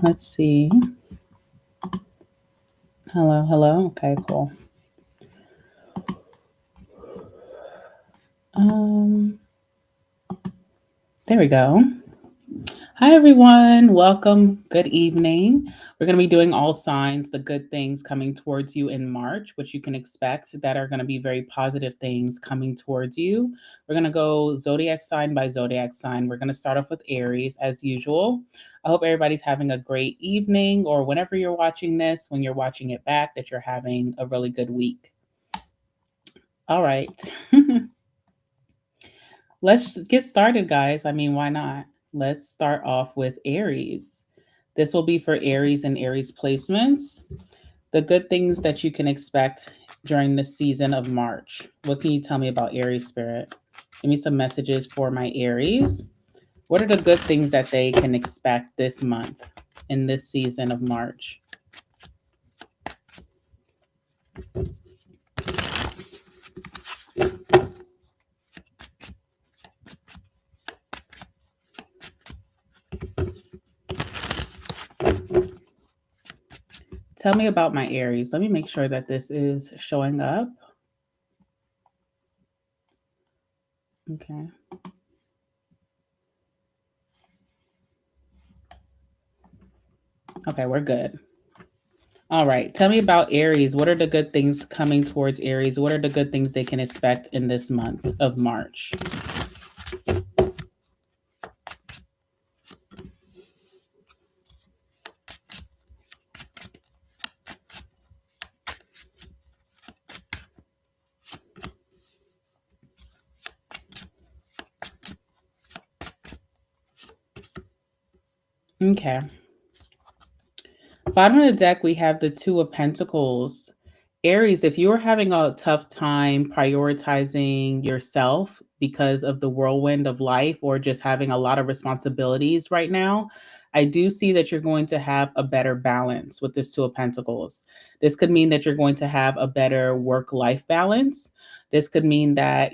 Let's see. Hello, hello. Okay, cool. Um, there we go. Hi, everyone. Welcome. Good evening. We're going to be doing all signs, the good things coming towards you in March, which you can expect that are going to be very positive things coming towards you. We're going to go zodiac sign by zodiac sign. We're going to start off with Aries as usual. I hope everybody's having a great evening, or whenever you're watching this, when you're watching it back, that you're having a really good week. All right. Let's get started, guys. I mean, why not? Let's start off with Aries. This will be for Aries and Aries placements. The good things that you can expect during the season of March. What can you tell me about Aries spirit? Give me some messages for my Aries. What are the good things that they can expect this month in this season of March? Tell me about my Aries. Let me make sure that this is showing up. Okay. Okay, we're good. All right. Tell me about Aries. What are the good things coming towards Aries? What are the good things they can expect in this month of March? Okay. Bottom of the deck, we have the Two of Pentacles. Aries, if you're having a tough time prioritizing yourself because of the whirlwind of life or just having a lot of responsibilities right now, I do see that you're going to have a better balance with this Two of Pentacles. This could mean that you're going to have a better work life balance. This could mean that,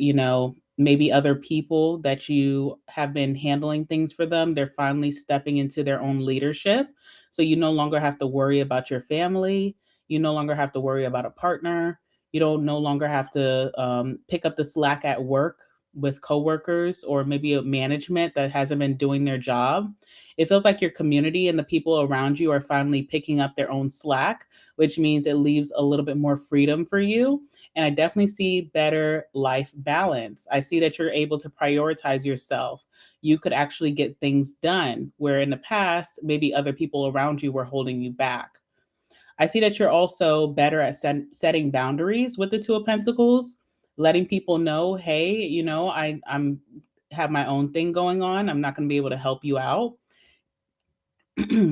maybe other people that you have been handling things for them, they're finally stepping into their own leadership. So you no longer have to worry about your family. You no longer have to worry about a partner. You don't no longer have to pick up the slack at work with coworkers or maybe a management that hasn't been doing their job. It feels like your community and the people around you are finally picking up their own slack, which means it leaves a little bit more freedom for you. And I definitely see better life balance. I see that you're able to prioritize yourself. You could actually get things done where in the past, maybe other people around you were holding you back. I see that you're also better at setting boundaries with the Two of Pentacles, letting people know, hey, I'm have my own thing going on. I'm not going to be able to help you out.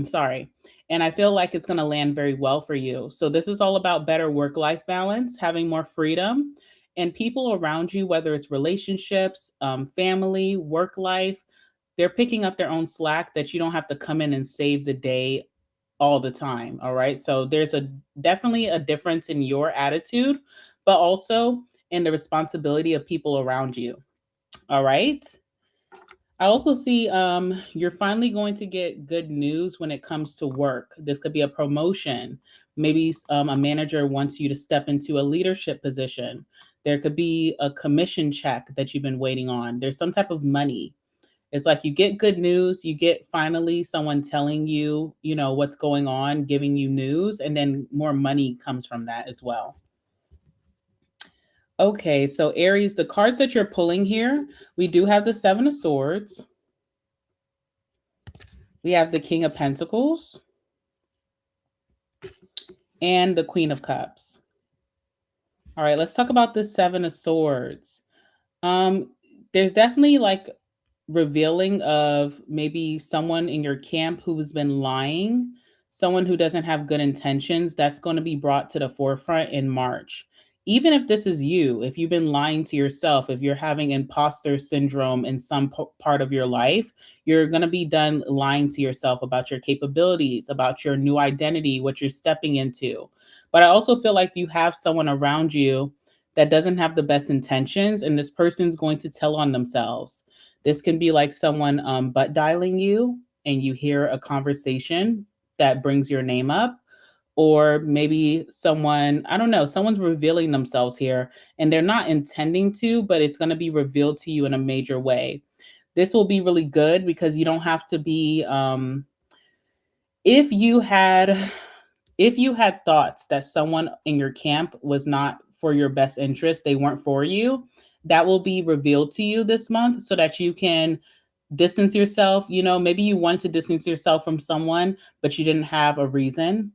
Sorry. And I feel like it's going to land very well for you. So this is all about better work-life balance, having more freedom, and people around you, whether it's relationships, family, work life, they're picking up their own slack that you don't have to come in and save the day all the time. All right. So there's definitely a difference in your attitude, but also in the responsibility of people around you. All right. I also see you're finally going to get good news when it comes to work. This could be a promotion. Maybe a manager wants you to step into a leadership position. There could be a commission check that you've been waiting on. There's some type of money. It's like you get good news, you get finally someone telling you, what's going on, giving you news, and then more money comes from that as well. Okay, so Aries, the cards that you're pulling here, we do have the Seven of Swords. We have the King of Pentacles and the Queen of Cups. All right, let's talk about the Seven of Swords. There's definitely like revealing of maybe someone in your camp who's been lying, someone who doesn't have good intentions. That's going to be brought to the forefront in March. Even if this is you, if you've been lying to yourself, if you're having imposter syndrome in some part of your life, you're going to be done lying to yourself about your capabilities, about your new identity, what you're stepping into. But I also feel like you have someone around you that doesn't have the best intentions, and this person's going to tell on themselves. This can be like someone butt dialing you. and you hear a conversation that brings your name up, or maybe someone, I don't know, someone's revealing themselves here and they're not intending to, but it's going to be revealed to you in a major way. This will be really good because you don't have to be if you had thoughts that someone in your camp was not for your best interest, they weren't for you, that will be revealed to you this month so that you can distance yourself. You know, maybe you wanted to distance yourself from someone, but you didn't have a reason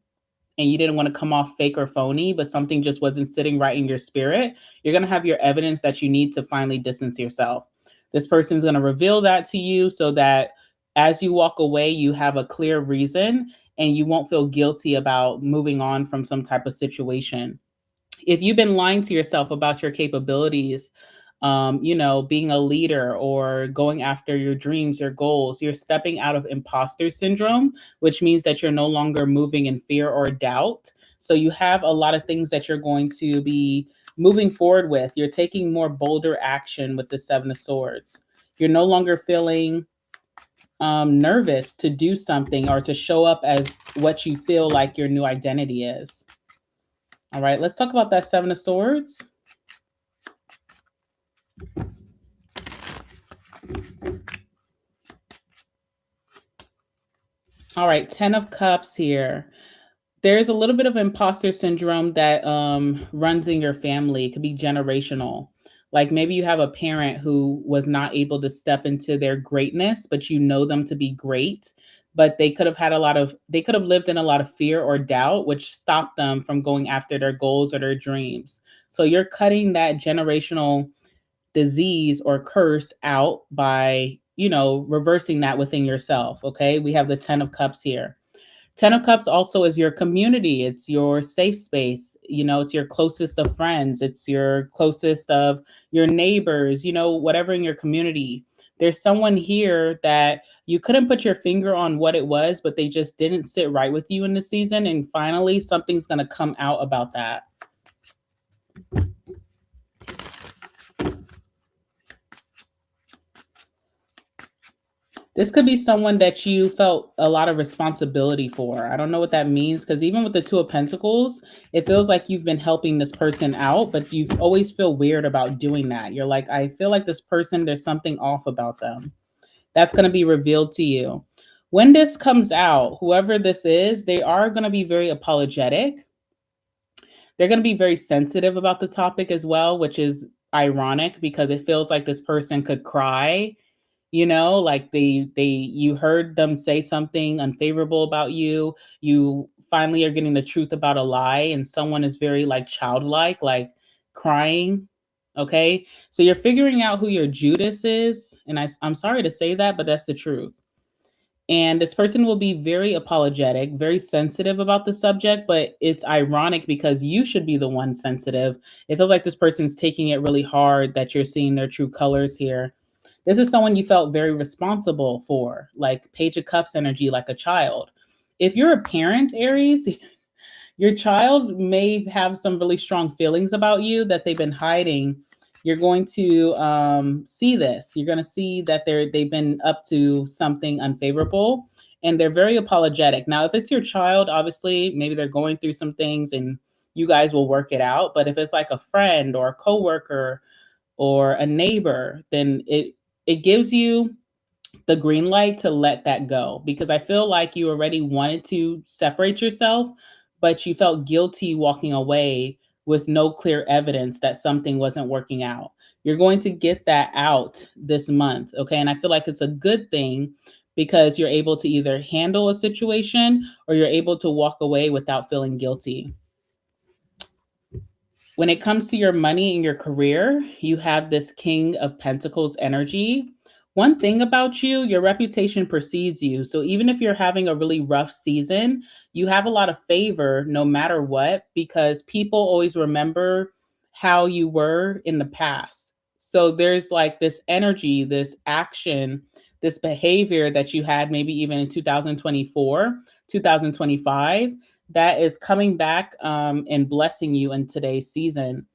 and you didn't want to come off fake or phony, but something just wasn't sitting right in your spirit. You're going to have your evidence that you need to finally distance yourself. This person's going to reveal that to you so that as you walk away, you have a clear reason and you won't feel guilty about moving on from some type of situation. If you've been lying to yourself about your capabilities, you know, being a leader or going after your dreams, your goals, you're stepping out of imposter syndrome, which means that you're no longer moving in fear or doubt. So you have a lot of things that you're going to be moving forward with. You're taking more bolder action with the Seven of Swords. You're no longer feeling nervous to do something or to show up as what you feel like your new identity is. All right, let's talk about that Seven of Swords. All right, Ten of Cups here. There's a little bit of imposter syndrome that runs in your family. It could be generational. Like maybe you have a parent who was not able to step into their greatness, but you know them to be great. But they could have lived in a lot of fear or doubt, which stopped them from going after their goals or their dreams. So you're cutting that generational disease or curse out by, you know, reversing that within yourself. Okay. We have the 10 of Cups here. 10 of Cups also is your community. It's your safe space. You know, it's your closest of friends. It's your closest of your neighbors, you know, whatever in your community. There's someone here that you couldn't put your finger on what it was, but they just didn't sit right with you in the season. And finally, something's going to come out about that. This could be someone that you felt a lot of responsibility for. I don't know what that means because even with the Two of Pentacles, it feels like you've been helping this person out, but you always feel weird about doing that. You're like, I feel like this person, there's something off about them. That's going to be revealed to you. When this comes out, whoever this is, they are going to be very apologetic. They're going to be very sensitive about the topic as well, which is ironic because it feels like this person could cry. You know, like you heard them say something unfavorable about you. You finally are getting the truth about a lie, and someone is very like childlike, like crying. Okay. So you're figuring out who your Judas is. And I'm sorry to say that, but that's the truth. And this person will be very apologetic, very sensitive about the subject, but it's ironic because you should be the one sensitive. It feels like this person's taking it really hard that you're seeing their true colors here. This is someone you felt very responsible for, like Page of Cups energy, like a child. If you're a parent, Aries, your child may have some really strong feelings about you that they've been hiding. You're going to see this. You're going to see that they've been up to something unfavorable, and they're very apologetic. Now, if it's your child, obviously, maybe they're going through some things, and you guys will work it out. But if it's like a friend or a coworker or a neighbor, then it gives you the green light to let that go, because I feel like you already wanted to separate yourself, but you felt guilty walking away with no clear evidence that something wasn't working out. You're going to get that out this month, okay? And I feel like it's a good thing because you're able to either handle a situation or you're able to walk away without feeling guilty. When it comes to your money and your career, you have this King of Pentacles energy. One thing about you, your reputation precedes you. So even if you're having a really rough season, you have a lot of favor no matter what, because people always remember how you were in the past. So there's like this energy, this action, this behavior that you had maybe even in 2024, 2025, that is coming back and blessing you in today's season.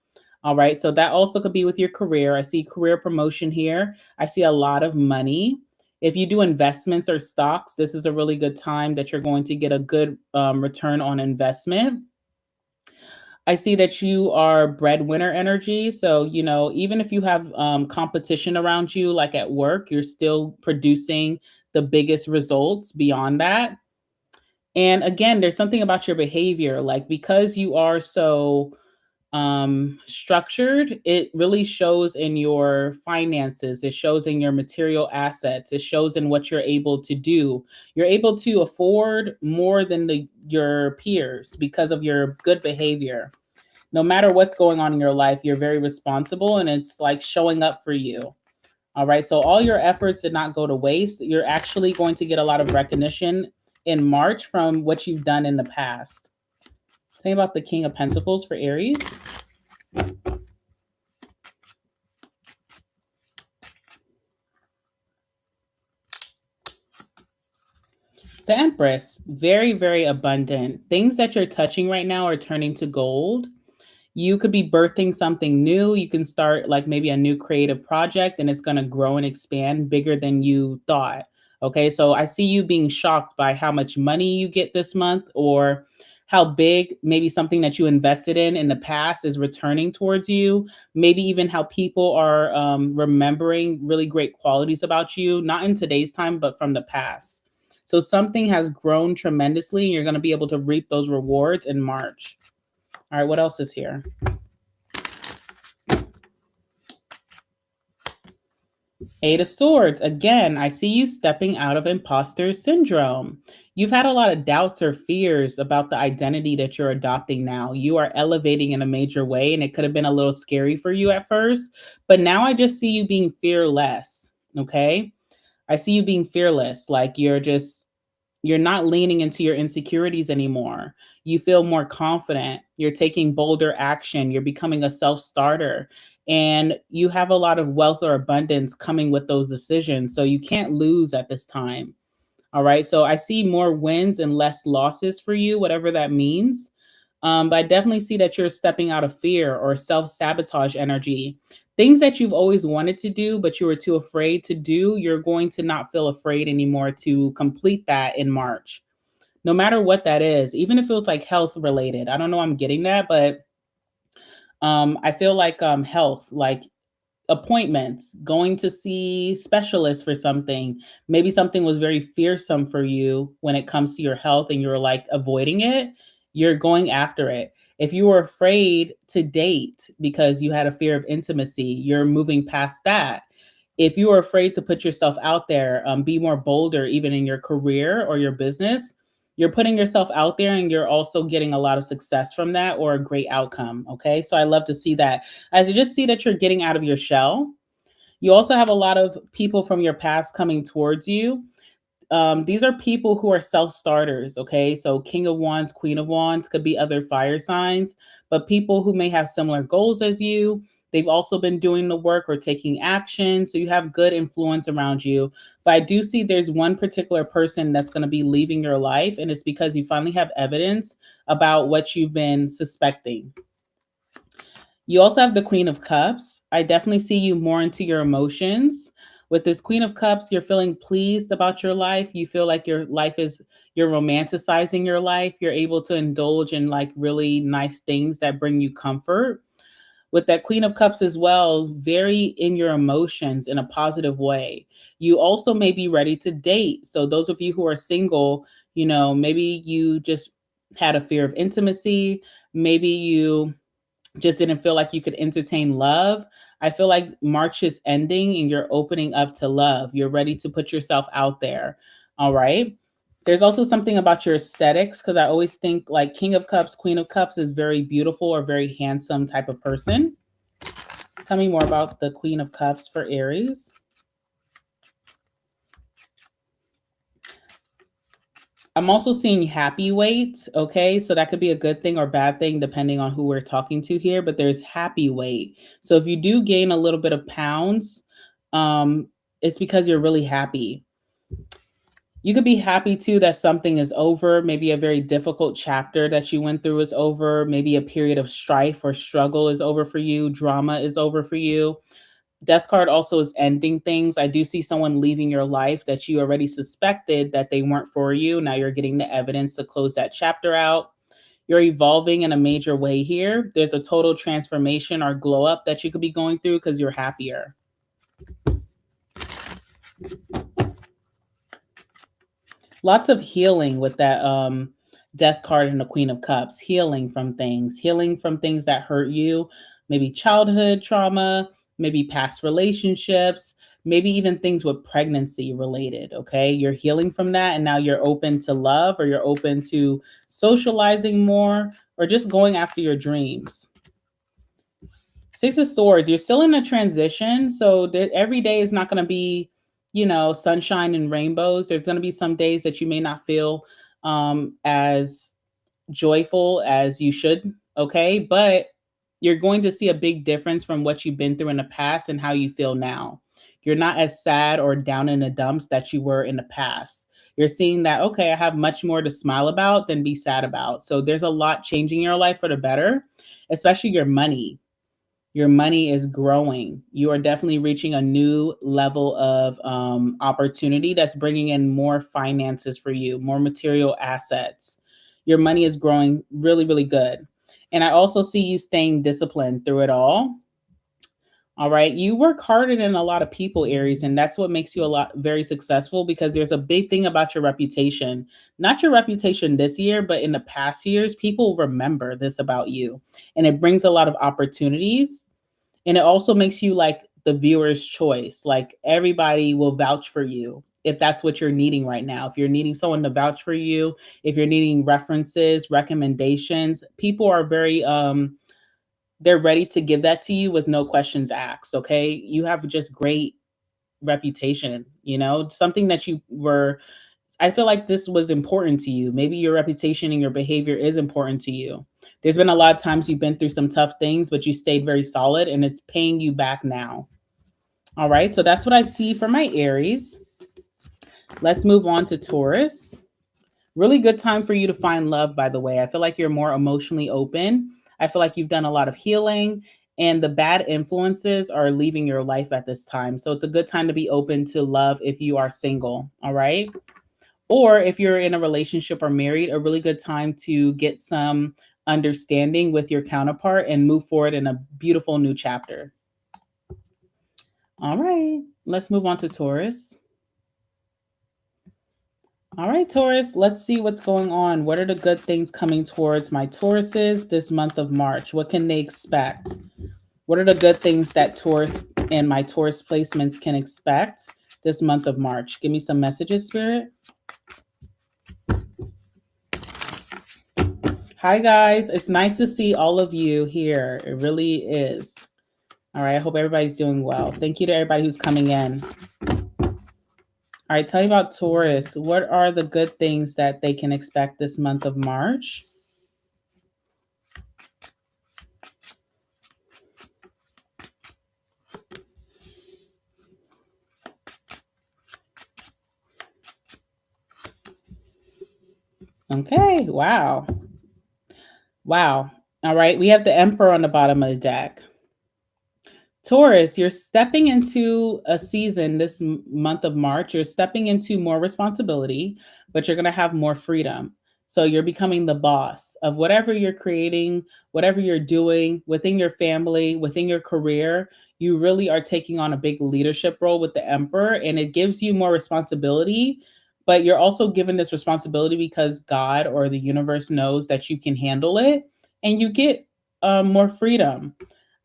All right. So that also could be with your career. I see career promotion here. I see a lot of money. If you do investments or stocks, this is a really good time that you're going to get a good return on investment. I see that you are breadwinner energy. So, even if you have competition around you, like at work, you're still producing the biggest results beyond that. And again, there's something about your behavior, like because you are so structured, it really shows in your finances, it shows in your material assets, it shows in what you're able to do. You're able to afford more than your peers because of your good behavior. No matter what's going on in your life, you're very responsible and it's like showing up for you. All right. So all your efforts did not go to waste. You're actually going to get a lot of recognition in March from what you've done in the past. Tell me about the King of Pentacles for Aries. The Empress, very, very abundant. Things that you're touching right now are turning to gold. You could be birthing something new. You can start like maybe a new creative project and it's going to grow and expand bigger than you thought. Okay, so I see you being shocked by how much money you get this month or how big maybe something that you invested in the past is returning towards you. Maybe even how people are remembering really great qualities about you, not in today's time, but from the past. So something has grown tremendously and you're going to be able to reap those rewards in March. All right, what else is here? Eight of Swords. Again, I see you stepping out of imposter syndrome. You've had a lot of doubts or fears about the identity that you're adopting now. You are elevating in a major way, and it could have been a little scary for you at first. But now I just see you being fearless, okay? I see you being fearless, like you're not leaning into your insecurities anymore. You feel more confident. You're taking bolder action. You're becoming a self-starter. And you have a lot of wealth or abundance coming with those decisions. So you can't lose at this time. All right. So I see more wins and less losses for you, whatever that means. But I definitely see that you're stepping out of fear or self-sabotage energy. Things that you've always wanted to do, but you were too afraid to do, you're going to not feel afraid anymore to complete that in March. No matter what that is, even if it was like health related. I don't know I'm getting that, but I feel like health, like appointments, going to see specialists for something. Maybe something was very fearsome for you when it comes to your health and you're like avoiding it. You're going after it. If you were afraid to date because you had a fear of intimacy, you're moving past that. If you are afraid to put yourself out there, be more bolder, even in your career or your business, you're putting yourself out there and you're also getting a lot of success from that or a great outcome. Okay. So I love to see that. As you just see that you're getting out of your shell. You also have a lot of people from your past coming towards you. These are people who are self-starters, okay? So King of Wands, Queen of Wands could be other fire signs, but people who may have similar goals as you. They've also been doing the work or taking action. So you have good influence around you. But I do see there's one particular person that's going to be leaving your life, and it's because you finally have evidence about what you've been suspecting. You also have the Queen of Cups. I definitely see you more into your emotions. With this Queen of Cups, you're feeling pleased about your life. You feel like you're romanticizing your life. You're able to indulge in like really nice things that bring you comfort. With that Queen of Cups as well, very in your emotions in a positive way. You also may be ready to date. So those of you who are single, maybe you just had a fear of intimacy. Maybe you just didn't feel like you could entertain love. I feel like March is ending and you're opening up to love. You're ready to put yourself out there. All right. There's also something about your aesthetics, because I always think like King of Cups, Queen of Cups is very beautiful or very handsome type of person. Tell me more about the Queen of Cups for Aries. I'm also seeing happy weight, okay? So that could be a good thing or bad thing depending on who we're talking to here, but there's happy weight. So if you do gain a little bit of pounds, it's because you're really happy. You could be happy too that something is over. Maybe a very difficult chapter that you went through is over. Maybe a period of strife or struggle is over for you. Drama is over for you. Death card also is ending things. I do see someone leaving your life that you already suspected that they weren't for you. Now you're getting the evidence to close that chapter out. You're evolving in a major way here. There's a total transformation or glow up that you could be going through because you're happier. Lots of healing with that death card and the Queen of Cups. Healing from things that hurt you, maybe childhood trauma, maybe past relationships, maybe even things with pregnancy related. Okay, you're healing from that, and now you're open to love, or you're open to socializing more, or just going after your dreams. Six of Swords, you're still in a transition, so that every day is not going to be, sunshine and rainbows. There's going to be some days that you may not feel as joyful as you should, okay? But you're going to see a big difference from what you've been through in the past and how you feel now. You're not as sad or down in the dumps that you were in the past. You're seeing that, okay, I have much more to smile about than be sad about. So there's a lot changing in your life for the better, especially your money. Your money is growing. You are definitely reaching a new level of opportunity that's bringing in more finances for you, more material assets. Your money is growing really, really good. And I also see you staying disciplined through it all. All right. You work harder than a lot of people, Aries, and that's what makes you very successful, because there's a big thing about your reputation. Not your reputation this year, but in the past years, people remember this about you. And it brings a lot of opportunities. And it also makes you like the viewer's choice. Like everybody will vouch for you if that's what you're needing right now. If you're needing someone to vouch for you, if you're needing references, recommendations, people are very they're ready to give that to you with no questions asked. Okay. You have just great reputation, something that I feel like this was important to you. Maybe your reputation and your behavior is important to you. There's been a lot of times you've been through some tough things, but you stayed very solid, and it's paying you back now. All right. So that's what I see for my Aries. Let's move on to Taurus. Really good time for you to find love, by the way. I feel like you're more emotionally open. I feel like you've done a lot of healing, and the bad influences are leaving your life at this time. So it's a good time to be open to love if you are single. All right. Or if you're in a relationship or married, a really good time to get some understanding with your counterpart and move forward in a beautiful new chapter. All right. Let's move on to Taurus. All right, Taurus, let's see what's going on. What are the good things coming towards my Tauruses this month of March? What can they expect? What are the good things that Taurus and my Taurus placements can expect this month of March? Give me some messages, Spirit. Hi, guys. It's nice to see all of you here. It really is. All right. I hope everybody's doing well. Thank you to everybody who's coming in. All right, tell me about Taurus. What are the good things that they can expect this month of March? Okay, wow. Wow. All right, we have the Emperor on the bottom of the deck. Taurus, you're stepping into a season this month of March. You're stepping into more responsibility, but you're going to have more freedom. So you're becoming the boss of whatever you're creating, whatever you're doing within your family, within your career. You really are taking on a big leadership role with the Emperor, and it gives you more responsibility. But you're also given this responsibility because God or the universe knows that you can handle it, and you get more freedom.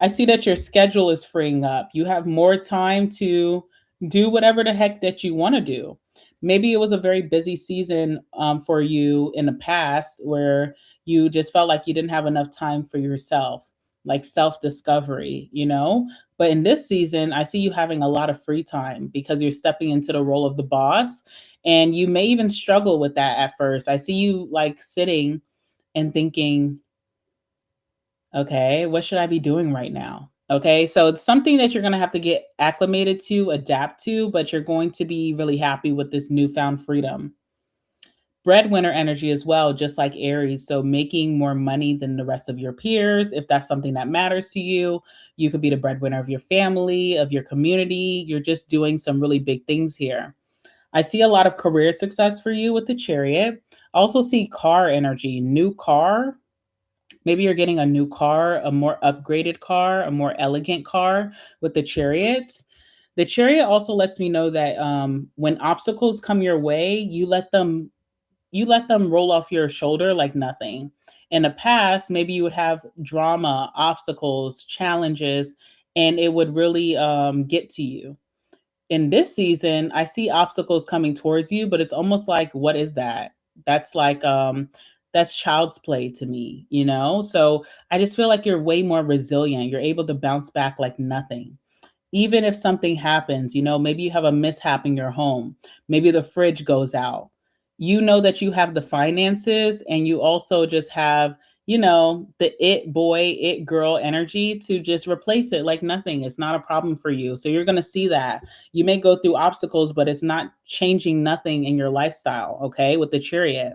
I see that your schedule is freeing up. You have more time to do whatever the heck that you want to do. Maybe it was a very busy season for you in the past where you just felt like you didn't have enough time for yourself, like self-discovery, But in this season, I see you having a lot of free time because you're stepping into the role of the boss. And you may even struggle with that at first. I see you like sitting and thinking, okay, what should I be doing right now? Okay, so it's something that you're going to have to get acclimated to, adapt to, but you're going to be really happy with this newfound freedom. breadwinner energy as well, just like Aries. So making more money than the rest of your peers, if that's something that matters to you. You could be the breadwinner of your family, of your community. You're just doing some really big things here. I see a lot of career success for you with the Chariot. I also see car energy, new car. Maybe you're getting a new car, a more upgraded car, a more elegant car with the Chariot. The Chariot also lets me know that when obstacles come your way, you let them roll off your shoulder like nothing. In the past, maybe you would have drama, obstacles, challenges, and it would really get to you. In this season, I see obstacles coming towards you, but it's almost like, what is that? That's like that's child's play to me, you know? So I just feel like you're way more resilient. You're able to bounce back like nothing. Even if something happens, maybe you have a mishap in your home, maybe the fridge goes out. You know that you have the finances, and you also just have, the it boy, it girl energy to just replace it like nothing. It's not a problem for you. So you're going to see that. You may go through obstacles, but it's not changing nothing in your lifestyle, okay? With the Chariot.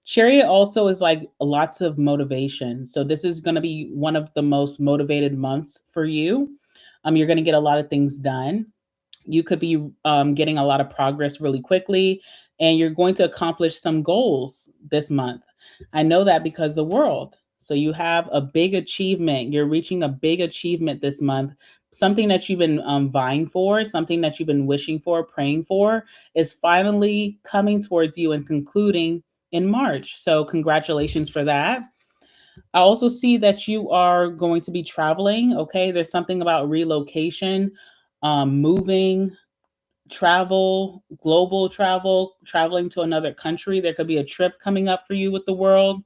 Chariot also is like lots of motivation. So this is going to be one of the most motivated months for you. You're going to get a lot of things done. You could be getting a lot of progress really quickly, and you're going to accomplish some goals this month. I know that because the world. So you have a big achievement. You're reaching a big achievement this month. Something that you've been vying for, something that you've been wishing for, praying for, is finally coming towards you and concluding in March. So congratulations for that. I also see that you are going to be traveling. Okay. There's something about relocation, moving, travel, global travel, traveling to another country. There could be a trip coming up for you with the world.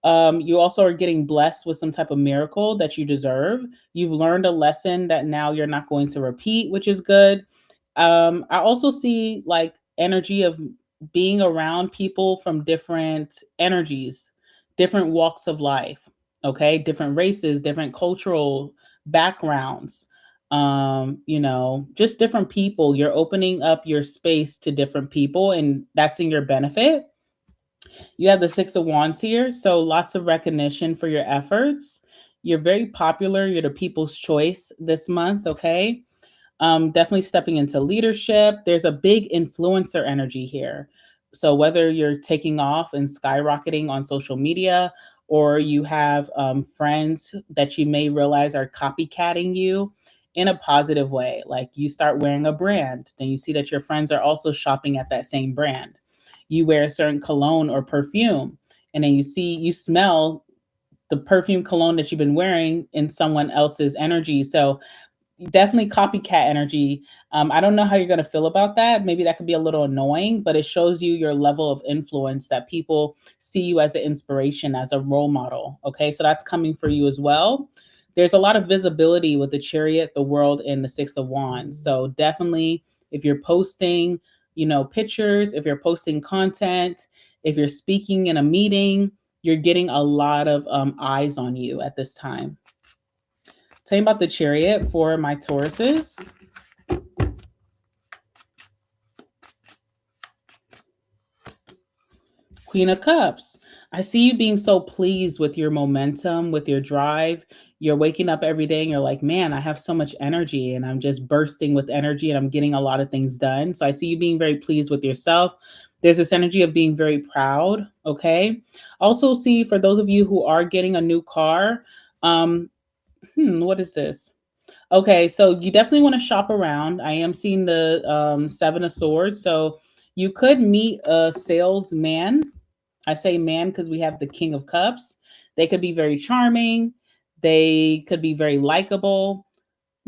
You also are getting blessed with some type of miracle that you deserve. You've learned a lesson that now you're not going to repeat, which is good. I also see like energy of being around people from different energies, different walks of life, okay, different races, different cultural backgrounds, just different people. You're opening up your space to different people, and that's in your benefit. You have the Six of Wands here, so lots of recognition for your efforts. You're very popular. You're the people's choice this month, okay? Definitely stepping into leadership. There's a big influencer energy here. So whether you're taking off and skyrocketing on social media, or you have friends that you may realize are copycatting you in a positive way, like you start wearing a brand, then you see that your friends are also shopping at that same brand. You wear a certain cologne or perfume, and then you smell the perfume cologne that you've been wearing in someone else's energy. So definitely copycat energy. I don't know how you're going to feel about that. Maybe that could be a little annoying, but it shows you your level of influence, that people see you as an inspiration, as a role model. Okay, so that's coming for you as well. There's a lot of visibility with the Chariot, the World, and the Six of Wands. So definitely, if you're posting, pictures, if you're posting content, if you're speaking in a meeting, you're getting a lot of eyes on you at this time. Tell me about the Chariot for my Tauruses. Queen of Cups. I see you being so pleased with your momentum, with your drive. You're waking up every day and you're like, man, I have so much energy and I'm just bursting with energy and I'm getting a lot of things done. So I see you being very pleased with yourself. There's this energy of being very proud. Okay. Also see, for those of you who are getting a new car, what is this? Okay, so you definitely want to shop around. I am seeing the Seven of Swords. So you could meet a salesman. I say man because we have the King of Cups. They could be very charming. They could be very likable.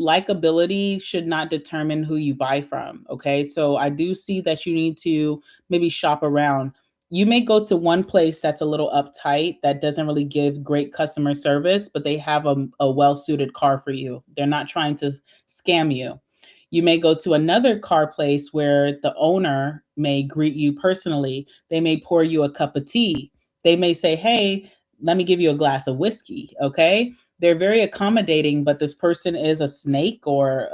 Likability should not determine who you buy from. Okay, so I do see that you need to maybe shop around. You may go to one place that's a little uptight, that doesn't really give great customer service, but they have a well-suited car for you. They're not trying to scam you. You may go to another car place where the owner may greet you personally. They may pour you a cup of tea. They may say, hey, let me give you a glass of whiskey. Okay. They're very accommodating, but this person is a snake, or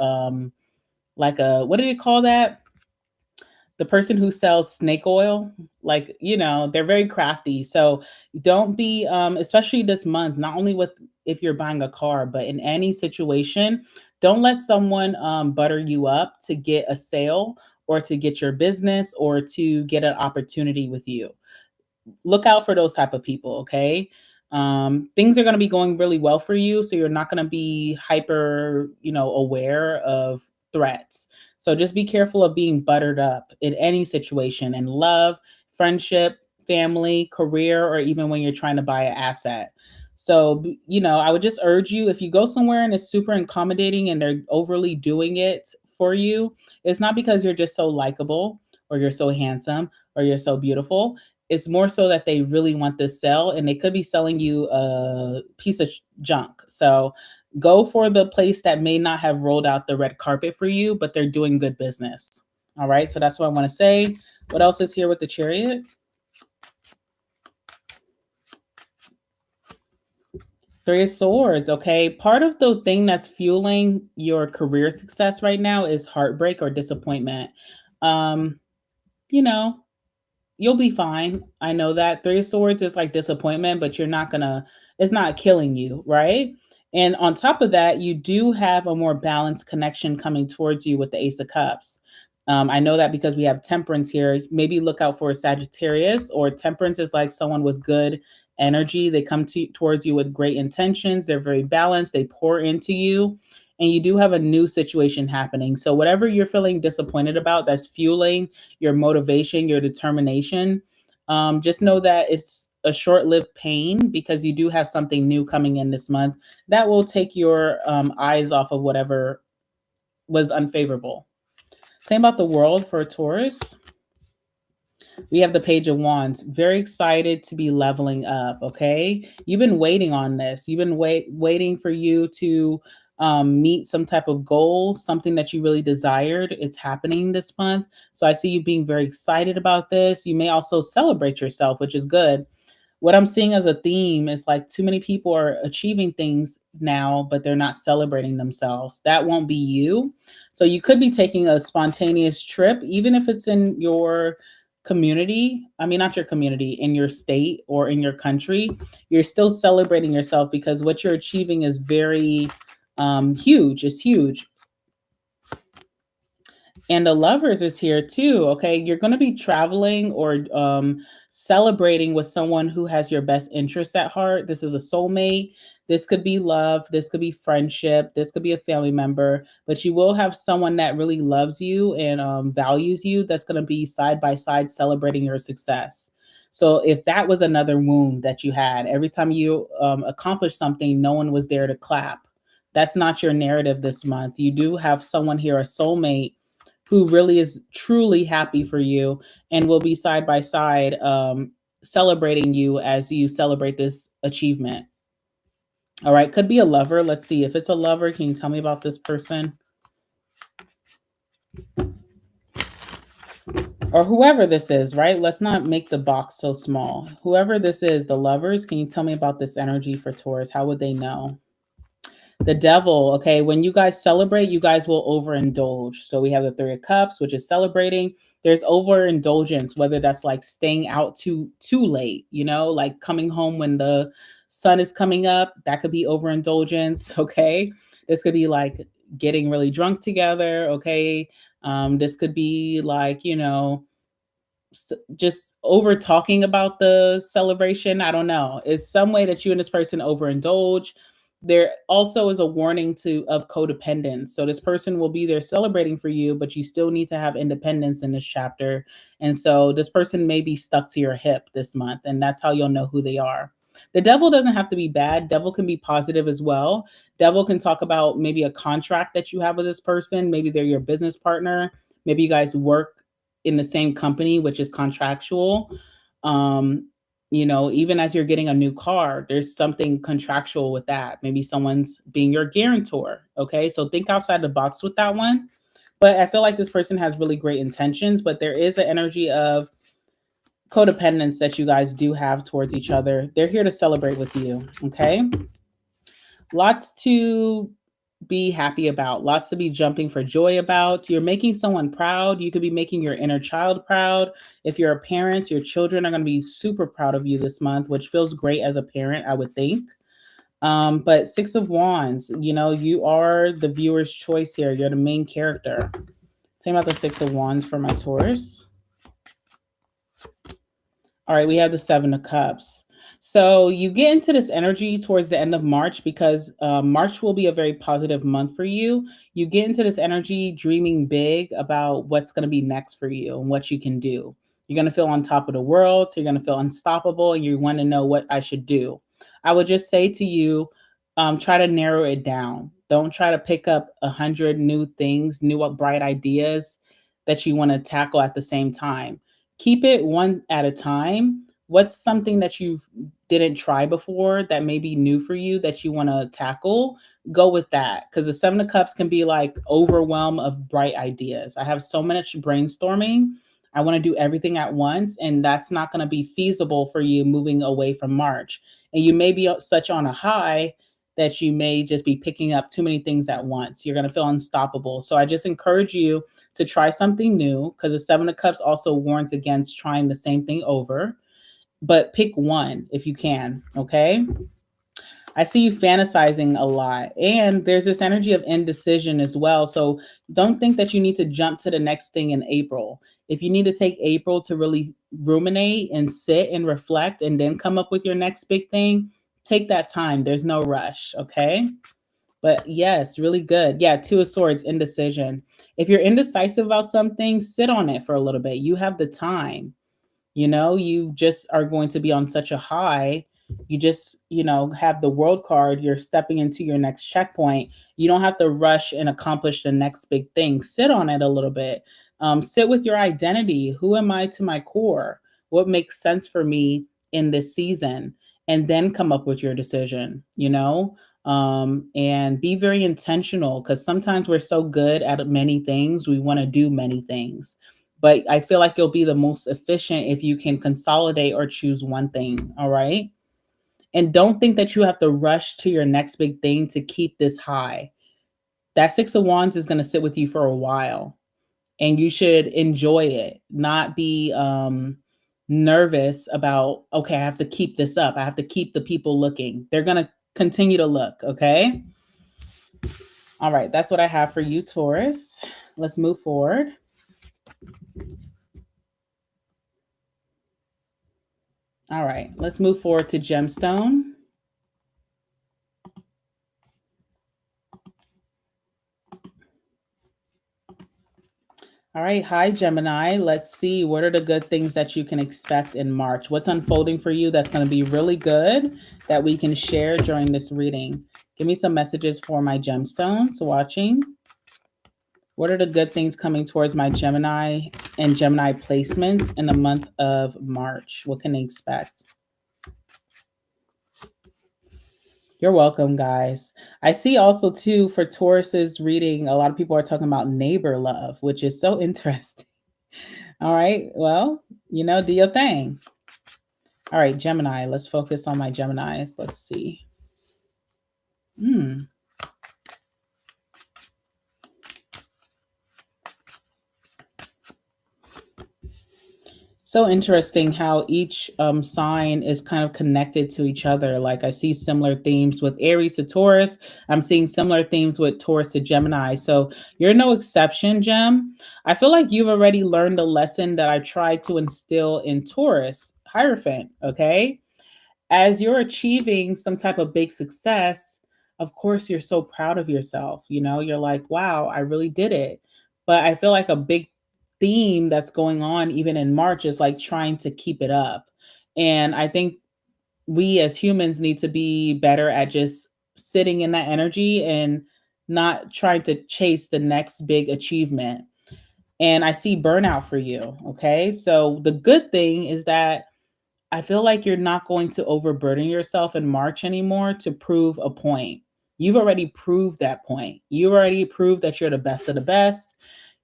like a, what do you call that? the person who sells snake oil, like, they're very crafty. So don't be, especially this month, not only with if you're buying a car, but in any situation, don't let someone butter you up to get a sale or to get your business or to get an opportunity with you. Look out for those type of people, okay? Things are going to be going really well for you, so you're not going to be hyper, aware of threats. So just be careful of being buttered up in any situation, in love, friendship, family, career, or even when you're trying to buy an asset. So, I would just urge you, if you go somewhere and it's super accommodating and they're overly doing it for you, it's not because you're just so likable or you're so handsome or you're so beautiful. It's more so that they really want this sell, and they could be selling you a piece of junk. So go for the place that may not have rolled out the red carpet for you, but they're doing good business. All right. So that's what I want to say. What else is here with the Chariot? Three of Swords. Okay. Part of the thing that's fueling your career success right now is heartbreak or disappointment. Um, you know, you'll be fine. I know that Three of Swords is like disappointment, but it's not killing you, right? And on top of that, you do have a more balanced connection coming towards you with the Ace of Cups. I know that because we have Temperance here. Maybe look out for a Sagittarius, or Temperance is like someone with good energy. They come towards you with great intentions. They're very balanced. They pour into you, and you do have a new situation happening. So whatever you're feeling disappointed about, that's fueling your motivation, your determination, just know that it's a short-lived pain, because you do have something new coming in this month that will take your eyes off of whatever was unfavorable. Same about the World for a Taurus. We have the Page of Wands. Very excited to be leveling up, okay? You've been waiting on this. You've been waiting for you to meet some type of goal, something that you really desired. It's happening this month. So I see you being very excited about this. You may also celebrate yourself, which is good. What I'm seeing as a theme is like too many people are achieving things now, but they're not celebrating themselves. That won't be you. So you could be taking a spontaneous trip, even if it's in your community. I mean, not your community, in your state or in your country. You're still celebrating yourself, because what you're achieving is very huge. It's huge. And the Lovers is here too. Okay. You're going to be traveling or celebrating with someone who has your best interests at heart. This is a soulmate. This could be love. This could be friendship. This could be a family member. But you will have someone that really loves you and values you, that's going to be side by side celebrating your success. So if that was another wound that you had, every time you accomplished something, no one was there to clap. That's not your narrative this month. You do have someone here, a soulmate, who really is truly happy for you and will be side by side celebrating you as you celebrate this achievement. All right, could be a lover. Let's see. If it's a lover, can you tell me about this person? Or whoever this is, right? Let's not make the box so small. Whoever this is, the Lovers, can you tell me about this energy for Taurus? How would they know? The Devil. Okay, when you guys celebrate, you guys will overindulge. So we have the Three of Cups, which is celebrating. There's overindulgence, whether that's like staying out too late, like coming home when the sun is coming up. That could be overindulgence. Okay, this could be like getting really drunk together. Okay, this could be like just over talking about the celebration. I don't know. It's some way that you and this person overindulge. There also is a warning of codependence. So this person will be there celebrating for you, but you still need to have independence in this chapter. And so this person may be stuck to your hip this month, and that's how you'll know who they are. The Devil doesn't have to be bad. Devil can be positive as well. Devil can talk about maybe a contract that you have with this person. Maybe they're your business partner. Maybe you guys work in the same company, which is contractual. Even as you're getting a new car, there's something contractual with that. Maybe someone's being your guarantor. Okay, so think outside the box with that one. But I feel like this person has really great intentions, but there is an energy of codependence that you guys do have towards each other. They're here to celebrate with you. Okay, lots to be happy about, lots to be jumping for joy about. You're making someone proud. You could be making your inner child proud. If you're a parent, your children are going to be super proud of you this month, which feels great as a parent, I would think. But Six of Wands, you are the viewer's choice here. You're the main character. Same about the Six of Wands for my Taurus. All right, we have the Seven of Cups. So you get into this energy towards the end of March because March will be a very positive month for you. You get into this energy dreaming big about what's going to be next for you and what you can do. You're going to feel on top of the world. So you're going to feel unstoppable and you want to know what I should do. I would just say to you, try to narrow it down. Don't try to pick up 100 new things, new bright ideas that you want to tackle at the same time. Keep it one at a time. What's something that you didn't try before that may be new for you that you want to tackle? Go with that, because the Seven of Cups can be like overwhelm of bright ideas. I have so much brainstorming. I want to do everything at once, and that's not going to be feasible for you moving away from March. And you may be such on a high that you may just be picking up too many things at once. You're going to feel unstoppable. So I just encourage you to try something new, because the Seven of Cups also warns against trying the same thing over. But pick one if you can, okay? I see you fantasizing a lot. And there's this energy of indecision as well. So don't think that you need to jump to the next thing in April. If you need to take April to really ruminate and sit and reflect and then come up with your next big thing, take that time. There's no rush, okay? But yes, really good. Yeah, Two of Swords, indecision. If you're indecisive about something, sit on it for a little bit. You have the time. You just are going to be on such a high. You just, have the world card. You're stepping into your next checkpoint. You don't have to rush and accomplish the next big thing. Sit on it a little bit. Sit with your identity. Who am I to my core? What makes sense for me in this season? And then come up with your decision, and be very intentional, because sometimes we're so good at many things. We want to do many things. But I feel like you'll be the most efficient if you can consolidate or choose one thing. All right. And don't think that you have to rush to your next big thing to keep this high. That Six of Wands is going to sit with you for a while, and you should enjoy it, not be nervous about, okay, I have to keep this up. I have to keep the people looking. They're going to continue to look. Okay. All right. That's what I have for you, Taurus. Let's move forward. All right, let's move forward to gemstone. All right, hi Gemini. Let's see, what are the good things that you can expect in March? What's unfolding for you that's going to be really good that we can share during this reading? Give me some messages for my gemstones watching. What are the good things coming towards my Gemini and Gemini placements in the month of March? What can they expect? You're welcome, guys. I see also, too, for Taurus's reading, a lot of people are talking about neighbor love, which is so interesting. All right. Well, do your thing. All right, Gemini. Let's focus on my Geminis. Let's see. So interesting how each sign is kind of connected to each other. Like I see similar themes with Aries to Taurus. I'm seeing similar themes with Taurus to Gemini. So you're no exception, Gem. I feel like you've already learned the lesson that I tried to instill in Taurus, Hierophant, okay? As you're achieving some type of big success, of course, you're so proud of yourself. You're like, wow, I really did it. But I feel like a big theme that's going on even in March is like trying to keep it up. And I think we as humans need to be better at just sitting in that energy and not trying to chase the next big achievement. And I see burnout for you. Okay. So the good thing is that I feel like you're not going to overburden yourself in March anymore to prove a point. You've already proved that point. You already proved that you're the best of the best.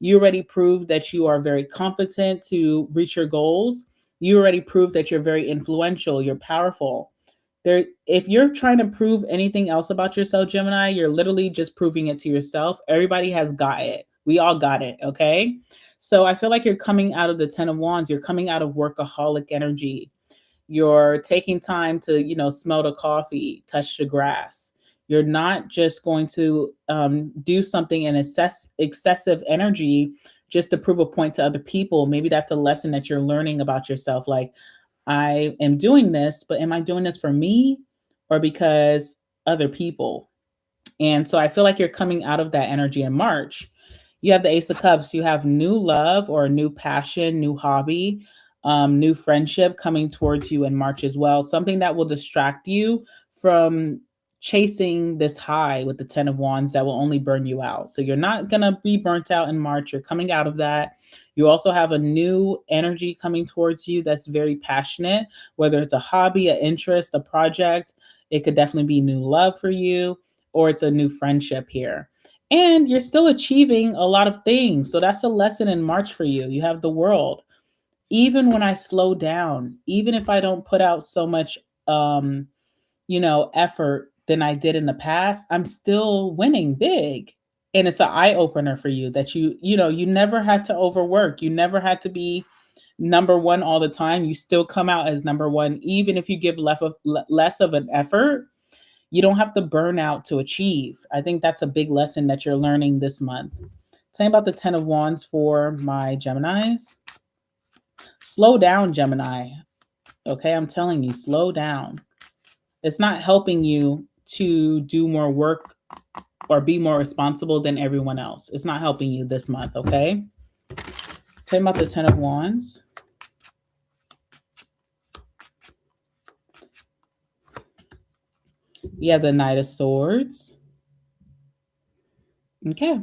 You already proved that you are very competent to reach your goals. You already proved that you're very influential, you're powerful. If you're trying to prove anything else about yourself, Gemini, you're literally just proving it to yourself. Everybody has got it. We all got it, okay? So I feel like you're coming out of the 10 of Wands. You're coming out of workaholic energy. You're taking time to, smell the coffee, touch the grass. You're not just going to do something in excessive energy just to prove a point to other people. Maybe that's a lesson that you're learning about yourself. Like, I am doing this, but am I doing this for me or because other people? And so I feel like you're coming out of that energy in March. You have the Ace of Cups. You have new love or new passion, new hobby, new friendship coming towards you in March as well. Something that will distract you from chasing this high with the 10 of Wands that will only burn you out. So you're not going to be burnt out in March. You're coming out of that. You also have a new energy coming towards you that's very passionate, whether it's a hobby, an interest, a project. It could definitely be new love for you, or it's a new friendship here. And you're still achieving a lot of things. So that's a lesson in March for you. You have the World. Even when I slow down, even if I don't put out so much effort than I did in the past, I'm still winning big. And it's an eye opener for you that you never had to overwork. You never had to be number one all the time. You still come out as number one, even if you give less of an effort. You don't have to burn out to achieve. I think that's a big lesson that you're learning this month. Tell me about the 10 of Wands for my Geminis. Slow down, Gemini. Okay, I'm telling you, slow down. It's not helping you to do more work or be more responsible than everyone else. It's not helping you this month, okay? Tell me about the 10 of Wands. You have the Knight of Swords. Okay.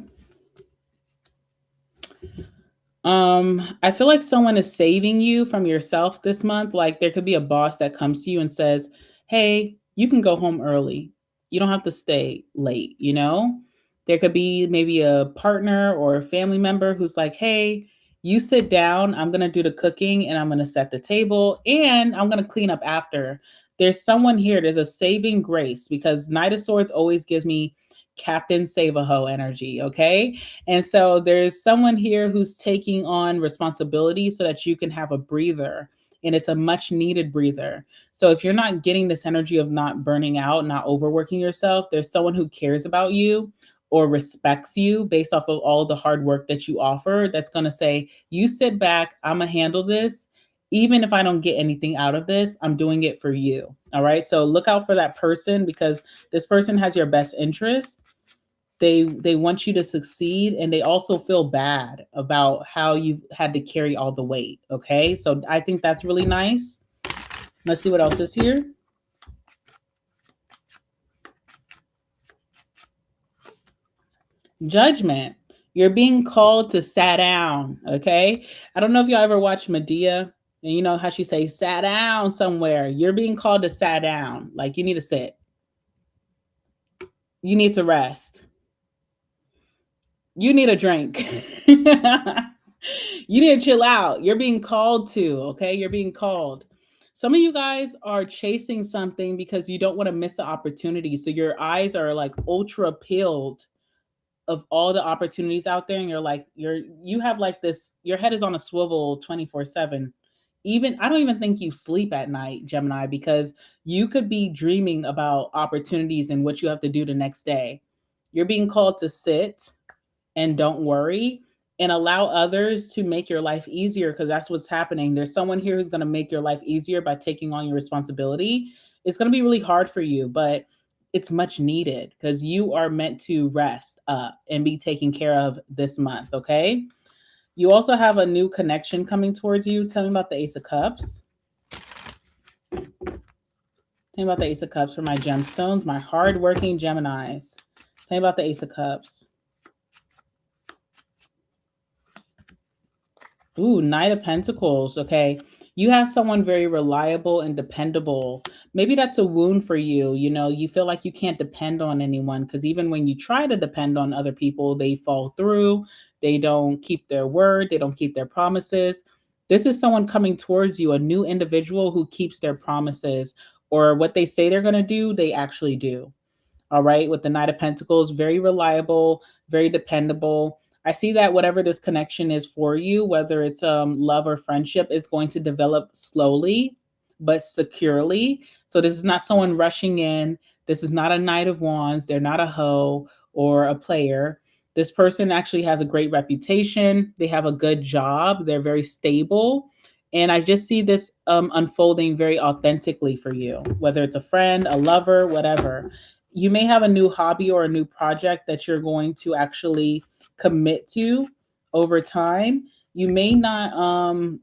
I feel like someone is saving you from yourself this month. Like, there could be a boss that comes to you and says, hey, you can go home early. You don't have to stay late, There could be maybe a partner or a family member who's like, hey, you sit down. I'm going to do the cooking and I'm going to set the table and I'm going to clean up after. There's someone here. There's a saving grace, because Knight of Swords always gives me Captain Save-A-Ho energy, okay? And so there's someone here who's taking on responsibility so that you can have a breather, and it's a much needed breather. So if you're not getting this energy of not burning out, not overworking yourself, there's someone who cares about you or respects you based off of all the hard work that you offer that's going to say, you sit back, I'm going to handle this. Even if I don't get anything out of this, I'm doing it for you. All right. So look out for that person, because this person has your best interest. They want you to succeed, and they also feel bad about how you had to carry all the weight. Okay. So I think that's really nice. Let's see what else is here. Judgment. You're being called to sit down. Okay. I don't know if y'all ever watched Medea, and you know how she says, sat down somewhere. You're being called to sit down. Like, you need to sit. You need to rest. You need a drink. You need to chill out. You're being called to, okay? You're being called. Some of you guys are chasing something because you don't want to miss the opportunity. So your eyes are like ultra peeled of all the opportunities out there. And you're like, you have like this, your head is on a swivel 24/7. I don't even think you sleep at night, Gemini, because you could be dreaming about opportunities and what you have to do the next day. You're being called to sit and don't worry and allow others to make your life easier, because that's what's happening. There's someone here who's going to make your life easier by taking on your responsibility. It's going to be really hard for you, but it's much needed, because you are meant to rest up and be taken care of this month, okay? You also have a new connection coming towards you. Tell me about the Ace of Cups. Tell me about the Ace of Cups for my gemstones, my hardworking Geminis. Tell me about the Ace of Cups. Ooh, Knight of Pentacles. Okay. You have someone very reliable and dependable. Maybe that's a wound for you. You feel like you can't depend on anyone, because even when you try to depend on other people, they fall through. They don't keep their word. They don't keep their promises. This is someone coming towards you, a new individual who keeps their promises, or what they say they're going to do, they actually do. All right. With the Knight of Pentacles, very reliable, very dependable. I see that whatever this connection is for you, whether it's love or friendship, is going to develop slowly but securely. So this is not someone rushing in. This is not a Knight of Wands. They're not a hoe or a player. This person actually has a great reputation. They have a good job. They're very stable. And I just see this unfolding very authentically for you, whether it's a friend, a lover, whatever. You may have a new hobby or a new project that you're going to actually commit to over time. You may not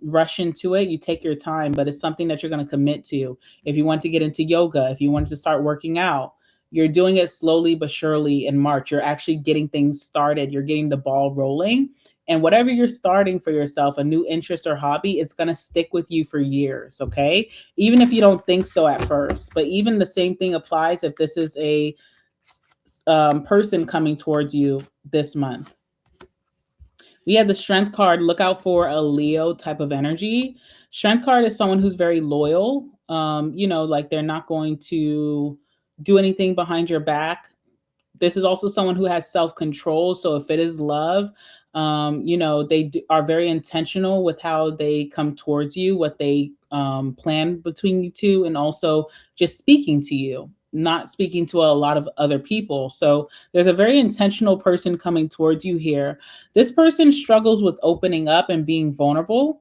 rush into it. You take your time, but it's something that you're going to commit to. If you want to get into yoga, if you want to start working out, you're doing it slowly but surely in March. You're actually getting things started. You're getting the ball rolling. And whatever you're starting for yourself, a new interest or hobby, it's going to stick with you for years, okay? Even if you don't think so at first. But even the same thing applies if this is a person coming towards you this month. We have the Strength card. Look out for a Leo type of energy. Strength card is someone who's very loyal. Like they're not going to do anything behind your back. This is also someone who has self-control. So if it is love, they are very intentional with how they come towards you, what they plan between you two, and also just speaking to you, not speaking to a lot of other people. So there's a very intentional person coming towards you here. This person struggles with opening up and being vulnerable.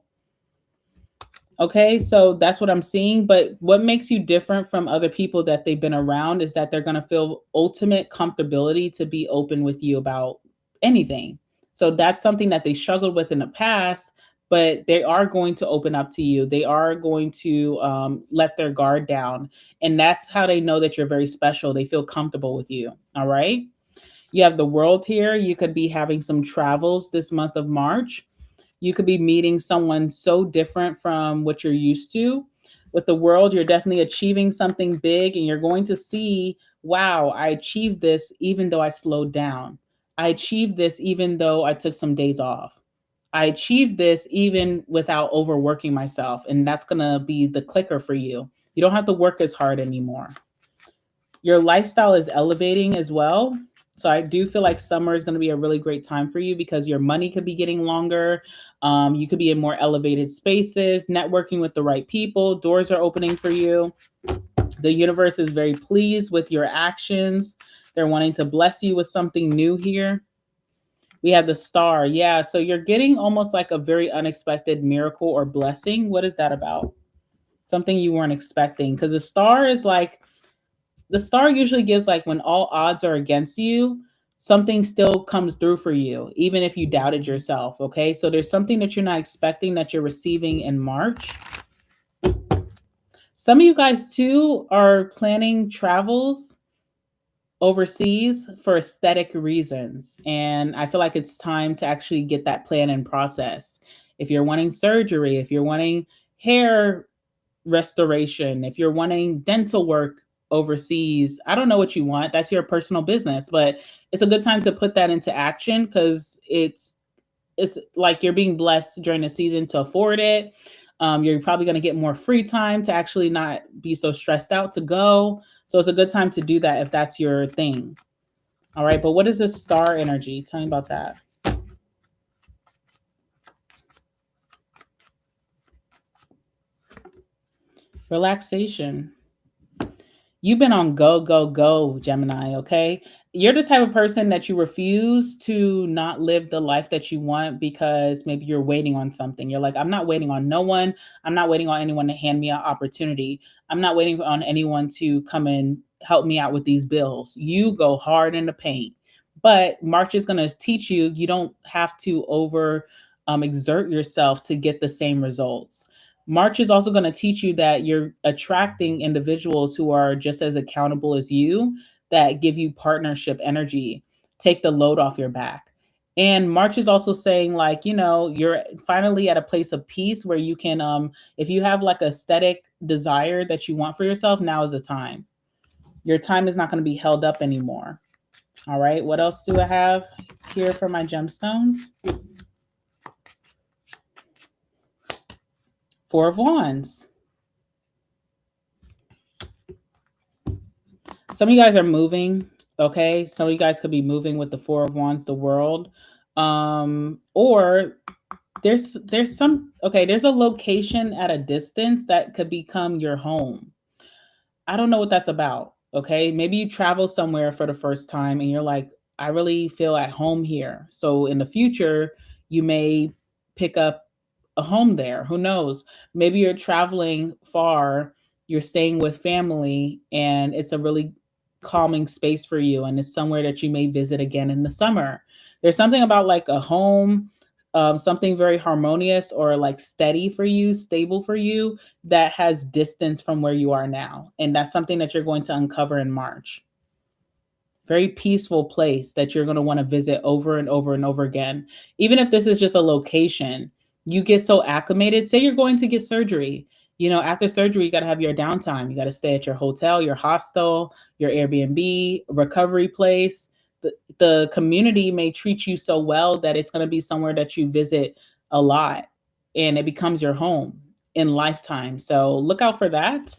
Okay, so that's what I'm seeing. But what makes you different from other people that they've been around is that they're going to feel ultimate comfortability to be open with you about anything. So that's something that they struggled with in the past, but they are going to open up to you. They are going to let their guard down. And that's how they know that you're very special. They feel comfortable with you. All right. You have the World here. You could be having some travels this month of March. You could be meeting someone so different from what you're used to. With the World, you're definitely achieving something big, and you're going to see, wow, I achieved this even though I slowed down. I achieved this even though I took some days off. I achieved this even without overworking myself. And that's going to be the clicker for you. You don't have to work as hard anymore. Your lifestyle is elevating as well. So I do feel like summer is going to be a really great time for you because your money could be getting longer. You could be in more elevated spaces, networking with the right people. Doors are opening for you. The universe is very pleased with your actions. They're wanting to bless you with something new here. We have the Star. Yeah, so you're getting almost like a very unexpected miracle or blessing. What is that about? Something you weren't expecting. Because the Star is like, the Star usually gives like when all odds are against you, something still comes through for you, even if you doubted yourself. Okay. So there's something that you're not expecting that you're receiving in March. Some of you guys too are planning travels overseas for aesthetic reasons. And I feel like it's time to actually get that plan in process. If you're wanting surgery, if you're wanting hair restoration, if you're wanting dental work overseas, I don't know what you want. That's your personal business, but it's a good time to put that into action because it's like you're being blessed during the season to afford it. You're probably going to get more free time to actually not be so stressed out to go. So it's a good time to do that if that's your thing. All right. But what is this Star energy? Tell me about that. Relaxation. You've been on go, go, go, Gemini, okay? You're the type of person that you refuse to not live the life that you want because maybe you're waiting on something. You're like, I'm not waiting on no one. I'm not waiting on anyone to hand me an opportunity. I'm not waiting on anyone to come and help me out with these bills. You go hard in the paint. But March is going to teach you, you don't have to over exert yourself to get the same results. March is also going to teach you that you're attracting individuals who are just as accountable as you, that give you partnership energy, take the load off your back. And March is also saying, like, you're finally at a place of peace where you can, if you have like aesthetic desire that you want for yourself, now is the time. Your time is not going to be held up anymore. All right. What else do I have here for my gemstones? Four of Wands. Some of you guys are moving, okay? Some of you guys could be moving with the Four of Wands, the world. Or there's some, okay, there's a location at a distance that could become your home. I don't know what that's about. Okay. Maybe you travel somewhere for the first time and you're like, I really feel at home here. So in the future, you may pick up a home there. Who knows? Maybe you're traveling far, you're staying with family, and it's a really calming space for you. And it's somewhere that you may visit again in the summer. There's something about like a home, something very harmonious or like steady for you, stable for you, that has distance from where you are now. And that's something that you're going to uncover in March. Very peaceful place that you're going to want to visit over and over and over again. Even if this is just a location, you get so acclimated. Say you're going to get surgery. You know, after surgery, you got to have your downtime. You got to stay at your hotel, your hostel, your Airbnb, recovery place. The community may treat you so well that it's going to be somewhere that you visit a lot and it becomes your home in lifetime. So look out for that.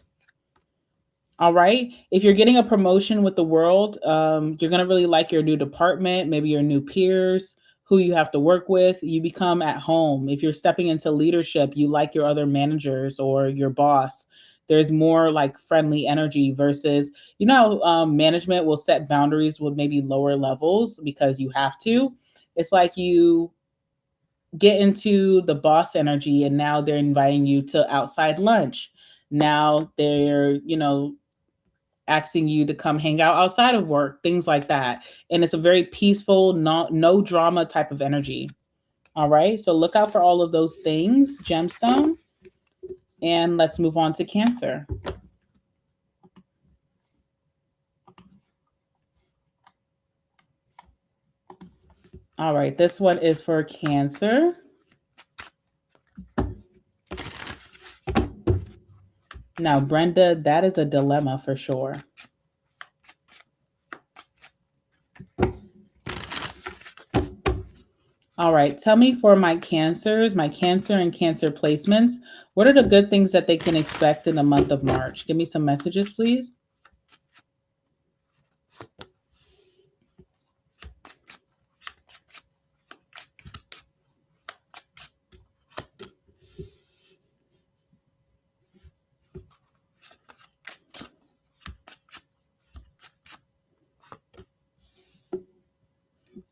All right. If you're getting a promotion with the world, you're going to really like your new department, maybe your new peers, who you have to work with. You become at home. If you're stepping into leadership, you like your other managers or your boss. There's more like friendly energy versus, management will set boundaries with maybe lower levels because you have to. It's like you get into the boss energy and now they're inviting you to outside lunch. Now they're, asking you to come hang out outside of work, things like that. And it's a very peaceful, no drama type of energy. All right. So look out for all of those things, gemstone. And let's move on to Cancer. All right. This one is for Cancer. Now, Brenda, that is a dilemma for sure. All right, tell me for my Cancers, my Cancer and Cancer placements, what are the good things that they can expect in the month of March? Give me some messages, please.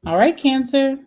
All right, Cancer.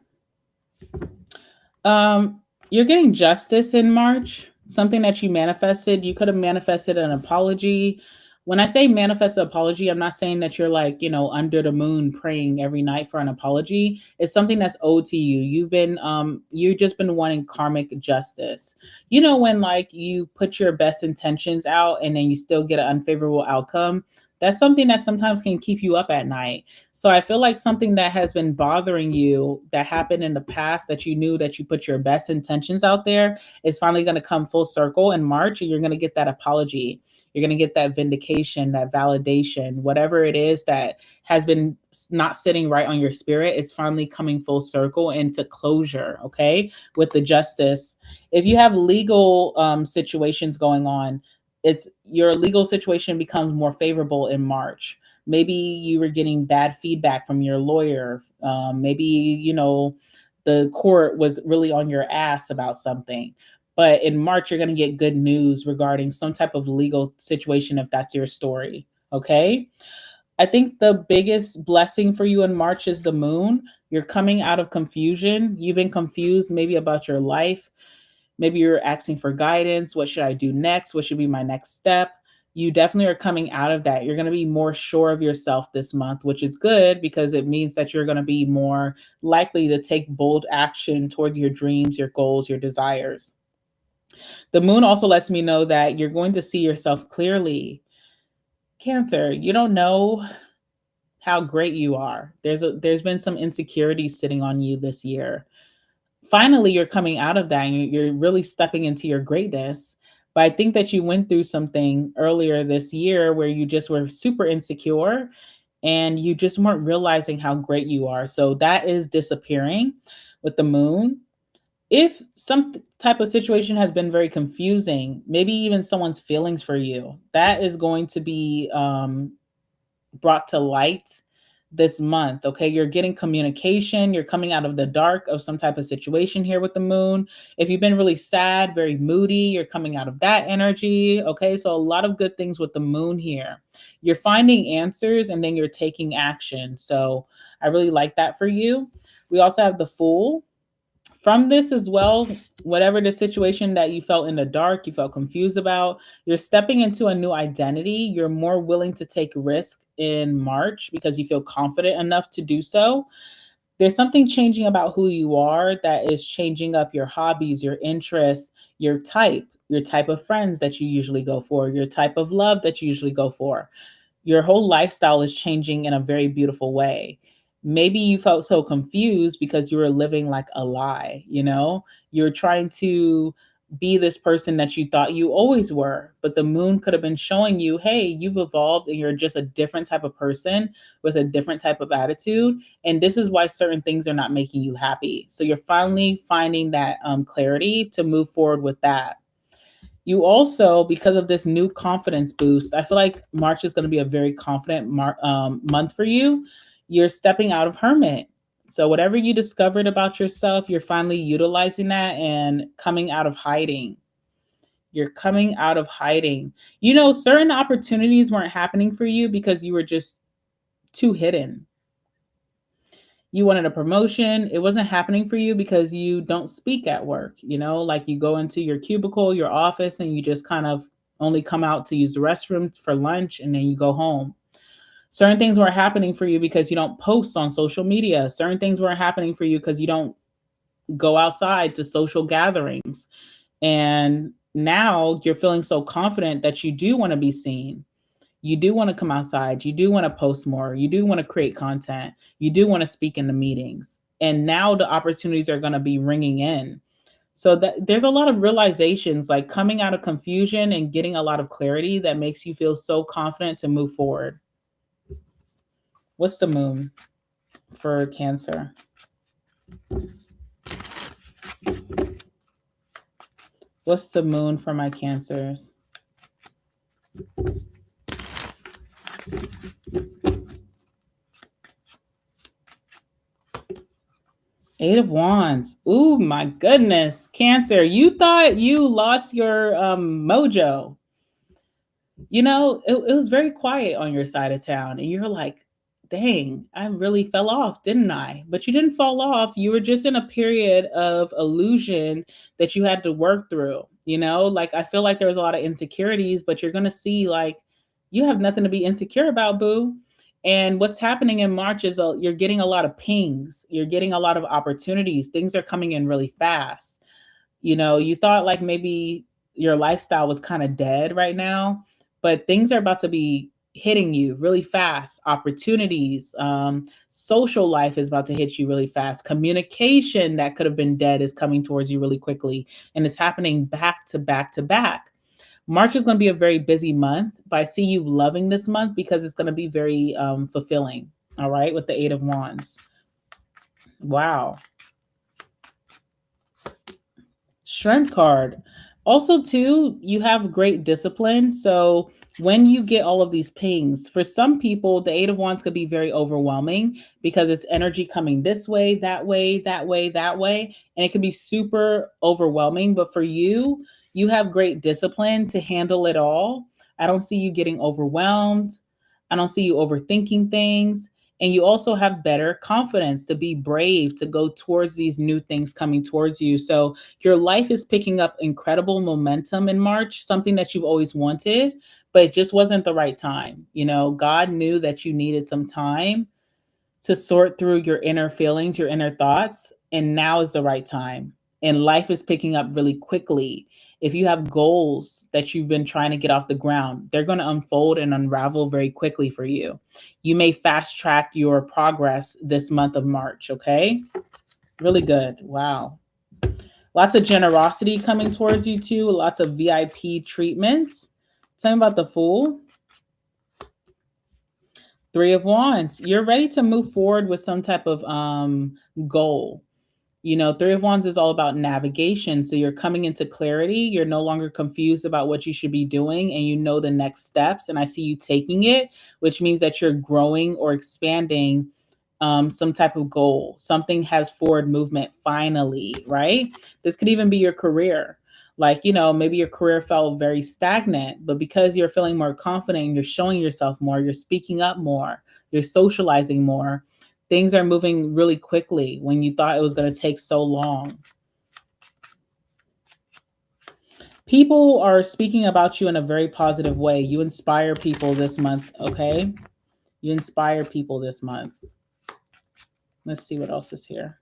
You're getting justice in March, something that you manifested. You could have manifested an apology. When I say manifest an apology, I'm not saying that you're like, under the moon praying every night for an apology. It's something that's owed to you. You've just been wanting karmic justice. When like you put your best intentions out and then you still get an unfavorable outcome, that's something that sometimes can keep you up at night. So I feel like something that has been bothering you that happened in the past that you knew that you put your best intentions out there is finally going to come full circle in March, and you're going to get that apology. You're going to get that vindication, that validation, whatever it is that has been not sitting right on your spirit. It's finally coming full circle into closure, okay, with the justice. If you have legal situations going on, it's your legal situation becomes more favorable in March. Maybe you were getting bad feedback from your lawyer. Maybe, the court was really on your ass about something. But in March, you're going to get good news regarding some type of legal situation if that's your story. Okay. I think the biggest blessing for you in March is the moon. You're coming out of confusion. You've been confused maybe about your life. Maybe you're asking for guidance. What should I do next? What should be my next step? You definitely are coming out of that. You're going to be more sure of yourself this month, which is good because it means that you're going to be more likely to take bold action towards your dreams, your goals, your desires. The moon also lets me know that you're going to see yourself clearly. Cancer, you don't know how great you are. There's been some insecurity sitting on you this year. Finally, you're coming out of that and you're really stepping into your greatness. But I think that you went through something earlier this year where you just were super insecure and you just weren't realizing how great you are. So that is disappearing with the moon. If some type of situation has been very confusing, maybe even someone's feelings for you, that is going to be brought to light this month. Okay, you're getting communication, you're coming out of the dark of some type of situation here with the moon. If you've been really sad, very moody, you're coming out of that energy. Okay, so a lot of good things with the moon here. You're finding answers and then you're taking action. So I really like that for you. We also have the Fool. From this as well, whatever the situation that you felt in the dark, you felt confused about, you're stepping into a new identity. You're more willing to take risk in March because you feel confident enough to do so. There's something changing about who you are that is changing up your hobbies, your interests, your type of friends that you usually go for, your type of love that you usually go for. Your whole lifestyle is changing in a very beautiful way. Maybe you felt so confused because you were living like a lie, you know? You're trying to be this person that you thought you always were, but the moon could have been showing you, hey, you've evolved and you're just a different type of person with a different type of attitude. And this is why certain things are not making you happy. So you're finally finding that clarity to move forward with that. You also, because of this new confidence boost, I feel like March is going to be a very confident month for you. You're stepping out of hermit. So whatever you discovered about yourself, you're finally utilizing that and coming out of hiding. You're coming out of hiding. You know, certain opportunities weren't happening for you because you were just too hidden. You wanted a promotion. It wasn't happening for you because you don't speak at work, you know, like you go into your cubicle, your office, and you just kind of only come out to use the restroom for lunch and then you go home. Certain things weren't happening for you because you don't post on social media. Certain things weren't happening for you because you don't go outside to social gatherings. And now you're feeling so confident that you do want to be seen. You do want to come outside. You do want to post more. You do want to create content. You do want to speak in the meetings. And now the opportunities are going to be ringing in. So that there's a lot of realizations like coming out of confusion and getting a lot of clarity that makes you feel so confident to move forward. What's the moon for Cancer? What's the moon for my Cancers? Eight of Wands. Ooh, my goodness. Cancer, you thought you lost your mojo. You know, it was very quiet on your side of town. And you're like, dang, I really fell off, didn't I? But you didn't fall off. You were just in a period of illusion that you had to work through. You know, like I feel like there was a lot of insecurities, but you're going to see like you have nothing to be insecure about, boo. And what's happening in March is you're getting a lot of pings. You're getting a lot of opportunities. Things are coming in really fast. You know, you thought like maybe your lifestyle was kind of dead right now, but things are about to be hitting you really fast. Opportunities, social life is about to hit you really fast. Communication that could have been dead is coming towards you really quickly. And it's happening back to back to back. March is going to be a very busy month, but I see you loving this month because it's going to be very fulfilling. All right, with the Eight of Wands. Wow. Strength card. Also, too, you have great discipline. So when you get all of these pings, for some people, the Eight of Wands could be very overwhelming because it's energy coming this way, that way, that way, that way. And it can be super overwhelming. But for you, you have great discipline to handle it all. I don't see you getting overwhelmed. I don't see you overthinking things. And you also have better confidence to be brave, to go towards these new things coming towards you. So your life is picking up incredible momentum in March, something that you've always wanted, but it just wasn't the right time. You know, God knew that you needed some time to sort through your inner feelings, your inner thoughts, and now is the right time. And life is picking up really quickly. If you have goals that you've been trying to get off the ground, they're going to unfold and unravel very quickly for you. You may fast track your progress this month of March, okay? Really good. Wow. Lots of generosity coming towards you too. Lots of VIP treatments. Tell me about the Fool. Three of Wands. You're ready to move forward with some type of goal. Three of Wands is all about navigation. So you're coming into clarity. You're no longer confused about what you should be doing, and you know the next steps. And I see you taking it, which means that you're growing or expanding some type of goal. Something has forward movement finally, right? This could even be your career. Like, maybe your career felt very stagnant, but because you're feeling more confident, you're showing yourself more, you're speaking up more, you're socializing more, things are moving really quickly when you thought it was going to take so long. People are speaking about you in a very positive way. You inspire people this month, okay? You inspire people this month. Let's see what else is here.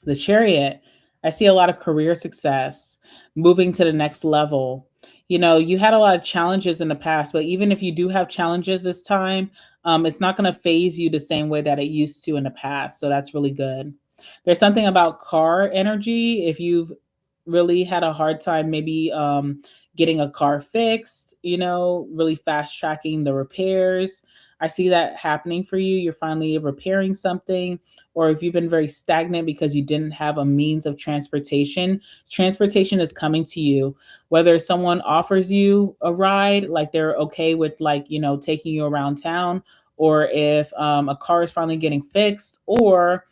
The Chariot. I see a lot of career success, moving to the next level. You had a lot of challenges in the past, but even if you do have challenges this time, it's not going to phase you the same way that it used to in the past. So that's really good. There's something about car energy. If you've really had a hard time, maybe getting a car fixed, really fast tracking the repairs. I see that happening for you. You're finally repairing something. Or if you've been very stagnant because you didn't have a means of transportation, transportation is coming to you. Whether someone offers you a ride, like they're okay with taking you around town, or if a car is finally getting fixed, or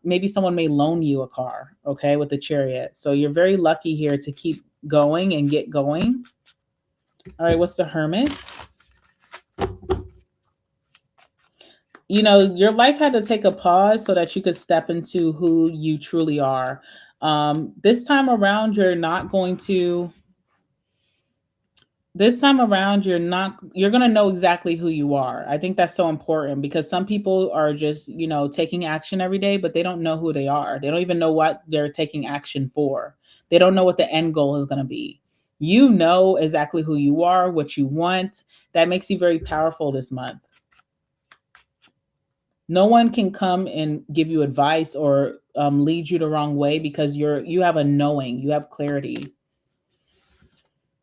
maybe someone may loan you a car, okay, with the Chariot. So you're very lucky here to keep going and get going. All right, what's the Hermit? Your life had to take a pause so that you could step into who you truly are. This time around, you're going to know exactly who you are. I think that's so important because some people are just, taking action every day, but they don't know who they are. They don't even know what they're taking action for. They don't know what the end goal is going to be. You know exactly who you are, what you want. That makes you very powerful this month. No one can come and give you advice or lead you the wrong way because you have a knowing, you have clarity.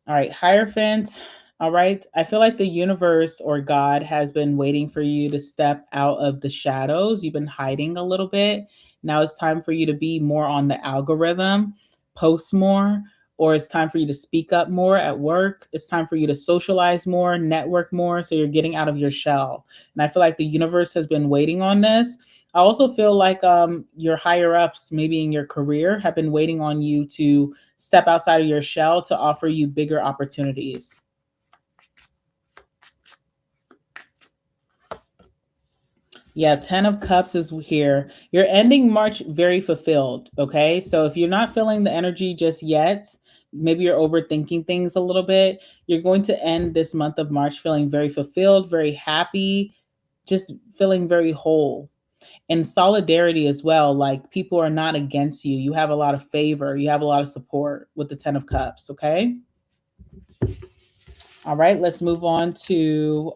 All right, Hierophant. All right, I feel like the universe or God has been waiting for you to step out of the shadows. You've been hiding a little bit. Now it's time for you to be more on the algorithm, post more, or it's time for you to speak up more at work. It's time for you to socialize more, network more, so you're getting out of your shell. And I feel like the universe has been waiting on this. I also feel like your higher ups, maybe in your career, have been waiting on you to step outside of your shell to offer you bigger opportunities. Yeah, 10 of Cups is here. You're ending March very fulfilled, okay? So if you're not feeling the energy just yet, maybe you're overthinking things a little bit, you're going to end this month of March feeling very fulfilled, very happy, just feeling very whole. And solidarity as well, like people are not against you. You have a lot of favor. You have a lot of support with the 10 of Cups, okay? All right, let's move on to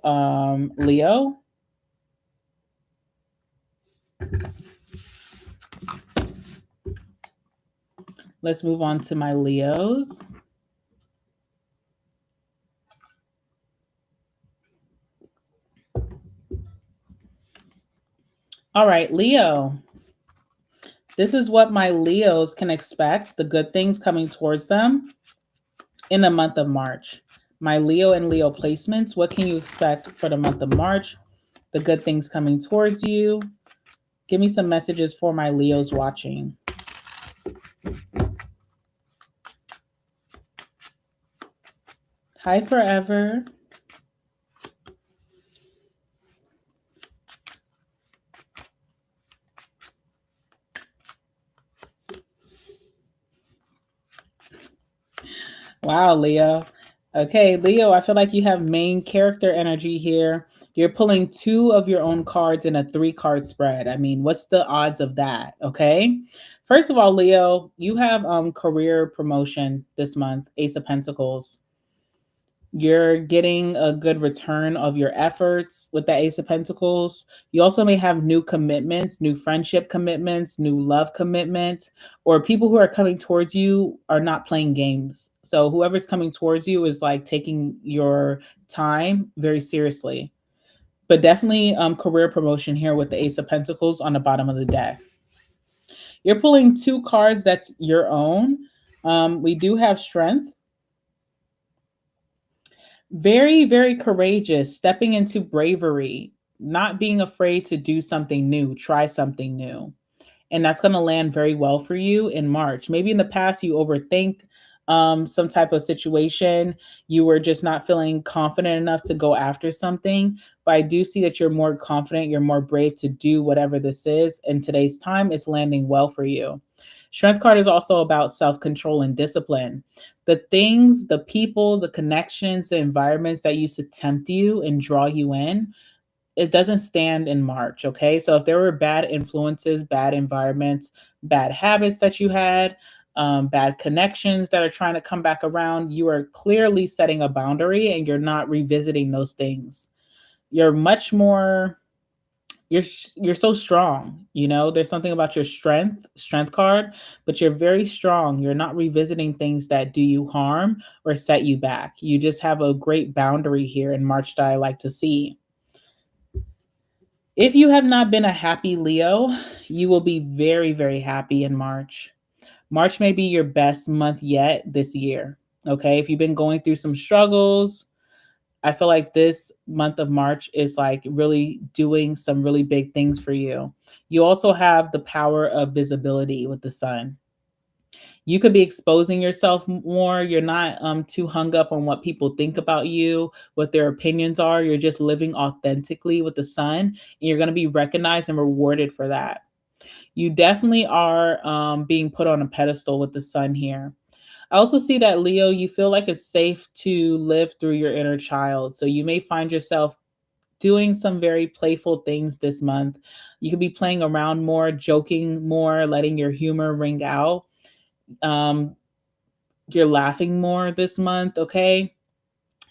Leo. Let's move on to my Leos. All right, Leo. This is what my Leos can expect, the good things coming towards them in the month of March. My Leo and Leo placements, what can you expect for the month of March? The good things coming towards you. Give me some messages for my Leos watching. Hi, Forever. Wow, Leo. Okay, Leo, I feel like you have main character energy here. You're pulling 2 of your own cards in a 3-card spread. I mean, what's the odds of that? Okay. First of all, Leo, you have career promotion this month, Ace of Pentacles. You're getting a good return of your efforts with the Ace of Pentacles. You also may have new commitments, new friendship commitments, new love commitment, or people who are coming towards you are not playing games. So whoever's coming towards you is like taking your time very seriously. But definitely career promotion here with the Ace of Pentacles on the bottom of the deck. You're pulling two cards that's your own. We do have strength. Very, very courageous, stepping into bravery, not being afraid to do something new, try something new. And that's going to land very well for you in March. Maybe in the past you overthink some type of situation. You were just not feeling confident enough to go after something. But I do see that you're more confident, you're more brave to do whatever this is. And today's time is landing well for you. Strength card is also about self-control and discipline. The things, the people, the connections, the environments that used to tempt you and draw you in, it doesn't stand in March, okay? So if there were bad influences, bad environments, bad habits that you had, bad connections that are trying to come back around, you are clearly setting a boundary and you're not revisiting those things. You're much more, you're so strong, you know? There's something about your strength card, but you're very strong. You're not revisiting things that do you harm or set you back. You just have a great boundary here in March that I like to see. If you have not been a happy Leo, you will be very, very happy in March. March may be your best month yet this year. Okay. If you've been going through some struggles, I feel like this month of March is like really doing some really big things for you. You also have the power of visibility with the sun. You could be exposing yourself more. You're not too hung up on what people think about you, what their opinions are. You're just living authentically with the sun, and you're going to be recognized and rewarded for that. You definitely are being put on a pedestal with the sun here. I also see that, Leo, you feel like it's safe to live through your inner child. So you may find yourself doing some very playful things this month. You could be playing around more, joking more, letting your humor ring out. Um, you're laughing more this month, okay?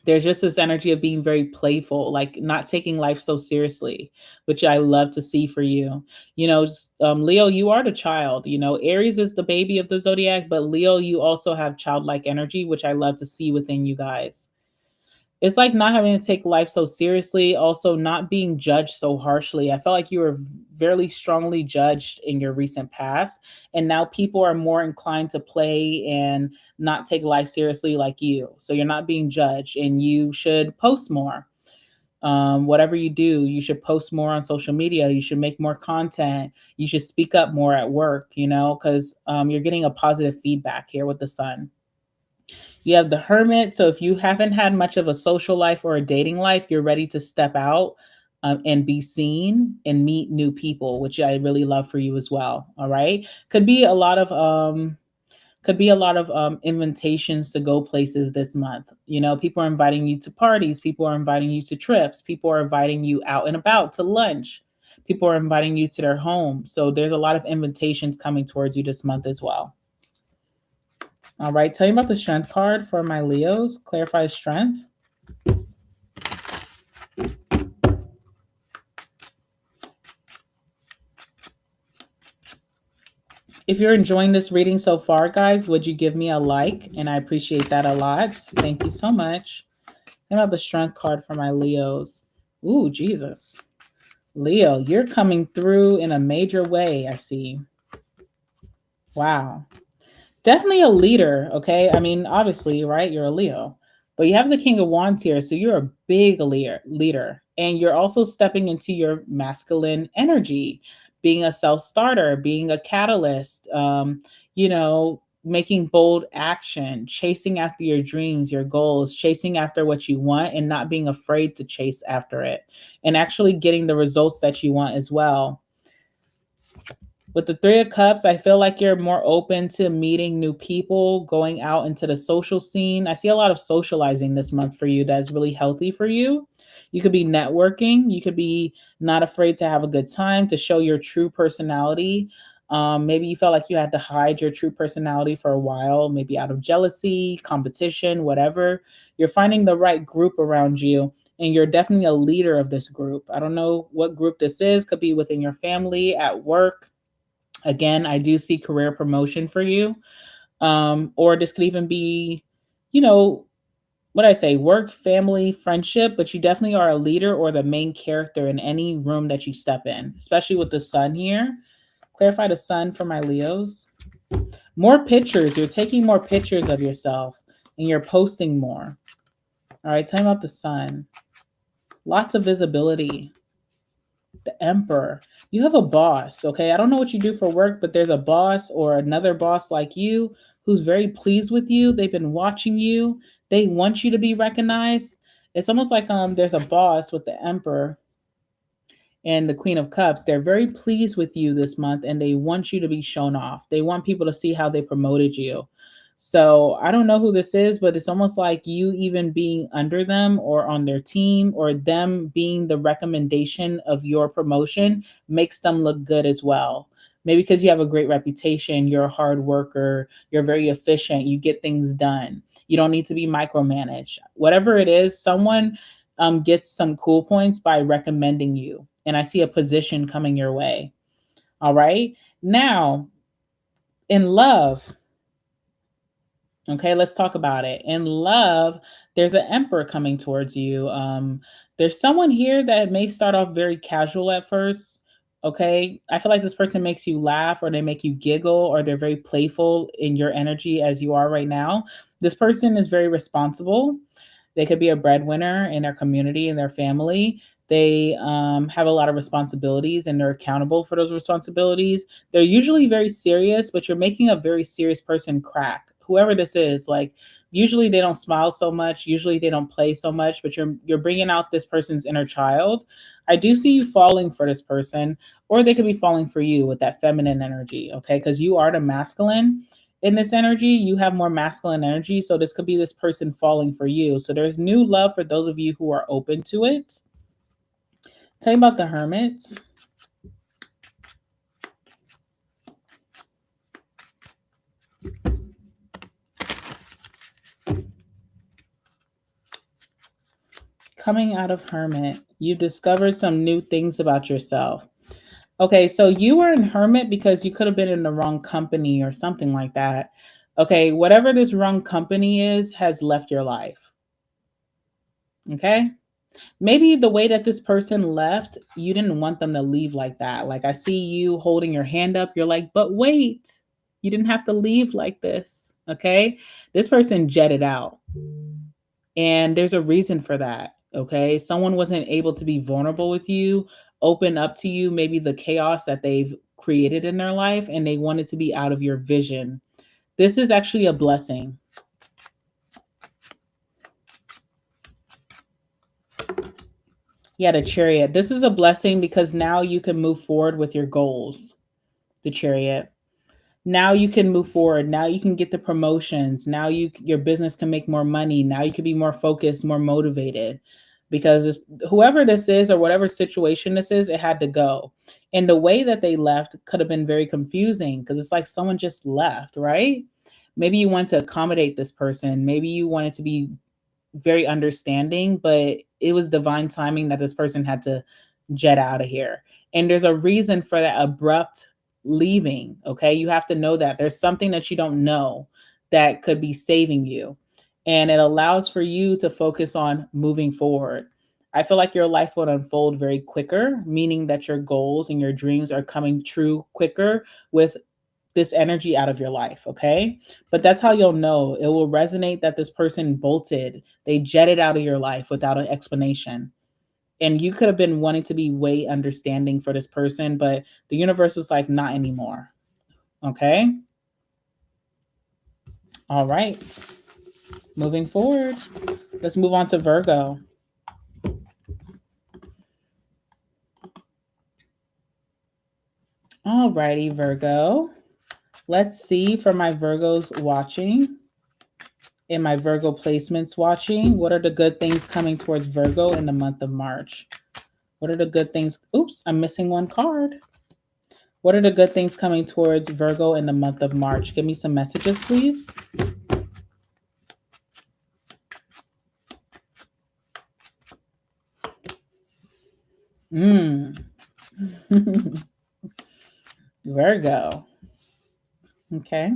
There's just this energy of being very playful, like not taking life so seriously, which I love to see for you. You know, Leo, you are the child. You know, Aries is the baby of the zodiac, but Leo, you also have childlike energy, which I love to see within you guys. It's like not having to take life so seriously, also not being judged so harshly. I felt like you were very strongly judged in your recent past, and now people are more inclined to play and not take life seriously like you. So you're not being judged, and you should post more. Whatever you do, you should post more on social media. You should make more content. You should speak up more at work, you know, because you're getting a positive feedback here with the sun. You have the hermit. So if you haven't had much of a social life or a dating life, you're ready to step out and be seen and meet new people, which I really love for you as well. All right. Could be a lot of invitations to go places this month. You know, people are inviting you to parties. People are inviting you to trips. People are inviting you out and about to lunch. People are inviting you to their home. So there's a lot of invitations coming towards you this month as well. All right, tell me about the strength card for my Leos. Clarify strength. If you're enjoying this reading so far, guys, would you give me a like? And I appreciate that a lot. Thank you so much. How about the strength card for my Leos? Ooh, Jesus. Leo, you're coming through in a major way, I see. Wow. Definitely a leader, okay? I mean, obviously, right? You're a Leo. But you have the King of Wands here, so you're a big leader. And you're also stepping into your masculine energy, being a self-starter, being a catalyst, you know, making bold action, chasing after your dreams, your goals, chasing after what you want and not being afraid to chase after it, and actually getting the results that you want as well. With the Three of Cups, I feel like you're more open to meeting new people, going out into the social scene. I see a lot of socializing this month for you that's really healthy for you. You could be networking. You could be not afraid to have a good time, to show your true personality. Maybe you felt like you had to hide your true personality for a while, maybe out of jealousy, competition, whatever. You're finding the right group around you, and you're definitely a leader of this group. I don't know what group this is. Could be within your family, at work. Again, I do see career promotion for you. Or this could even be, you know, what I say, work, family, friendship, but you definitely are a leader or the main character in any room that you step in, especially with the sun here. Clarify the sun for my Leos. More pictures. You're taking more pictures of yourself and you're posting more. All right, tell me about the sun. Lots of visibility. The Emperor. You have a boss, okay? I don't know what you do for work, but there's a boss or another boss like you who's very pleased with you. They've been watching you. They want you to be recognized. It's almost like there's a boss with the Emperor and the Queen of Cups. They're very pleased with you this month and they want you to be shown off. They want people to see how they promoted you. So I don't know who this is, but it's almost like you even being under them or on their team or them being the recommendation of your promotion makes them look good as well. Maybe because you have a great reputation, you're a hard worker, you're very efficient, you get things done. You don't need to be micromanaged. Whatever it is, someone gets some cool points by recommending you. And I see a position coming your way. All right. Now, in love, okay, let's talk about it. In love, there's an emperor coming towards you. There's someone here that may start off very casual at first. Okay, I feel like this person makes you laugh or they make you giggle or they're very playful in your energy as you are right now. This person is very responsible. They could be a breadwinner in their community and their family. They have a lot of responsibilities and they're accountable for those responsibilities. They're usually very serious, but you're making a very serious person crack. Whoever this is, like usually they don't smile so much. Usually they don't play so much, but you're bringing out this person's inner child. I do see you falling for this person, or they could be falling for you with that feminine energy. Okay, because you are the masculine in this energy, you have more masculine energy. So this could be this person falling for you. So there's new love for those of you who are open to it. Tell me about the Hermit. Coming out of Hermit, you discovered some new things about yourself. Okay, so you were in Hermit because you could have been in the wrong company or something like that. Okay, whatever this wrong company is has left your life. Okay? Maybe the way that this person left, you didn't want them to leave like that. Like I see you holding your hand up. You're like, but wait, you didn't have to leave like this. Okay. This person jetted out. And there's a reason for that. Okay. Someone wasn't able to be vulnerable with you, open up to you, maybe the chaos that they've created in their life, and they wanted to be out of your vision. This is actually a blessing. Yeah, the Chariot. This is a blessing because now you can move forward with your goals. The Chariot. Now you can move forward. Now you can get the promotions. Now your business can make more money. Now you can be more focused, more motivated. Because whoever this is or whatever situation this is, it had to go. And the way that they left could have been very confusing because it's like someone just left, right? Maybe you want to accommodate this person. Maybe you wanted to be very understanding, but it was divine timing that this person had to jet out of here. And there's a reason for that abrupt leaving. Okay. You have to know that there's something that you don't know that could be saving you. And it allows for you to focus on moving forward. I feel like your life will unfold very quicker, meaning that your goals and your dreams are coming true quicker with this energy out of your life, okay? But that's how you'll know. It will resonate that this person bolted. They jetted out of your life without an explanation. And you could have been wanting to be way understanding for this person, but the universe is like, not anymore. Okay? All right. Moving forward. Let's move on to Virgo. All righty, Virgo. Let's see for my Virgos watching and my Virgo placements watching. What are the good things coming towards Virgo in the month of March? What are the good things? Oops, I'm missing one card. What are the good things coming towards Virgo in the month of March? Give me some messages, please. Virgo. Okay.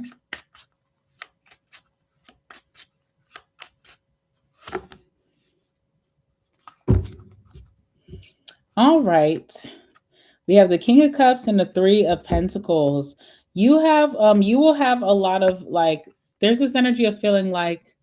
All right. We have the King of Cups and the Three of Pentacles. You will have a lot of like, there's this energy of feeling like,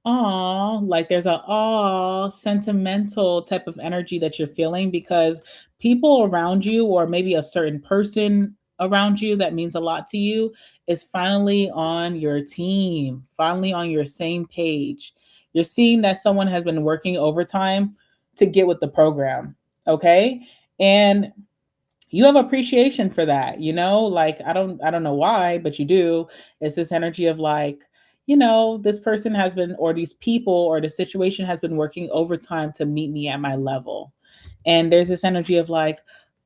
aw, like there's a aw sentimental type of energy that you're feeling because people around you, or maybe a certain person around you that means a lot to you, is finally on your team, finally on your same page. You're seeing that someone has been working overtime to get with the program. Okay. And you have appreciation for that, like I don't know why, but you do. It's this energy of like, this person has been, or these people, or the situation has been working overtime to meet me at my level. And there's this energy of like,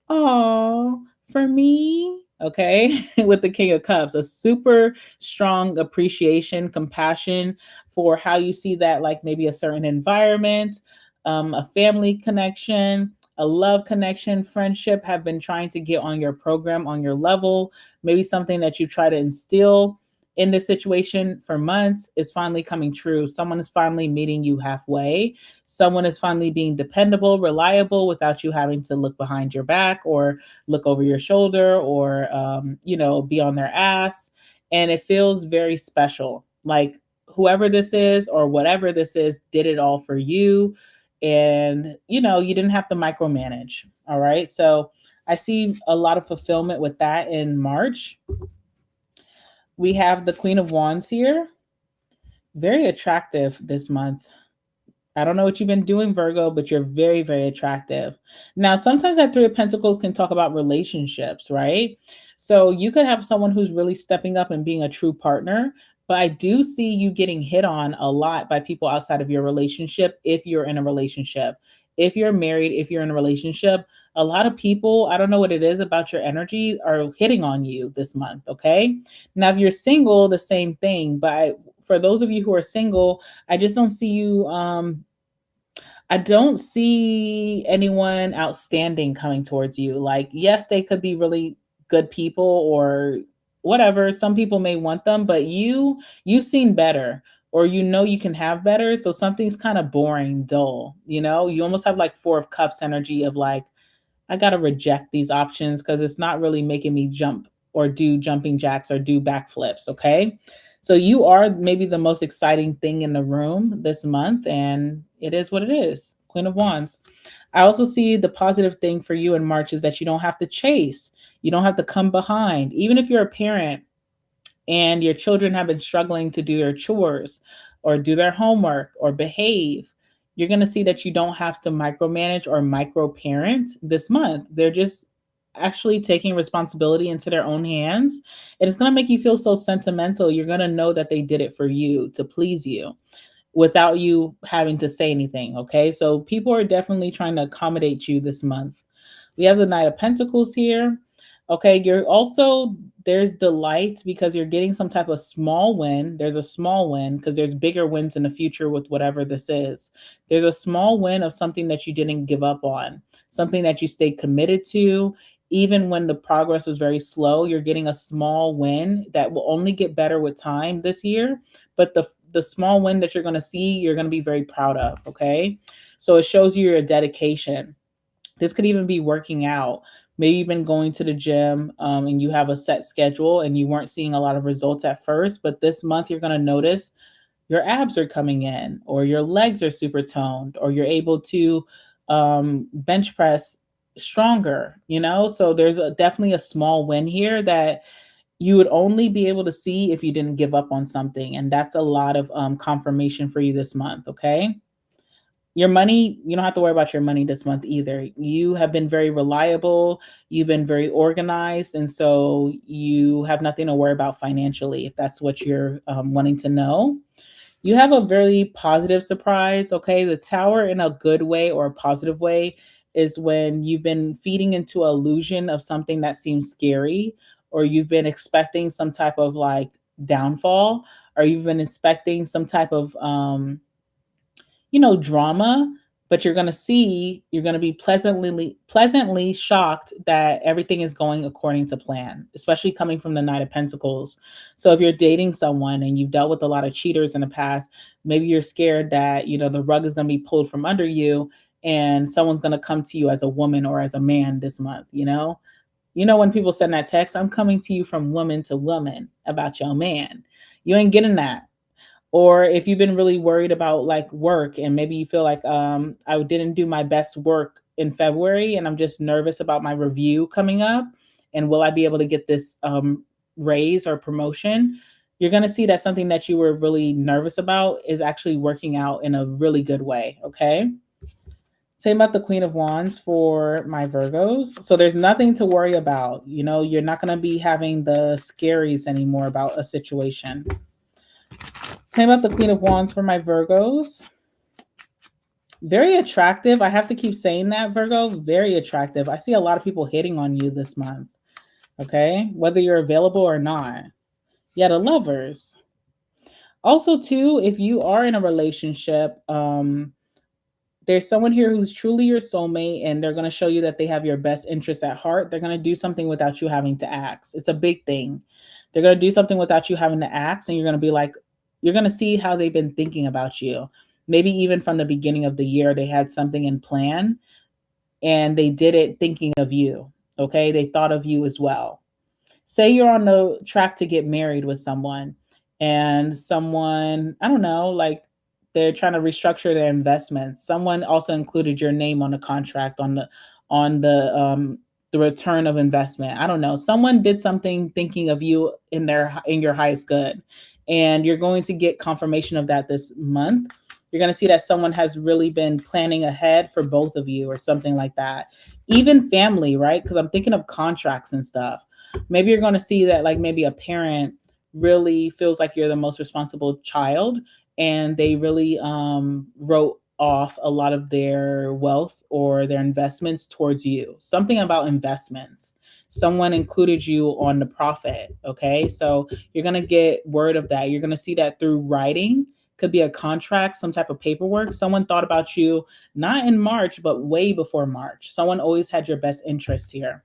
oh, for me, okay, with the King of Cups, a super strong appreciation, compassion for how you see that, like maybe a certain environment, a family connection, a love connection, friendship have been trying to get on your program, on your level. Maybe something that you try to instill in this situation for months is finally coming true. Someone is finally meeting you halfway. Someone is finally being dependable, reliable, without you having to look behind your back or look over your shoulder, or be on their ass. And it feels very special. Like whoever this is or whatever this is did it all for you, and you didn't have to micromanage. All right, so I see a lot of fulfillment with that in March. We have the Queen of Wands here, very attractive this month. I don't know what you've been doing, Virgo, but you're very, very attractive. Now, sometimes that Three of Pentacles can talk about relationships, right? So you could have someone who's really stepping up and being a true partner, but I do see you getting hit on a lot by people outside of your relationship if you're in a relationship. If you're married, if you're in a relationship, a lot of people, I don't know what it is about your energy, are hitting on you this month, okay? Now, if you're single, the same thing, but for those of you who are single, I just don't see you. I don't see anyone outstanding coming towards you. Like, yes, they could be really good people or whatever. Some people may want them, but you've seen better, or you can have better. So something's kind of boring, dull. You almost have like Four of Cups energy of like, I got to reject these options because it's not really making me jump or do jumping jacks or do backflips. Okay. So you are maybe the most exciting thing in the room this month, and it is what it is. Queen of Wands. I also see the positive thing for you in March is that you don't have to chase. You don't have to come behind. Even if you're a parent and your children have been struggling to do their chores or do their homework or behave, you're going to see that you don't have to micromanage or micro parent this month. They're just actually taking responsibility into their own hands. And it's going to make you feel so sentimental. You're going to know that they did it for you, to please you, without you having to say anything. Okay. So people are definitely trying to accommodate you this month. We have the Knight of Pentacles here. Okay, you're also, there's delight because you're getting some type of small win. There's a small win because there's bigger wins in the future with whatever this is. There's a small win of something that you didn't give up on, something that you stayed committed to. Even when the progress was very slow, you're getting a small win that will only get better with time this year. But the small win that you're going to see, you're going to be very proud of. Okay, so it shows you your dedication. This could even be working out. Maybe you've been going to the gym and you have a set schedule and you weren't seeing a lot of results at first, but this month you're going to notice your abs are coming in, or your legs are super toned, or you're able to bench press stronger, So there's definitely a small win here that you would only be able to see if you didn't give up on something. And that's a lot of confirmation for you this month, okay? Your money, you don't have to worry about your money this month either. You have been very reliable. You've been very organized. And so you have nothing to worry about financially, if that's what you're wanting to know. You have a very positive surprise. Okay. The Tower, in a good way or a positive way, is when you've been feeding into an illusion of something that seems scary, or you've been expecting some type of like downfall, or you've been expecting some type of, drama, but you're going to be pleasantly shocked that everything is going according to plan, especially coming from the Knight of Pentacles. So if you're dating someone and you've dealt with a lot of cheaters in the past, maybe you're scared that, the rug is going to be pulled from under you and someone's going to come to you as a woman or as a man this month, you know? You know, when people send that text, I'm coming to you from woman to woman about your man. You ain't getting that. Or if you've been really worried about like work and maybe you feel like I didn't do my best work in February and I'm just nervous about my review coming up and will I be able to get this raise or promotion, you're going to see that something that you were really nervous about is actually working out in a really good way, okay? Same about the Queen of Wands for my Virgos. So there's nothing to worry about. You know, you're not going to be having the scaries anymore about a situation. Same about the Queen of Wands for my Virgos. Very attractive. I have to keep saying that, Virgo. Very attractive. I see a lot of people hitting on you this month. Okay? Whether you're available or not. Yeah, the Lovers. Also, too, if you are in a relationship, there's someone here who's truly your soulmate and they're going to show you that they have your best interest at heart. They're going to do something without you having to ask. It's a big thing. They're going to do something without you having to ask, and you're going to be like, you're going to see how they've been thinking about you. Maybe even from the beginning of the year, they had something in plan and they did it thinking of you. Okay. They thought of you as well. Say you're on the track to get married with someone and someone, I don't know, like they're trying to restructure their investments. Someone also included your name on the contract on the return of investment. I don't know. Someone did something thinking of you in your highest good. And you're going to get confirmation of that this month. You're going to see that someone has really been planning ahead for both of you or something like that. Even family, right? Because I'm thinking of contracts and stuff. Maybe you're going to see that like maybe a parent really feels like you're the most responsible child and they really wrote off a lot of their wealth or their investments towards you. Something about investments. Someone included you on the profit. Okay. So you're going to get word of that. You're going to see that through writing. Could be a contract, some type of paperwork. Someone thought about you, not in March, but way before March. Someone always had your best interest here.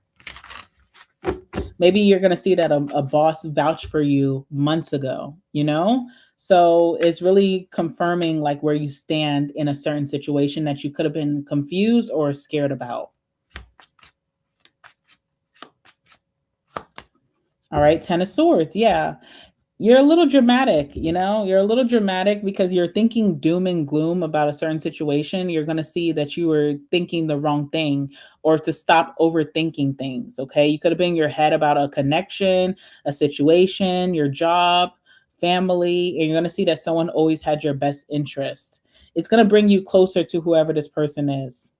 Maybe you're going to see that a boss vouched for you months ago, you know? So it's really confirming like where you stand in a certain situation that you could have been confused or scared about. All right, Ten of Swords. Yeah. You're a little dramatic, you know, you're a little dramatic because you're thinking doom and gloom about a certain situation. You're going to see that you were thinking the wrong thing or to stop overthinking things. Okay. You could have been in your head about a connection, a situation, your job, family, and you're going to see that someone always had your best interest. It's going to bring you closer to whoever this person is.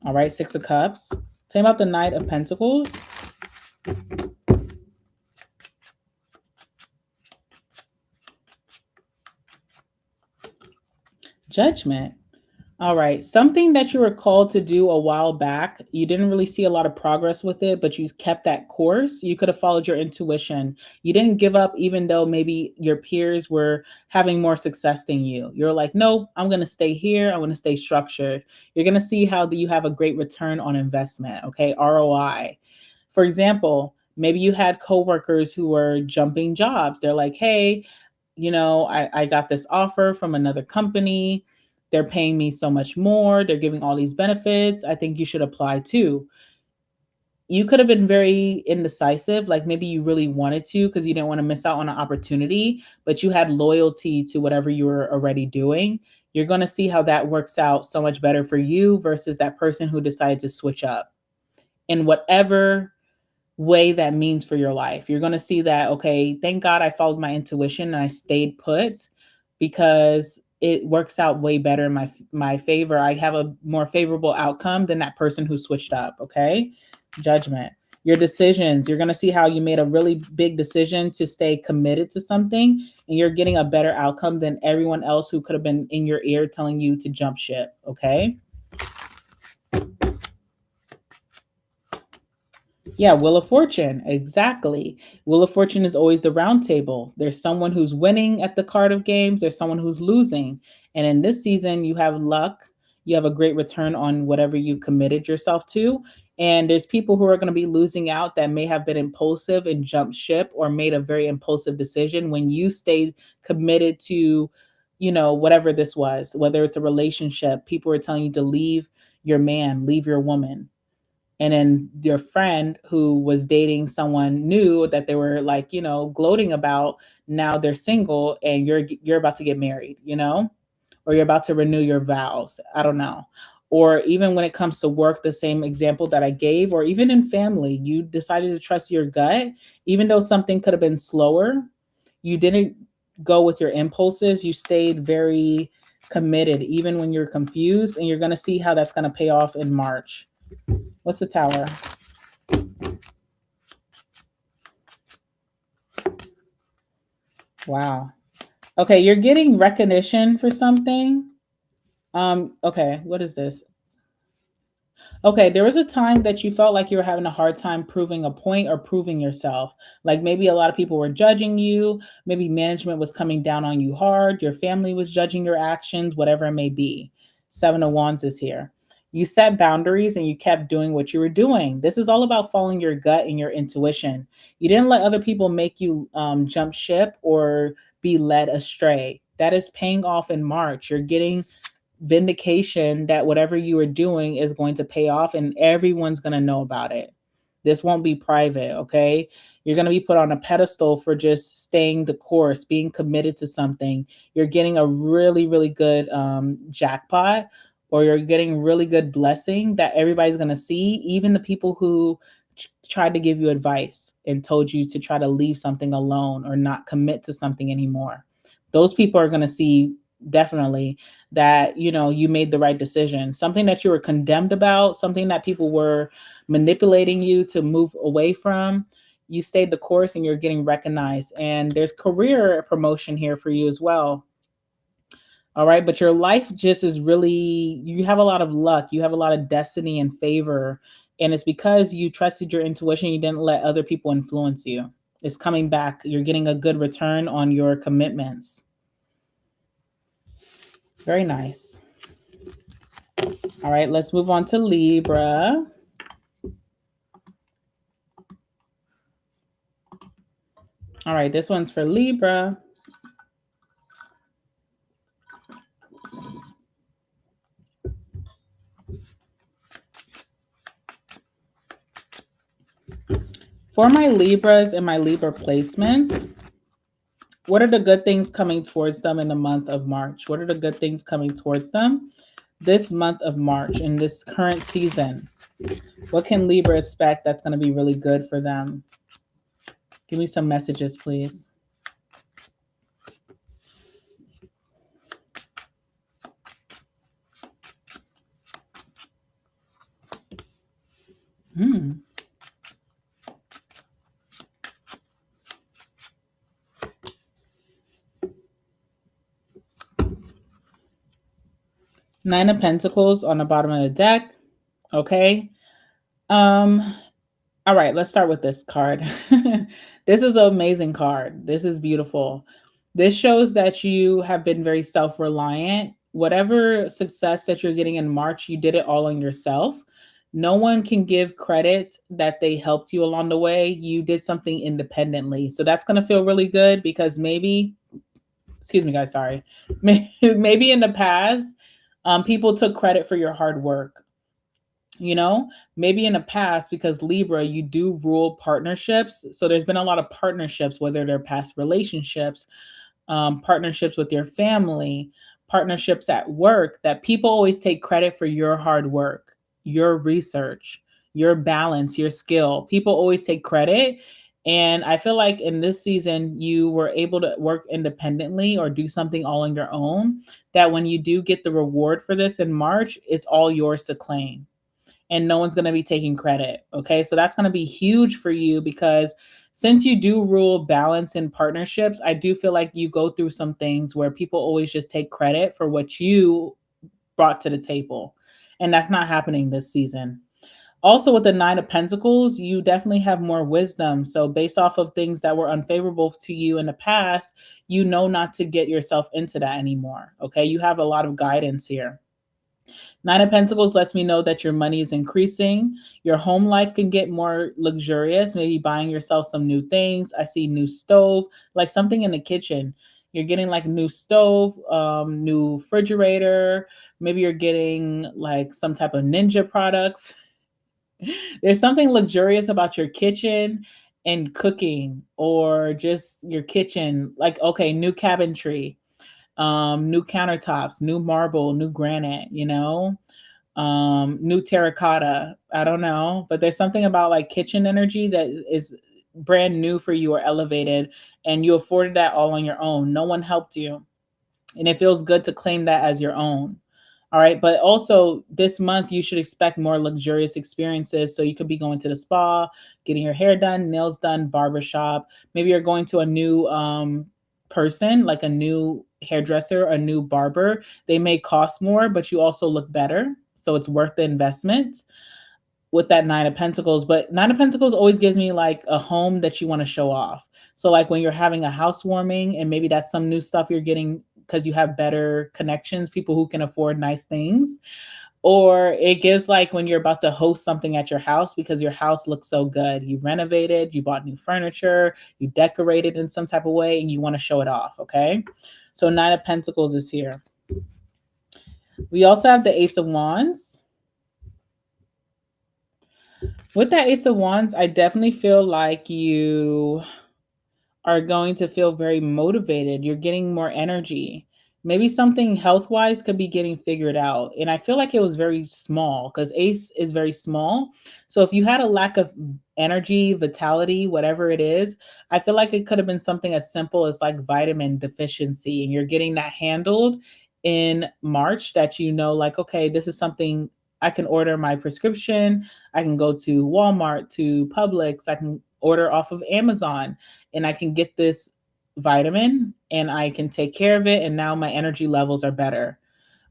All right. Six of Cups. Same about the Knight of Pentacles. Judgment. All right. Something that you were called to do a while back, you didn't really see a lot of progress with it, but you kept that course. You could have followed your intuition. You didn't give up, even though maybe your peers were having more success than you. You're like, nope, I'm going to stay here. I'm going to stay structured. You're going to see how you have a great return on investment. Okay. ROI. For example, maybe you had coworkers who were jumping jobs. They're like, hey, you know, I got this offer from another company. They're paying me so much more. They're giving all these benefits. I think you should apply too. You could have been very indecisive. Like maybe you really wanted to because you didn't want to miss out on an opportunity, but you had loyalty to whatever you were already doing. You're going to see how that works out so much better for you versus that person who decided to switch up in whatever way that means for your life. You're going to see that, okay, thank God I followed my intuition and I stayed put because it works out way better in my favor. I have a more favorable outcome than that person who switched up, okay? Judgment. Your decisions, you're going to see how you made a really big decision to stay committed to something and you're getting a better outcome than everyone else who could have been in your ear telling you to jump ship, okay? Yeah, Wheel of Fortune. Exactly. Wheel of Fortune is always the round table. There's someone who's winning at the card of games. There's someone who's losing. And in this season, you have luck. You have a great return on whatever you committed yourself to. And there's people who are going to be losing out that may have been impulsive and jumped ship or made a very impulsive decision when you stayed committed to whatever this was, whether it's a relationship, people were telling you to leave your man, leave your woman. And then your friend who was dating someone new that they were like, gloating about, now they're single and you're about to get married, or you're about to renew your vows. I don't know. Or even when it comes to work, the same example that I gave, or even in family, you decided to trust your gut, even though something could have been slower. You didn't go with your impulses. You stayed very committed, even when you're confused, and you're going to see how that's going to pay off in March. What's the Tower? Wow. Okay, you're getting recognition for something. Okay, what is this? Okay, there was a time that you felt like you were having a hard time proving a point or proving yourself. Like maybe a lot of people were judging you, maybe management was coming down on you hard, your family was judging your actions, whatever it may be. Seven of Wands is here. You set boundaries and you kept doing what you were doing. This is all about following your gut and your intuition. You didn't let other people make you jump ship or be led astray. That is paying off in March. You're getting vindication that whatever you are doing is going to pay off and everyone's going to know about it. This won't be private, okay? You're going to be put on a pedestal for just staying the course, being committed to something. You're getting a really, really good jackpot, or you're getting really good blessing that everybody's going to see, even the people who tried to give you advice and told you to try to leave something alone or not commit to something anymore. Those people are going to see definitely that you made the right decision. Something that you were condemned about, something that people were manipulating you to move away from, you stayed the course and you're getting recognized. And there's career promotion here for you as well. All right, but your life just is really, you have a lot of luck, you have a lot of destiny and favor, and it's because you trusted your intuition, you didn't let other people influence you. It's coming back. You're getting a good return on your commitments. Very nice. All right, let's move on to Libra. All right, this one's for Libra. For my Libras and my Libra placements, what are the good things coming towards them in the month of March? What are the good things coming towards them this month of March in this current season? What can Libra expect that's going to be really good for them? Give me some messages, please. Nine of Pentacles on the bottom of the deck. Okay. All right, let's start with this card. This is an amazing card. This is beautiful. This shows that you have been very self-reliant. Whatever success that you're getting in March, you did it all on yourself. No one can give credit that they helped you along the way. You did something independently. So that's going to feel really good because maybe, excuse me, guys, sorry. Maybe in the past, people took credit for your hard work. Maybe in the past, because Libra, you do rule partnerships. So there's been a lot of partnerships, whether they're past relationships, partnerships with your family, partnerships at work, that people always take credit for your hard work, your research, your balance, your skill. People always take credit. And I feel like in this season, you were able to work independently or do something all on your own, that when you do get the reward for this in March, it's all yours to claim. And no one's going to be taking credit. Okay. So that's going to be huge for you because since you do rule balance in partnerships, I do feel like you go through some things where people always just take credit for what you brought to the table. And that's not happening this season. Also, with the Nine of Pentacles, you definitely have more wisdom. So based off of things that were unfavorable to you in the past, you know not to get yourself into that anymore. Okay. You have a lot of guidance here. Nine of Pentacles lets me know that your money is increasing. Your home life can get more luxurious, maybe buying yourself some new things. I see new stove, like something in the kitchen. You're getting like new stove, new refrigerator. Maybe you're getting like some type of ninja products. There's something luxurious about your kitchen and cooking, or just your kitchen. Like, okay, new cabinetry, new countertops, new marble, new granite, new terracotta. I don't know, but there's something about like kitchen energy that is brand new for you or elevated, and you afforded that all on your own. No one helped you, and it feels good to claim that as your own. All right. But also this month, you should expect more luxurious experiences. So you could be going to the spa, getting your hair done, nails done, barbershop. Maybe you're going to a new person, like a new hairdresser, a new barber. They may cost more, but you also look better. So it's worth the investment with that Nine of Pentacles. But Nine of Pentacles always gives me like a home that you want to show off. So like when you're having a housewarming, and maybe that's some new stuff you're getting because you have better connections, people who can afford nice things. Or it gives like when you're about to host something at your house because your house looks so good. You renovated, you bought new furniture, you decorated in some type of way, and you want to show it off, okay? So Nine of Pentacles is here. We also have the Ace of Wands. With that Ace of Wands, I definitely feel like you are going to feel very motivated. You're getting more energy. Maybe something health-wise could be getting figured out. And I feel like it was very small because Ace is very small. So if you had a lack of energy, vitality, whatever it is, I feel like it could have been something as simple as like vitamin deficiency. And you're getting that handled in March, that like, okay, this is something I can order my prescription. I can go to Walmart, to Publix. I can order off of Amazon, and I can get this vitamin and I can take care of it. And now my energy levels are better.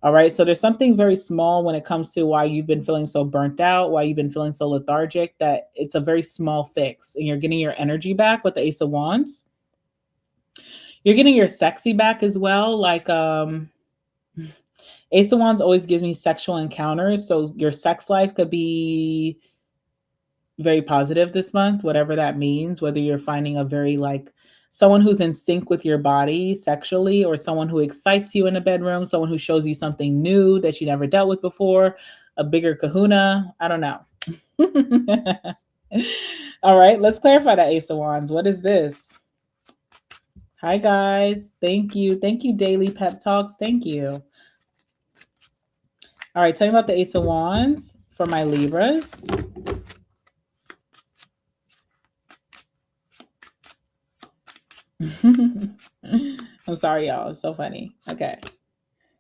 All right. So there's something very small when it comes to why you've been feeling so burnt out, why you've been feeling so lethargic, that it's a very small fix, and you're getting your energy back with the Ace of Wands. You're getting your sexy back as well. Like, Ace of Wands always gives me sexual encounters. So your sex life could be very positive this month, whatever that means, whether you're finding a very like someone who's in sync with your body sexually, or someone who excites you in the bedroom, someone who shows you something new that you never dealt with before, a bigger kahuna. I don't know. All right, let's clarify that Ace of Wands. What is this? Hi, guys. Thank you. Thank you, Daily Pep Talks. Thank you. All right, tell me about the Ace of Wands for my Libras. I'm sorry, y'all. It's so funny. Okay.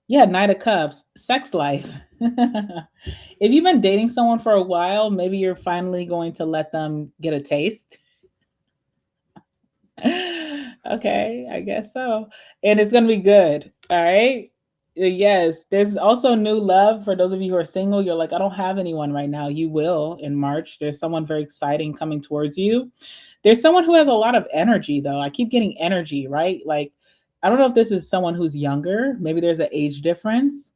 Yeah, Knight of Cups, sex life. If you've been dating someone for a while, maybe you're finally going to let them get a taste. Okay, I guess so. And it's going to be good. All right. Yes. There's also new love for those of you who are single. You're like, I don't have anyone right now. You will in March. There's someone very exciting coming towards you. There's someone who has a lot of energy, though. I keep getting energy, right? Like, I don't know if this is someone who's younger. Maybe there's an age difference.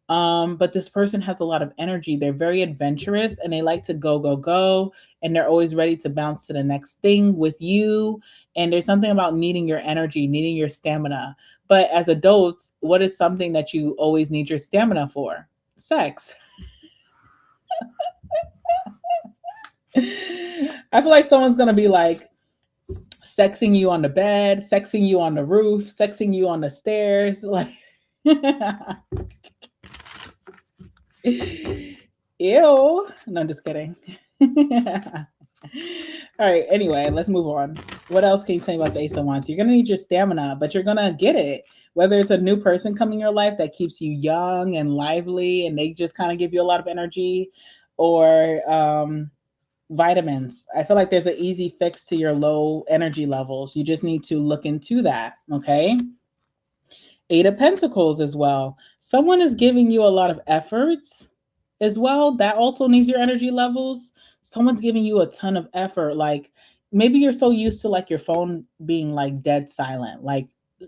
But this person has a lot of energy. They're very adventurous, and they like to go, go, go. And they're always ready to bounce to the next thing with you. And there's something about needing your energy, needing your stamina. But as adults, what is something that you always need your stamina for? Sex. I feel like someone's going to be like sexing you on the bed, sexing you on the roof, sexing you on the stairs. Like, ew. No, I'm just kidding. All right. Anyway, let's move on. What else can you tell me about the Ace of Wands? You're going to need your stamina, but you're going to get it. Whether it's a new person coming in your life that keeps you young and lively, and they just kind of give you a lot of energy, or vitamins. I feel like there's an easy fix to your low energy levels. You just need to look into that. Okay. Eight of Pentacles as well. Someone is giving you a lot of efforts as well. That also needs your energy levels. Someone's giving you a ton of effort. Like, maybe you're so used to like your phone being like dead silent. Like,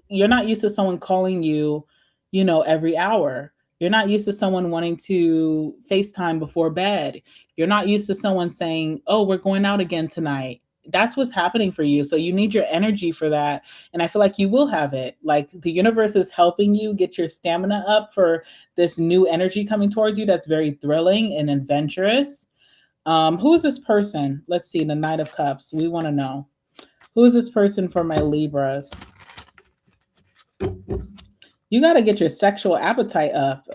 you're not used to someone calling you, every hour. You're not used to someone wanting to FaceTime before bed. You're not used to someone saying, oh, we're going out again tonight. that's what's happening for you. So you need your energy for that. And I feel like you will have it. Like the universe is helping you get your stamina up for this new energy coming towards you that's very thrilling and adventurous. Who is this person? Let's see, the Knight of Cups. We want to know. Who is this person for my Libras? You got to get your sexual appetite up.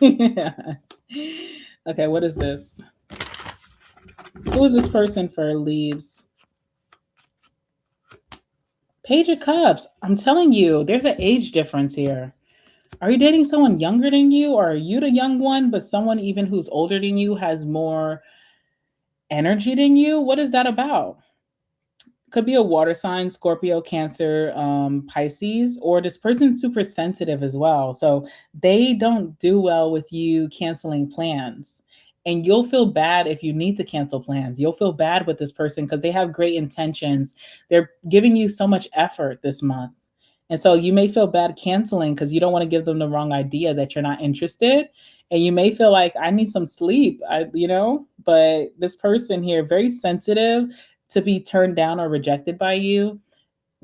Okay, what is this? Who is this person for Libs? Page of Cups. I'm telling you, there's an age difference here. Are you dating someone younger than you, or are you the young one, but someone even who's older than you has more energy than you? What is that about? Could be a water sign, Scorpio, Cancer, Pisces, or this person's super sensitive as well. So they don't do well with you canceling plans. And you'll feel bad if you need to cancel plans. You'll feel bad with this person because they have great intentions. They're giving you so much effort this month. And so you may feel bad canceling because you don't want to give them the wrong idea that you're not interested. And you may feel like I need some sleep, but this person here, very sensitive to be turned down or rejected by you.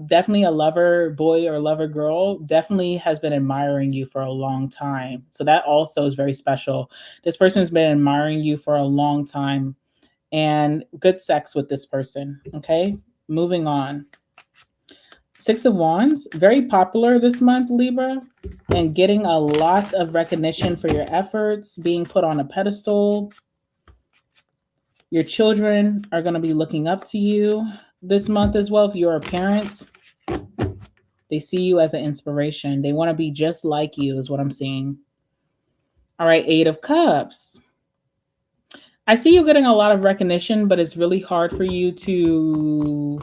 Definitely a lover boy or lover girl, definitely has been admiring you for a long time. So that also is very special. This person has been admiring you for a long time and good sex with this person. Okay, moving on. Six of Wands, very popular this month, Libra, and getting a lot of recognition for your efforts, being put on a pedestal. Your children are going to be looking up to you this month as well. If you're a parent, they see you as an inspiration. They want to be just like you is what I'm seeing. All right, Eight of Cups. I see you getting a lot of recognition, but it's really hard for you to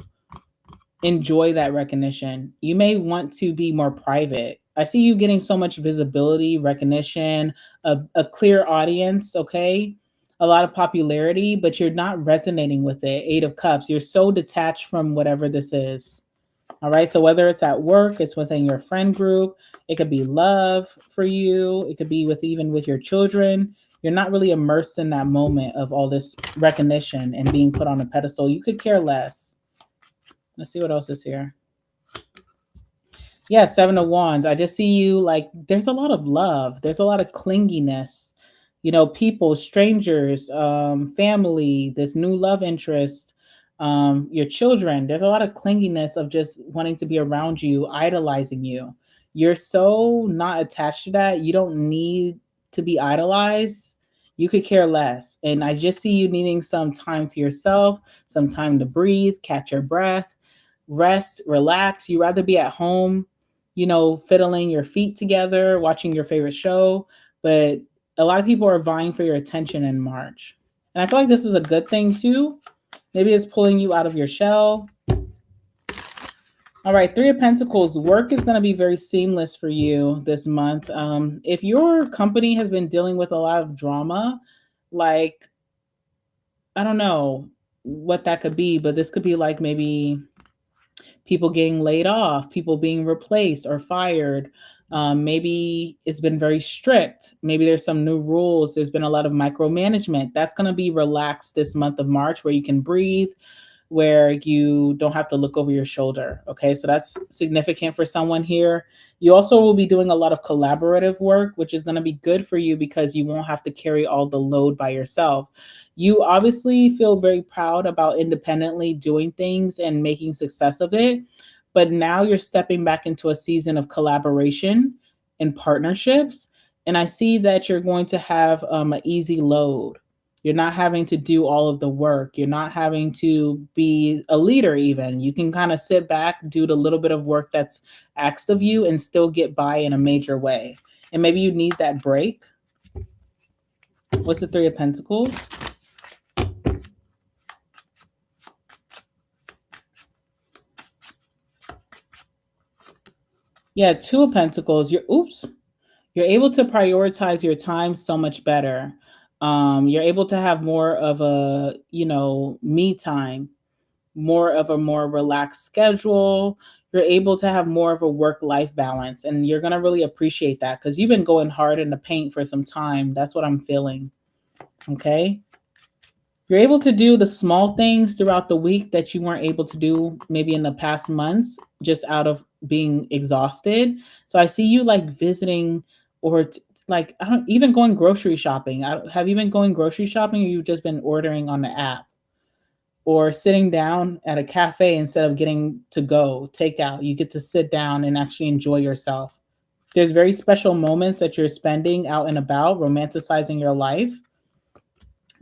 enjoy that recognition. You may want to be more private. I see you getting so much visibility, recognition, a clear audience, okay? A lot of popularity, but you're not resonating with it. Eight of Cups. You're so detached from whatever this is. All right. So whether it's at work, it's within your friend group, it could be love for you. It could be even with your children. You're not really immersed in that moment of all this recognition and being put on a pedestal. You could care less. Let's see what else is here. Yeah, Seven of Wands. I just see you like there's a lot of love. There's a lot of clinginess. People, strangers, family, this new love interest, your children. There's a lot of clinginess of just wanting to be around you, idolizing you. You're so not attached to that. You don't need to be idolized. You could care less. And I just see you needing some time to yourself, some time to breathe, catch your breath, rest, relax. You rather be at home, fiddling your feet together, watching your favorite show. But a lot of people are vying for your attention in March. And I feel like this is a good thing too. Maybe it's pulling you out of your shell. All right, Three of Pentacles. Work is going to be very seamless for you this month. If your company has been dealing with a lot of drama, like, I don't know what that could be, but this could be like maybe people getting laid off, people being replaced or fired. Maybe it's been very strict. Maybe there's some new rules. There's been a lot of micromanagement. That's going to be relaxed this month of March, where you can breathe, where you don't have to look over your shoulder. Okay, so that's significant for someone here. You also will be doing a lot of collaborative work, which is going to be good for you because you won't have to carry all the load by yourself. You obviously feel very proud about independently doing things and making success of it. But now you're stepping back into a season of collaboration and partnerships. And I see that you're going to have an easy load. You're not having to do all of the work. You're not having to be a leader even. You can kind of sit back, do the little bit of work that's asked of you and still get by in a major way. And maybe you need that break. What's the Three of Pentacles? Yeah, Two of Pentacles. You're able to prioritize your time so much better. You're able to have more of a, me time, more of a more relaxed schedule. You're able to have more of a work-life balance, and you're going to really appreciate that because you've been going hard in the paint for some time. That's what I'm feeling. Okay. You're able to do the small things throughout the week that you weren't able to do maybe in the past months, just out of being exhausted. So I see you like visiting or like I don't even going grocery shopping. Have you been going grocery shopping, or you've just been ordering on the app? Or sitting down at a cafe instead of getting to go takeout. You get to sit down and actually enjoy yourself. There's very special moments that you're spending out and about, romanticizing your life.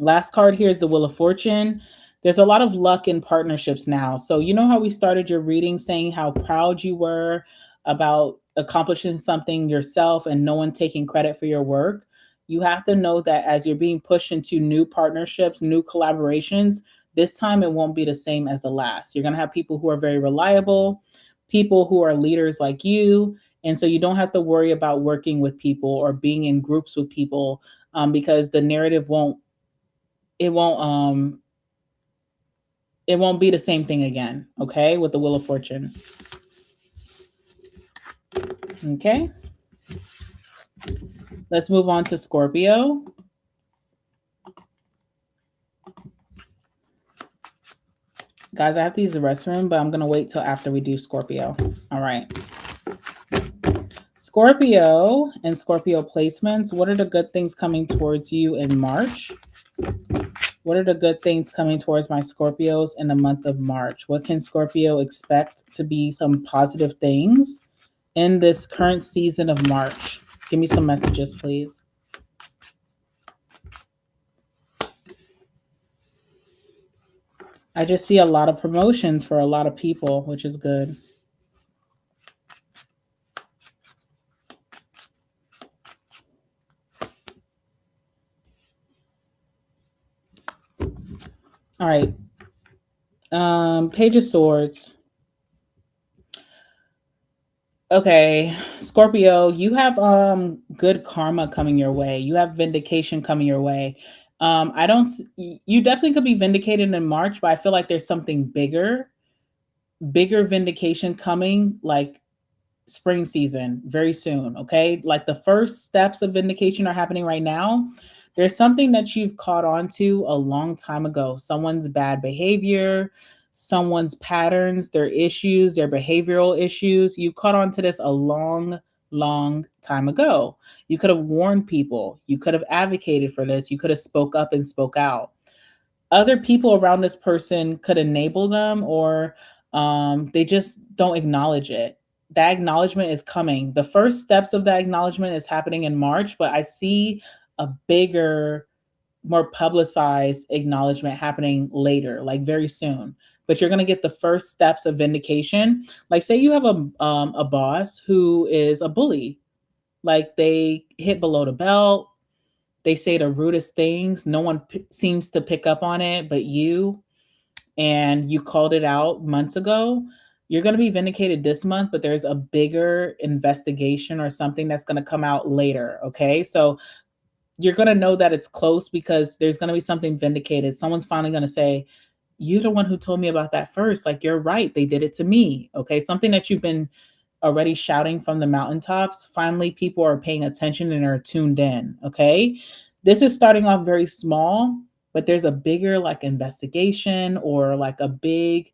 Last card here is the Wheel of Fortune. There's a lot of luck in partnerships now. So, you know how we started your reading saying how proud you were about accomplishing something yourself and no one taking credit for your work? You have to know that as you're being pushed into new partnerships, new collaborations, this time it won't be the same as the last. You're going to have people who are very reliable, people who are leaders like you. And so you don't have to worry about working with people or being in groups with people, because the narrative it won't it won't be the same thing again, okay, with the Wheel of Fortune. Okay, let's move on to Scorpio. Guys, I have to use the restroom, but I'm going to wait till after we do Scorpio. All right. Scorpio and Scorpio placements. What are the good things coming towards you in March? What are the good things coming towards my Scorpios in the month of March? What can Scorpio expect to be some positive things in this current season of March? Give me some messages, please. I just see a lot of promotions for a lot of people, which is good. All right. Page of Swords. Okay, Scorpio, you have good karma coming your way. You have vindication coming your way. I don't you definitely could be vindicated in March, but I feel like there's something bigger vindication coming, like spring season very soon, okay? Like the first steps of vindication are happening right now. There's something that you've caught on to a long time ago. Someone's bad behavior, someone's patterns, their issues, their behavioral issues. You caught on to this a long time ago. You could have warned people. You could have advocated for this. You could have spoke up and spoke out. Other people around this person could enable them, or they just don't acknowledge it. That acknowledgement is coming. The first steps of that acknowledgement is happening in March, but I see a bigger, more publicized acknowledgement happening later, like very soon. But you're going to get the first steps of vindication. Like say you have a boss who is a bully, like they hit below the belt, they say the rudest things, no one seems to pick up on it but you, and you called it out months ago. You're going to be vindicated this month, but there's a bigger investigation or something that's going to come out later, okay? So you're going to know that it's close because there's going to be something vindicated. Someone's finally going to say, you're the one who told me about that first. Like, you're right. They did it to me, okay? Something that you've been already shouting from the mountaintops. Finally, people are paying attention and are tuned in, okay? This is starting off very small, but there's a bigger like investigation or like a big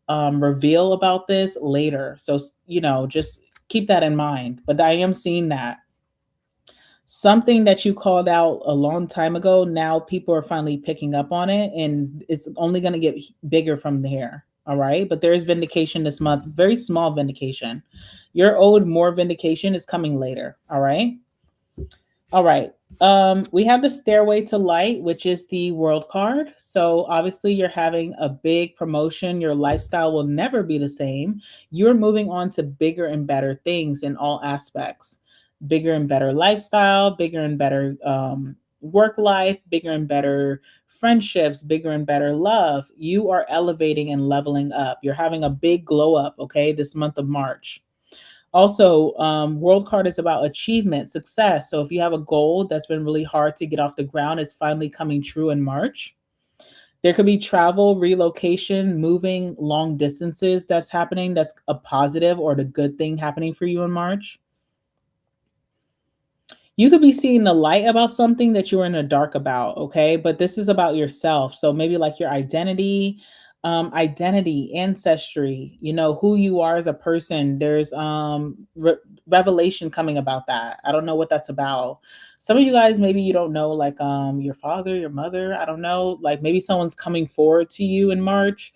reveal about this later. So, just keep that in mind. But I am seeing that. Something that you called out a long time ago, now people are finally picking up on it, and it's only going to get bigger from there. All right. But there is vindication this month, very small vindication. Your owed more vindication is coming later. All right. All right. We have the Stairway to Light, which is the World card. So obviously you're having a big promotion. Your lifestyle will never be the same. You're moving on to bigger and better things in all aspects. Bigger and better lifestyle, bigger and better work life, bigger and better friendships, bigger and better love. You are elevating and leveling up. You're having a big glow up, okay, this month of March. Also, World card is about achievement, success. So if you have a goal that's been really hard to get off the ground, it's finally coming true in March. There could be travel, relocation, moving long distances that's happening. That's a positive or the good thing happening for you in March. You could be seeing the light about something that you were in the dark about, okay? But this is about yourself. So maybe like your identity, ancestry, who you are as a person. There's revelation coming about that. I don't know what that's about. Some of you guys, maybe you don't know, like your father, your mother, I don't know. Like maybe someone's coming forward to you in March.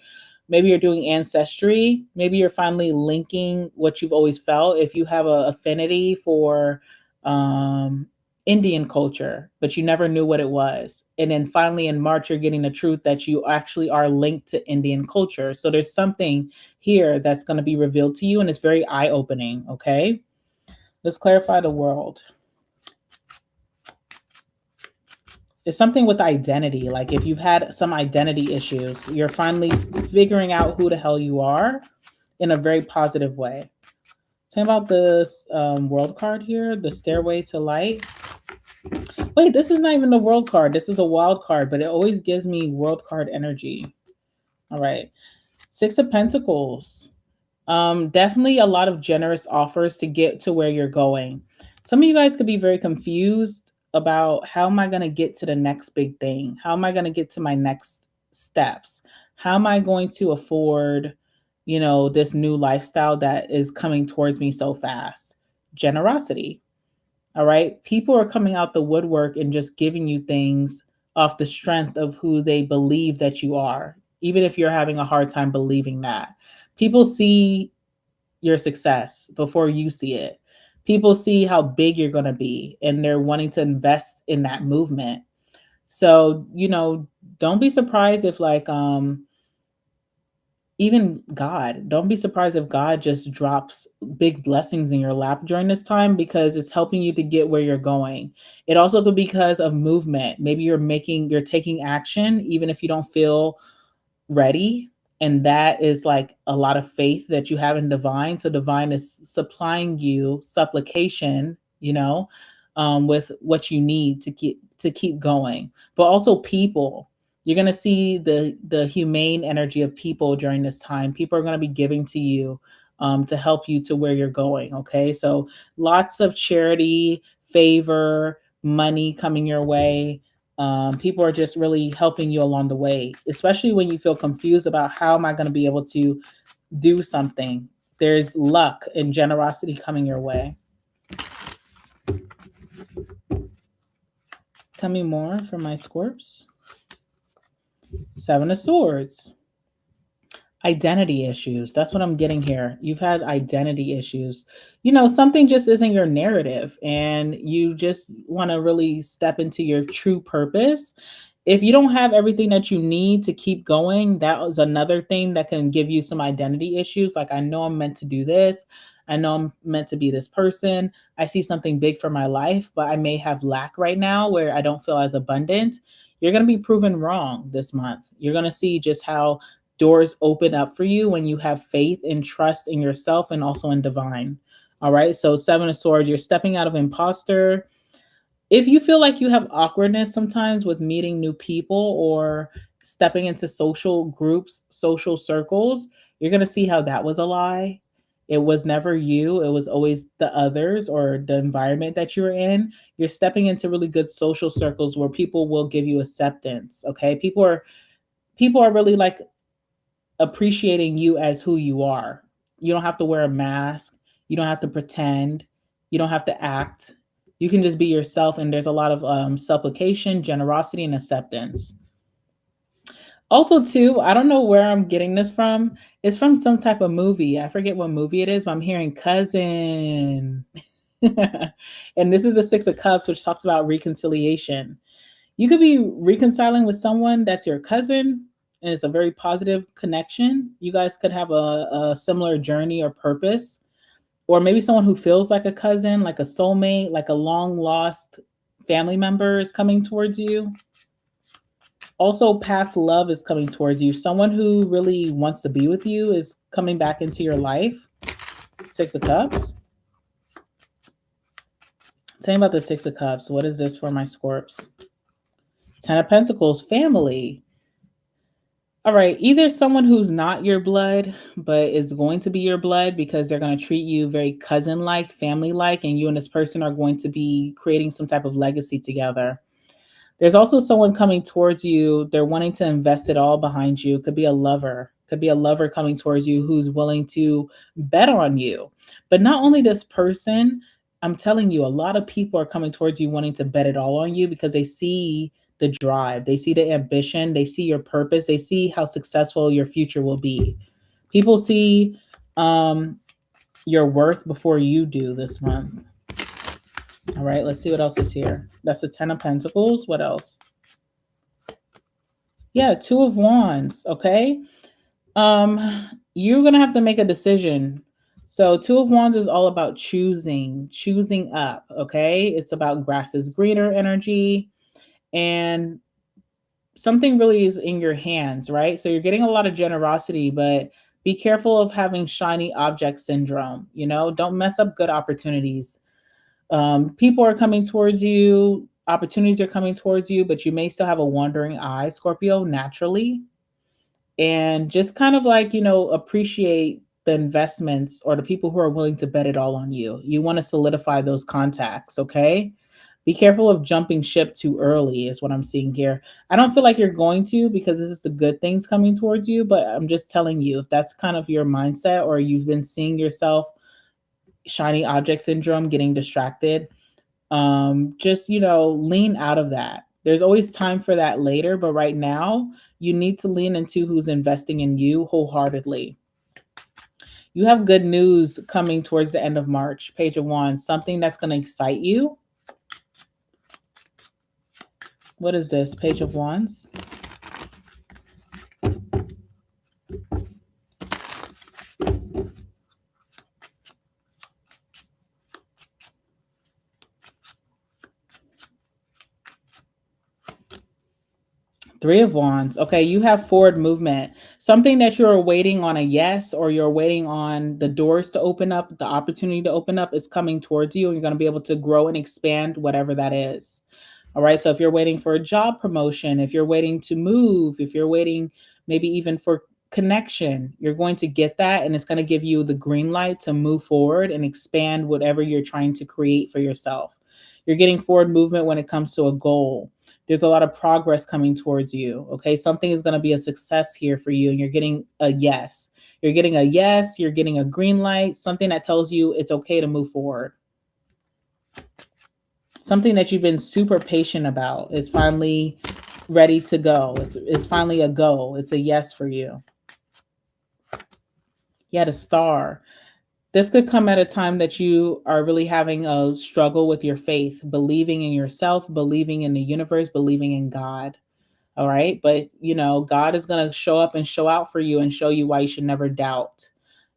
Maybe you're doing ancestry. Maybe you're finally linking what you've always felt. If you have a affinity for um, Indian culture, but you never knew what it was. And then finally in March, you're getting the truth that you actually are linked to Indian culture. So there's something here that's going to be revealed to you, and it's very eye opening. Okay. Let's clarify the world. It's something with identity. Like if you've had some identity issues, you're finally figuring out who the hell you are in a very positive way. Tell me about this world card here, the stairway to light. Wait, this is not even the world card. This is a wild card, but it always gives me world card energy. All right. Six of Pentacles. Definitely a lot of generous offers to get to where you're going. Some of you guys could be very confused about how am I going to get to the next big thing? How am I going to get to my next steps? How am I going to afford, this new lifestyle that is coming towards me so fast? Generosity. All right. People are coming out the woodwork and just giving you things off the strength of who they believe that you are, even if you're having a hard time believing that. People see your success before you see it. People see how big you're going to be, and they're wanting to invest in that movement. So, don't be surprised if even God, don't be surprised if God just drops big blessings in your lap during this time, because it's helping you to get where you're going. It also could be because of movement. Maybe you're taking action, even if you don't feel ready. And that is like a lot of faith that you have in divine. So divine is supplying you supplication, with what you need to keep going. But also people. You're going to see the humane energy of people during this time. People are going to be giving to you to help you to where you're going. Okay. So lots of charity, favor, money coming your way. People are just really helping you along the way, especially when you feel confused about how am I going to be able to do something. There's luck and generosity coming your way. Tell me more for my Scorps. Seven of Swords. Identity issues. That's what I'm getting here. You've had identity issues. Something just isn't your narrative, and you just want to really step into your true purpose. If you don't have everything that you need to keep going, that was another thing that can give you some identity issues. Like, I know I'm meant to do this. I know I'm meant to be this person. I see something big for my life, but I may have lack right now where I don't feel as abundant. You're going to be proven wrong this month. You're going to see just how doors open up for you when you have faith and trust in yourself and also in divine. All right. So Seven of Swords, you're stepping out of imposter. If you feel like you have awkwardness sometimes with meeting new people or stepping into social groups, social circles, you're going to see how that was a lie. It was never you. It was always the others or the environment that you were in. You're stepping into really good social circles where people will give you acceptance. Okay. People are really like appreciating you as who you are. You don't have to wear a mask. You don't have to pretend. You don't have to act. You can just be yourself. And there's a lot of supplication, generosity, and acceptance. Also, too, I don't know where I'm getting this from. It's from some type of movie. I forget what movie it is, but I'm hearing cousin. And this is the Six of Cups, which talks about reconciliation. You could be reconciling with someone that's your cousin, and it's a very positive connection. You guys could have a similar journey or purpose, or maybe someone who feels like a cousin, like a soulmate, like a long lost family member is coming towards you. Also, past love is coming towards you. Someone who really wants to be with you is coming back into your life. Six of Cups. Tell me about the Six of Cups. What is this for my Scorps? Ten of Pentacles, family. All right, either someone who's not your blood, but is going to be your blood because they're going to treat you very cousin like, family like, and you and this person are going to be creating some type of legacy together. There's also someone coming towards you. They're wanting to invest it all behind you. It could be a lover. Could be a lover coming towards you who's willing to bet on you. But not only this person, I'm telling you, a lot of people are coming towards you wanting to bet it all on you because they see the drive, they see the ambition, they see your purpose, they see how successful your future will be. People see your worth before you do this month. All right, let's see what else is here. That's the 10 of Pentacles. What else? Yeah, 2 of Wands, okay? You're going to have to make a decision. So 2 of Wands is all about choosing up, okay? It's about grass is greener energy, and something really is in your hands, right? So you're getting a lot of generosity, but be careful of having shiny object syndrome, Don't mess up good opportunities. People are coming towards you, opportunities are coming towards you, but you may still have a wandering eye, Scorpio, naturally. And just kind of like, appreciate the investments or the people who are willing to bet it all on you. You want to solidify those contacts, okay? Be careful of jumping ship too early, is what I'm seeing here. I don't feel like you're going to because this is the good things coming towards you, but I'm just telling you, if that's kind of your mindset or you've been seeing yourself shiny object syndrome, getting distracted, just lean out of that. There's always time for that later, but right now you need to lean into who's investing in you wholeheartedly. You have good news coming towards the end of March. Page of Wands, something that's going to excite you. What is this? Page of Wands. Three of Wands. Okay, you have forward movement. Something that you're waiting on a yes, or you're waiting on the doors to open up, the opportunity to open up is coming towards you, and you're going to be able to grow and expand whatever that is. All right, so if you're waiting for a job promotion, if you're waiting to move, if you're waiting maybe even for connection, you're going to get that, and it's going to give you the green light to move forward and expand whatever you're trying to create for yourself. You're getting forward movement when it comes to a goal. There's a lot of progress coming towards you. Okay, something is going to be a success here for you, and you're getting a yes. You're getting a yes, you're getting a green light, something that tells you it's okay to move forward. Something that you've been super patient about is finally ready to go. It's finally a go. It's a yes for you. You had a star. This could come at a time that you are really having a struggle with your faith, believing in yourself, believing in the universe, believing in God. All right. But, God is going to show up and show out for you and show you why you should never doubt.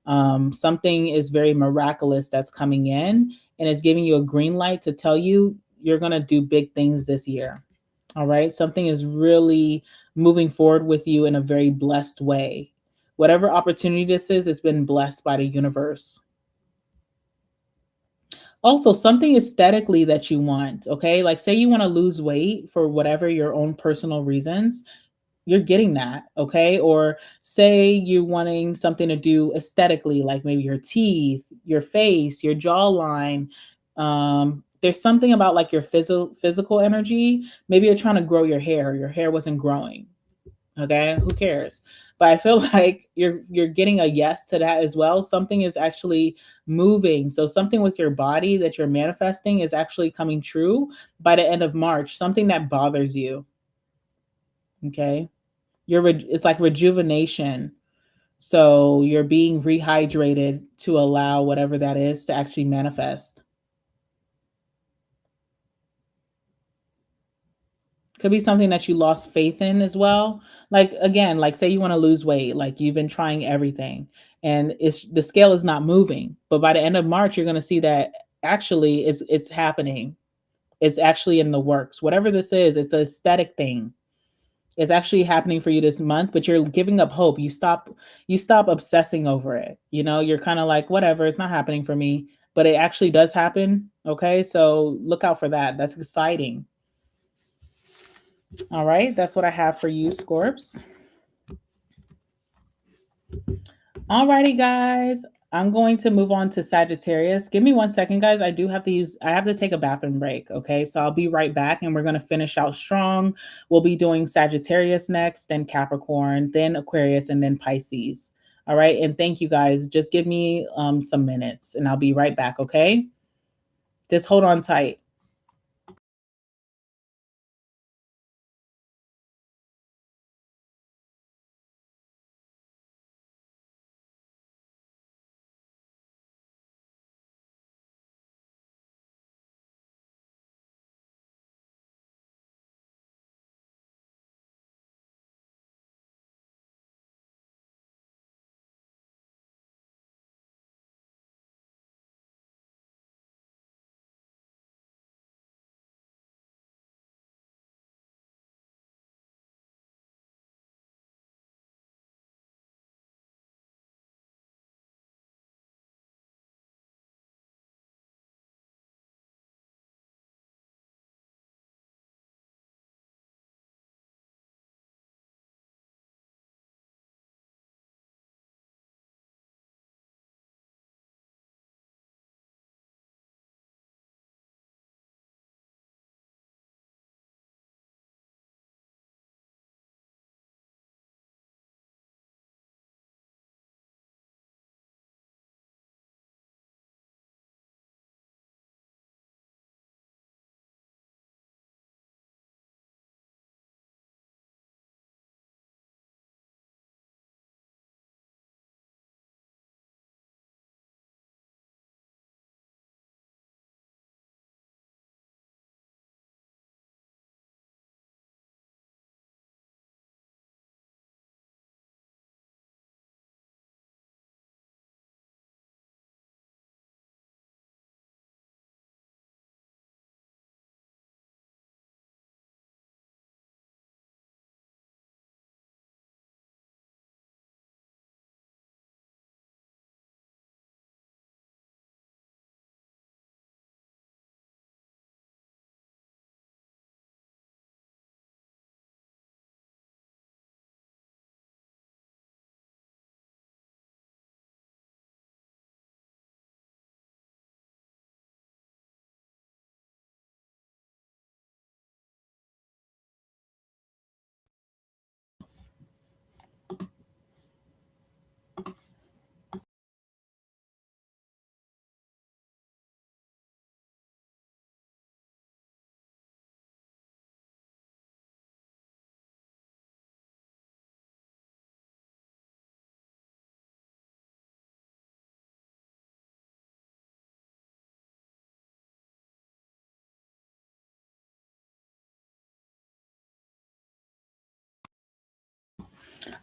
Something is very miraculous that's coming in, and it's giving you a green light to tell you you're going to do big things this year. All right. Something is really moving forward with you in a very blessed way. Whatever opportunity this is, it's been blessed by the universe. Also, something aesthetically that you want, okay? Like say you want to lose weight for whatever your own personal reasons, you're getting that, okay? Or say you're wanting something to do aesthetically, like maybe your teeth, your face, your jawline. There's something about like your physical energy. Maybe you're trying to grow your hair wasn't growing. Okay, who cares? But I feel like you're getting a yes to that as well. Something is actually moving. So something with your body that you're manifesting is actually coming true by the end of March. Something that bothers you. Okay, it's like rejuvenation. So you're being rehydrated to allow whatever that is to actually manifest. Could be something that you lost faith in as well. Like again, like say you want to lose weight, like you've been trying everything and the scale is not moving. But by the end of March, you're going to see that actually it's happening. It's actually in the works. Whatever this is, it's an aesthetic thing. It's actually happening for you this month, but you're giving up hope. You stop obsessing over it. You're kind of like, whatever, it's not happening for me, but it actually does happen. Okay, so look out for that. That's exciting. All right, that's what I have for you, Scorps. Alrighty, guys. I'm going to move on to Sagittarius. Give me 1 second, guys. I have to take a bathroom break. Okay. So I'll be right back and we're going to finish out strong. We'll be doing Sagittarius next, then Capricorn, then Aquarius, and then Pisces. All right. And thank you, guys. Just give me some minutes and I'll be right back. Okay. Just hold on tight.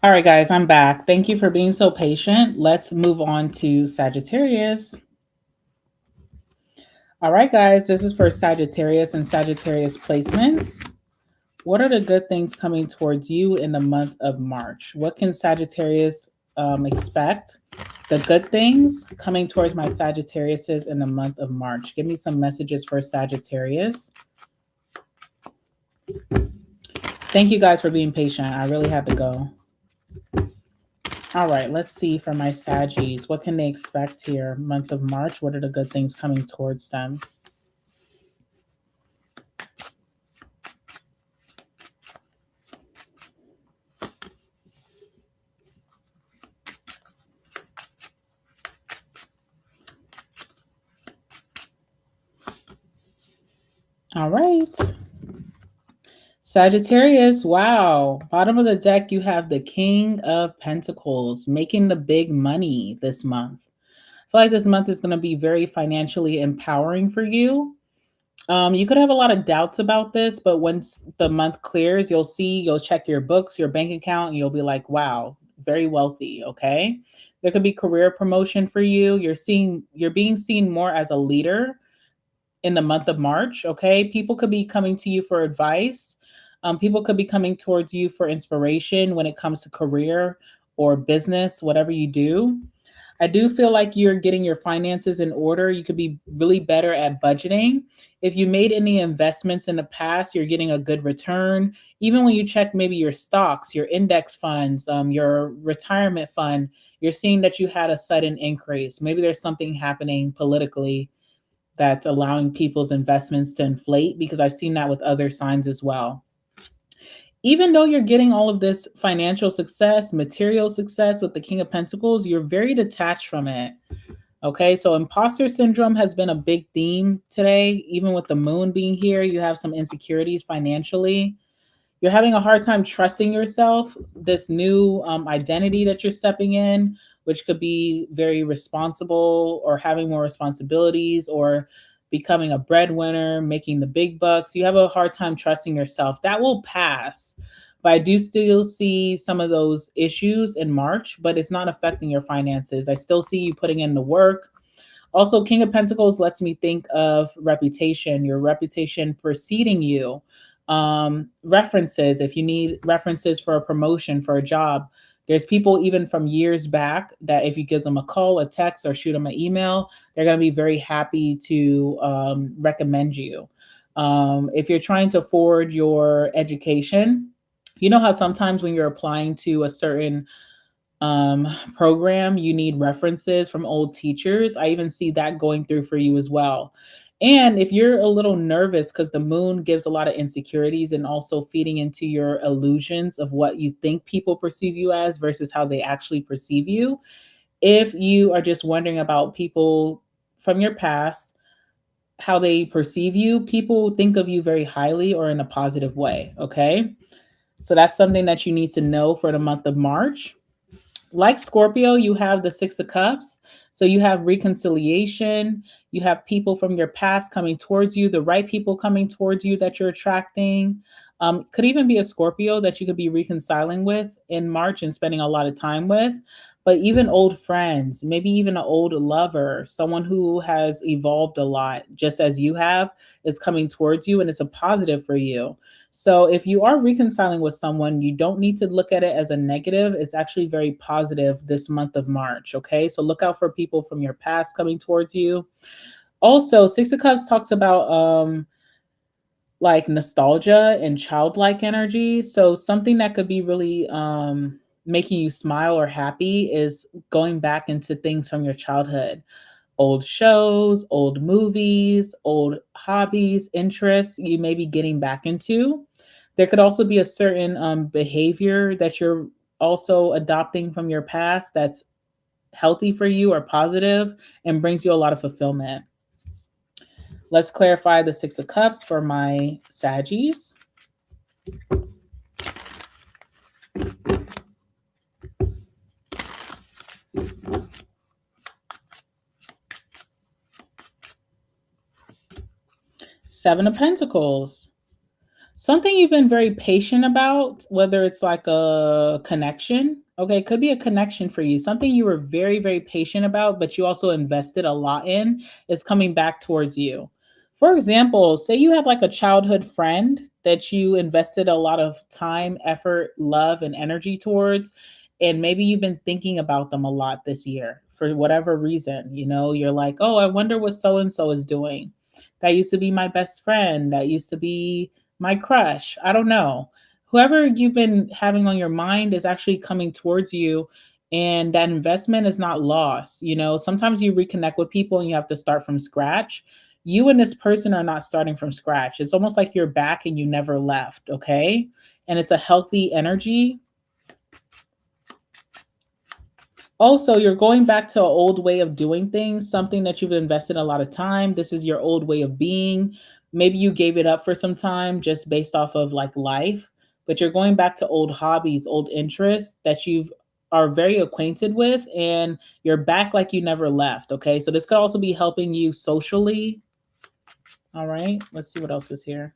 All right, guys, I'm back. Thank you for being so patient. Let's move on to Sagittarius. All right, guys, this is for Sagittarius and Sagittarius placements. What are the good things coming towards you in the month of March? What can Sagittarius expect? The good things coming towards my Sagittariuses in the month of March. Give me some messages for Sagittarius. Thank you guys for being patient. I really had to go. All right, let's see for my Saggies. What can they expect here? Month of March. What are the good things coming towards them? All right. Sagittarius, wow. Bottom of the deck, you have the King of Pentacles making the big money this month. I feel like this month is going to be very financially empowering for you. You could have a lot of doubts about this, but once the month clears, you'll check your books, your bank account, and you'll be like, wow, very wealthy. Okay. There could be career promotion for you. You're being seen more as a leader in the month of March. Okay. People could be coming to you for advice. People could be coming towards you for inspiration when it comes to career or business, whatever you do. I do feel like you're getting your finances in order. You could be really better at budgeting. If you made any investments in the past, you're getting a good return. Even when you check maybe your stocks, your index funds, your retirement fund, you're seeing that you had a sudden increase. Maybe there's something happening politically that's allowing people's investments to inflate, because I've seen that with other signs as well. Even though you're getting all of this financial success, material success with the King of Pentacles, you're very detached from it. Okay, so imposter syndrome has been a big theme today. Even with the moon being here, you have some insecurities financially. You're having a hard time trusting yourself, this new identity that you're stepping in, which could be very responsible or having more responsibilities or becoming a breadwinner, making the big bucks. You have a hard time trusting yourself. That will pass. But I do still see some of those issues in March, but it's not affecting your finances. I still see you putting in the work. Also, King of Pentacles lets me think of reputation, your reputation preceding you. References, if you need references for a promotion, for a job, there's people even from years back that if you give them a call, a text, or shoot them an email, they're going to be very happy to recommend you. If you're trying to forward your education, you know how sometimes when you're applying to a certain program, you need references from old teachers. I even see that going through for you as well. And if you're a little nervous because the moon gives a lot of insecurities and also feeding into your illusions of what you think people perceive you as versus how they actually perceive you. If you are just wondering about people from your past, how they perceive you, people think of you very highly or in a positive way. Okay. So that's something that you need to know for the month of March. Like Scorpio, you have the Six of Cups. So you have reconciliation. You have people from your past coming towards you, the right people coming towards you that you're attracting. Could even be a Scorpio that you could be reconciling with in March and spending a lot of time with. But even old friends, maybe even an old lover, someone who has evolved a lot, just as you have, is coming towards you, and it's a positive for you. So if you are reconciling with someone, you don't need to look at it as a negative. It's actually very positive this month of March, okay? So look out for people from your past coming towards you. Also, Six of Cups talks about like nostalgia and childlike energy. So something that could be really making you smile or happy is going back into things from your childhood. Old shows, old movies, old hobbies, interests you may be getting back into. There could also be a certain behavior that you're also adopting from your past that's healthy for you or positive and brings you a lot of fulfillment. Let's clarify the Six of Cups for my Saggies. Seven of Pentacles. Something you've been very patient about, whether it's like a connection. Okay, it could be a connection for you. Something you were very, very patient about, but you also invested a lot in is coming back towards you. For example, say you have like a childhood friend that you invested a lot of time, effort, love, and energy towards, and maybe you've been thinking about them a lot this year for whatever reason. You know, you're like, oh, I wonder what so and so is doing. That used to be my best friend. That used to be my crush. I don't know. Whoever you've been having on your mind is actually coming towards you, and that investment is not lost. You know, sometimes you reconnect with people and you have to start from scratch. You and this person are not starting from scratch. It's almost like you're back and you never left. Okay. And it's a healthy energy. Also, you're going back to an old way of doing things, something that you've invested a lot of time. This is your old way of being. Maybe you gave it up for some time just based off of like life, but you're going back to old hobbies, old interests that you've are very acquainted with, and you're back like you never left. Okay, so this could also be helping you socially. All right, let's see what else is here.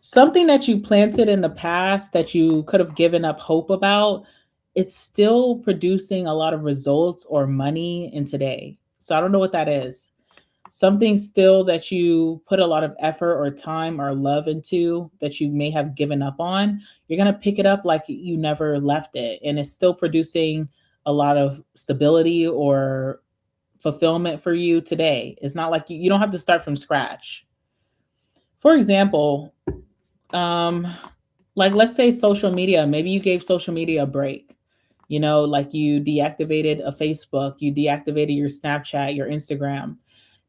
Something that you planted in the past that you could have given up hope about, it's still producing a lot of results or money in today. So I don't know what that is. Something still that you put a lot of effort or time or love into that you may have given up on, you're going to pick it up like you never left it. And it's still producing a lot of stability or fulfillment for you today. It's not like you don't have to start from scratch. For example, um, like let's say social media, maybe you gave social media a break. You know, like you deactivated a Facebook, you deactivated your Snapchat, your Instagram.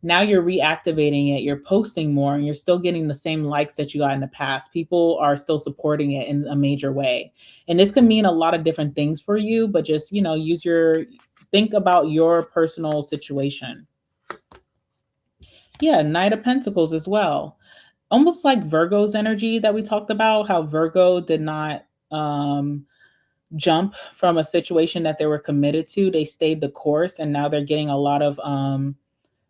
Now you're reactivating it, you're posting more, and you're still getting the same likes that you got in the past. People are still supporting it in a major way. And this can mean a lot of different things for you, but just, think about your personal situation. Yeah, Knight of Pentacles as well. Almost like Virgo's energy that we talked about, how Virgo did not jump from a situation that they were committed to. They stayed the course, and now they're getting a lot of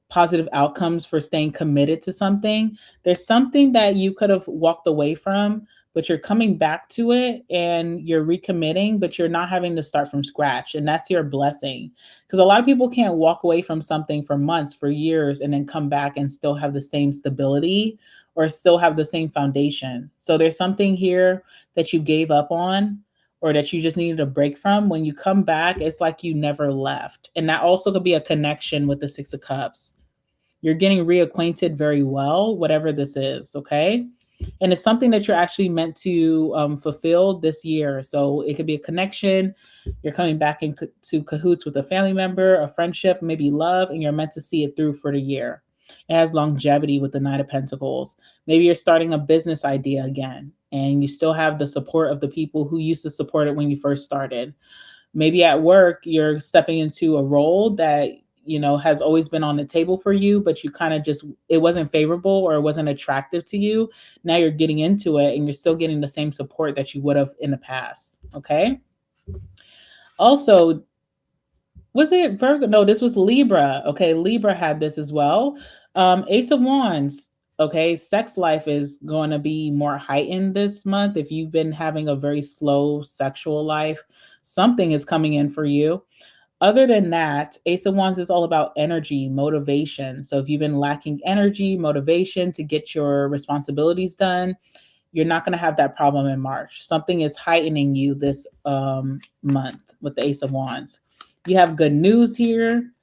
positive outcomes for staying committed to something. There's something that you could have walked away from, but you're coming back to it and you're recommitting, but you're not having to start from scratch. And that's your blessing. Because a lot of people can't walk away from something for months, for years, and then come back and still have the same stability or still have the same foundation. So there's something here that you gave up on or that you just needed a break from. When you come back, it's like you never left. And that also could be a connection with the Six of Cups. You're getting reacquainted very well, whatever this is, okay? And it's something that you're actually meant to fulfill this year. So it could be a connection. You're coming back into cahoots with a family member, a friendship, maybe love, and you're meant to see it through for the year. It has longevity with the Knight of Pentacles. Maybe you're starting a business idea again, and you still have the support of the people who used to support it when you first started. Maybe at work, you're stepping into a role that has always been on the table for you, but you kind of just, it wasn't favorable or it wasn't attractive to you. Now you're getting into it and you're still getting the same support that you would have in the past. Okay. Also, was it Virgo? No, this was Libra. Okay. Libra had this as well. Ace of Wands. Okay. Sex life is going to be more heightened this month. If you've been having a very slow sexual life, something is coming in for you. Other than that, Ace of Wands is all about energy, motivation. So if you've been lacking energy, motivation to get your responsibilities done, you're not going to have that problem in March. Something is heightening you this month with the Ace of Wands. You have good news here.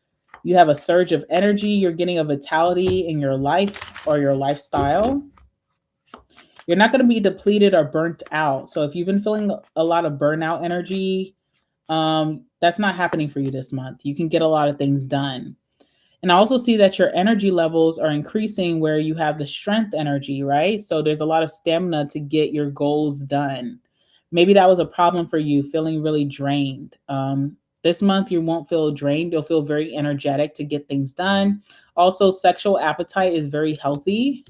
You have a surge of energy. You're getting a vitality in your life or your lifestyle. You're not going to be depleted or burnt out. So if you've been feeling a lot of burnout energy, that's not happening for you this month. You can get a lot of things done. And I also see that your energy levels are increasing where you have the strength energy, right? So there's a lot of stamina to get your goals done. Maybe that was a problem for you, feeling really drained. This month, you won't feel drained. You'll feel very energetic to get things done. Also, sexual appetite is very healthy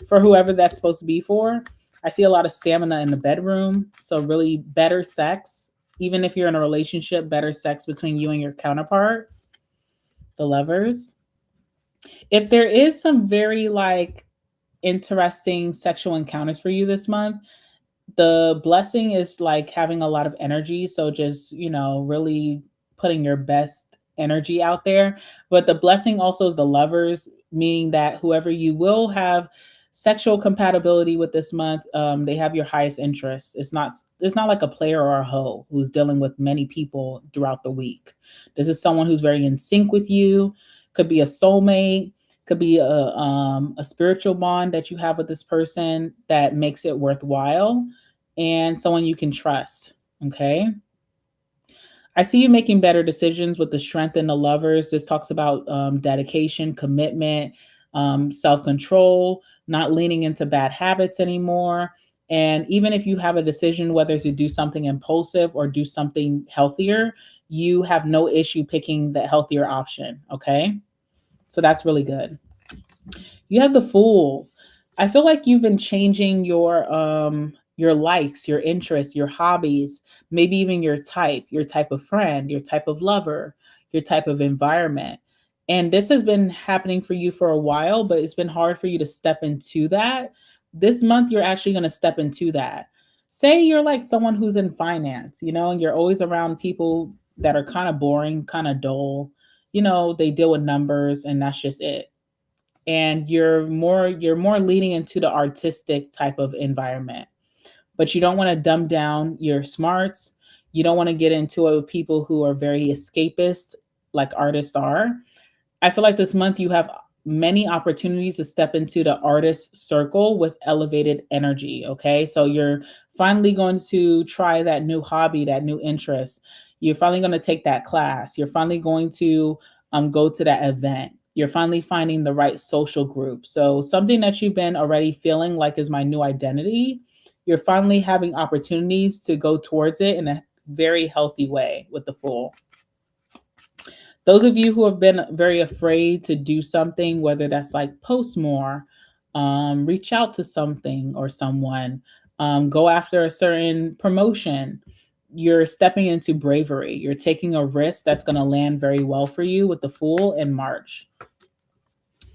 for whoever that's supposed to be for. I see a lot of stamina in the bedroom. So really better sex. Even if you're in a relationship, better sex between you and your counterpart, the lovers. If there is some very interesting sexual encounters for you this month, the blessing is like having a lot of energy. So just, really putting your best energy out there. But the blessing also is the lovers, meaning that whoever you will have sexual compatibility with this month, they have your highest interest. It's not like a player or a hoe who's dealing with many people throughout the week. This is someone who's very in sync with you. Could be a soulmate, could be a spiritual bond that you have with this person that makes it worthwhile, and someone you can trust. Okay. I see you making better decisions with the strength in the lovers. This talks about dedication, commitment, self-control, not leaning into bad habits anymore. And even if you have a decision whether to do something impulsive or do something healthier, you have no issue picking the healthier option. Okay. So that's really good. You have the Fool. I feel like you've been changing your likes, your interests, your hobbies, maybe even your type of friend, your type of lover, your type of environment. And this has been happening for you for a while, but it's been hard for you to step into that. This month, you're actually going to step into that. Say you're like someone who's in finance, and you're always around people that are kind of boring, kind of dull. They deal with numbers and that's just it. And you're more leaning into the artistic type of environment. But you don't want to dumb down your smarts. You don't want to get into it with people who are very escapist, like artists are. I feel like this month you have many opportunities to step into the artist circle with elevated energy. Okay. So you're finally going to try that new hobby, that new interest. You're finally going to take that class. You're finally going to go to that event. You're finally finding the right social group. So something that you've been already feeling like is my new identity, you're finally having opportunities to go towards it in a very healthy way with the Fool. Those of you who have been very afraid to do something, whether that's like post more, reach out to something or someone, go after a certain promotion, you're stepping into bravery. You're taking a risk that's going to land very well for you with the Fool in March.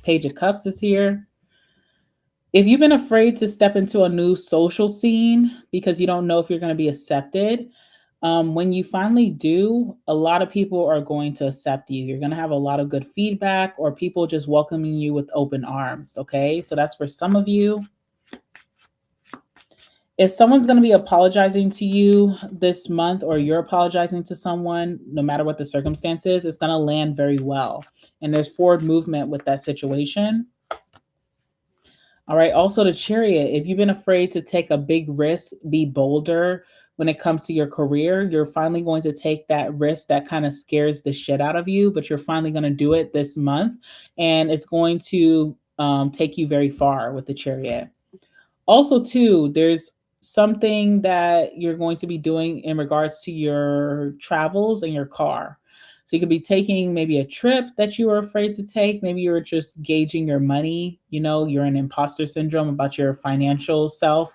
Page of Cups is here. If you've been afraid to step into a new social scene because you don't know if you're going to be accepted, when you finally do, a lot of people are going to accept you. You're going to have a lot of good feedback or people just welcoming you with open arms. Okay. So that's for some of you. If someone's going to be apologizing to you this month or you're apologizing to someone, no matter what the circumstances, it's going to land very well. And there's forward movement with that situation. All right. Also, the Chariot. If you've been afraid to take a big risk, be bolder when it comes to your career, you're finally going to take that risk that kind of scares the shit out of you, but you're finally going to do it this month. And it's going to take you very far with the Chariot. Also, too, there's something that you're going to be doing in regards to your travels and your car. So you could be taking maybe a trip that you were afraid to take. Maybe you're just gauging your money. You know, you're in imposter syndrome about your financial self.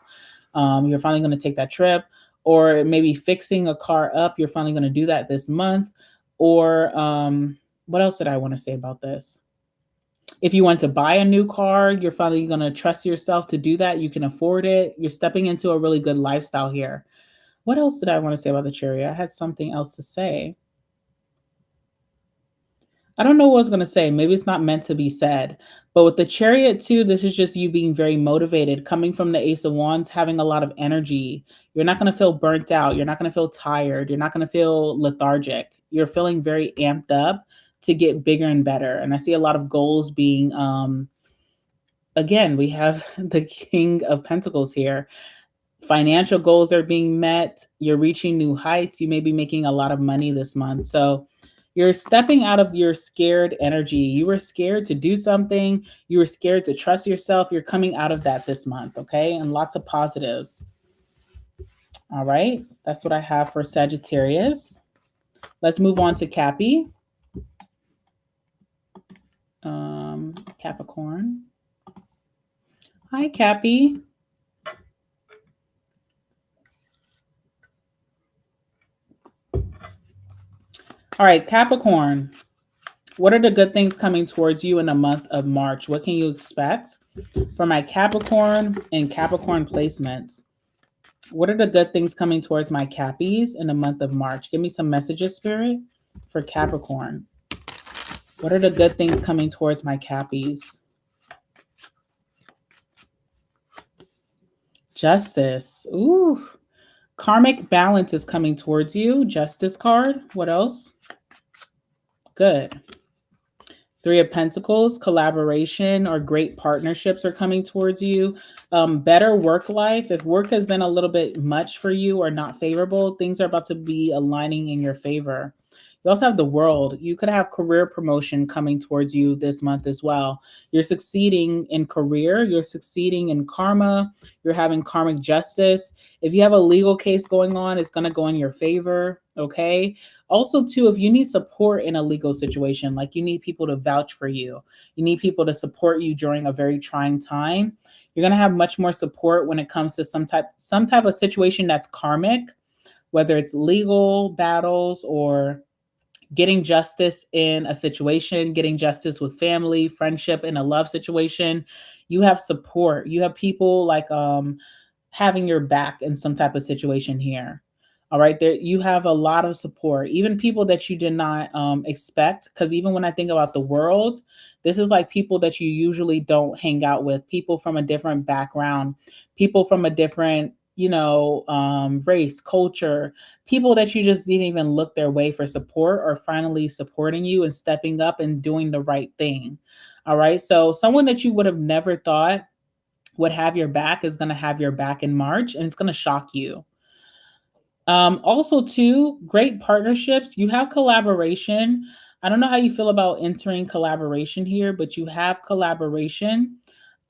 You're finally going to take that trip. Or maybe fixing a car up. You're finally going to do that this month. Or what else did I want to say about this? If you want to buy a new car, you're finally going to trust yourself to do that. You can afford it. You're stepping into a really good lifestyle here. What else did I want to say about the Chariot? I had something else to say. I don't know what I was going to say. Maybe it's not meant to be said. But with the Chariot too, this is just you being very motivated, coming from the Ace of Wands, having a lot of energy. You're not going to feel burnt out. You're not going to feel tired. You're not going to feel lethargic. You're feeling very amped up to get bigger and better. And I see a lot of goals being, again, we have the King of Pentacles here. Financial goals are being met. You're reaching new heights. You may be making a lot of money this month. So you're stepping out of your scared energy. You were scared to do something. You were scared to trust yourself. You're coming out of that this month, okay? And lots of positives. All right, that's what I have for Sagittarius. Let's move on to Cappy. Capricorn. Hi, Cappy. All right, Capricorn. What are the good things coming towards you in the month of March? What can you expect? For my Capricorn and Capricorn placements, what are the good things coming towards my Cappies in the month of March? Give me some messages, Spirit, for Capricorn. What are the good things coming towards my Cappies? Justice. Ooh. Karmic balance is coming towards you. Justice card. What else? Good. Three of Pentacles, collaboration or great partnerships are coming towards you. Better work life. If work has been a little bit much for you or not favorable, things are about to be aligning in your favor. You also have the World. You could have career promotion coming towards you this month as well. You're succeeding in career. You're succeeding in karma. You're having karmic justice. If you have a legal case going on, it's going to go in your favor. Okay. Also, too, if you need support in a legal situation, like you need people to vouch for you, you need people to support you during a very trying time, you're going to have much more support when it comes to some type of situation that's karmic, whether it's legal battles or getting justice in a situation, getting justice with family, friendship, in a love situation. You have support. You have people like having your back in some type of situation here. All right, there you have a lot of support, even people that you did not expect. Because even when I think about the World, this is like people that you usually don't hang out with, people from a different background, people from a different race, culture, people that you just didn't even look their way for support are finally supporting you and stepping up and doing the right thing. All right. So someone that you would have never thought would have your back is going to have your back in March, and it's going to shock you. Also, too, great partnerships. You have collaboration. I don't know how you feel about entering collaboration here, but you have collaboration.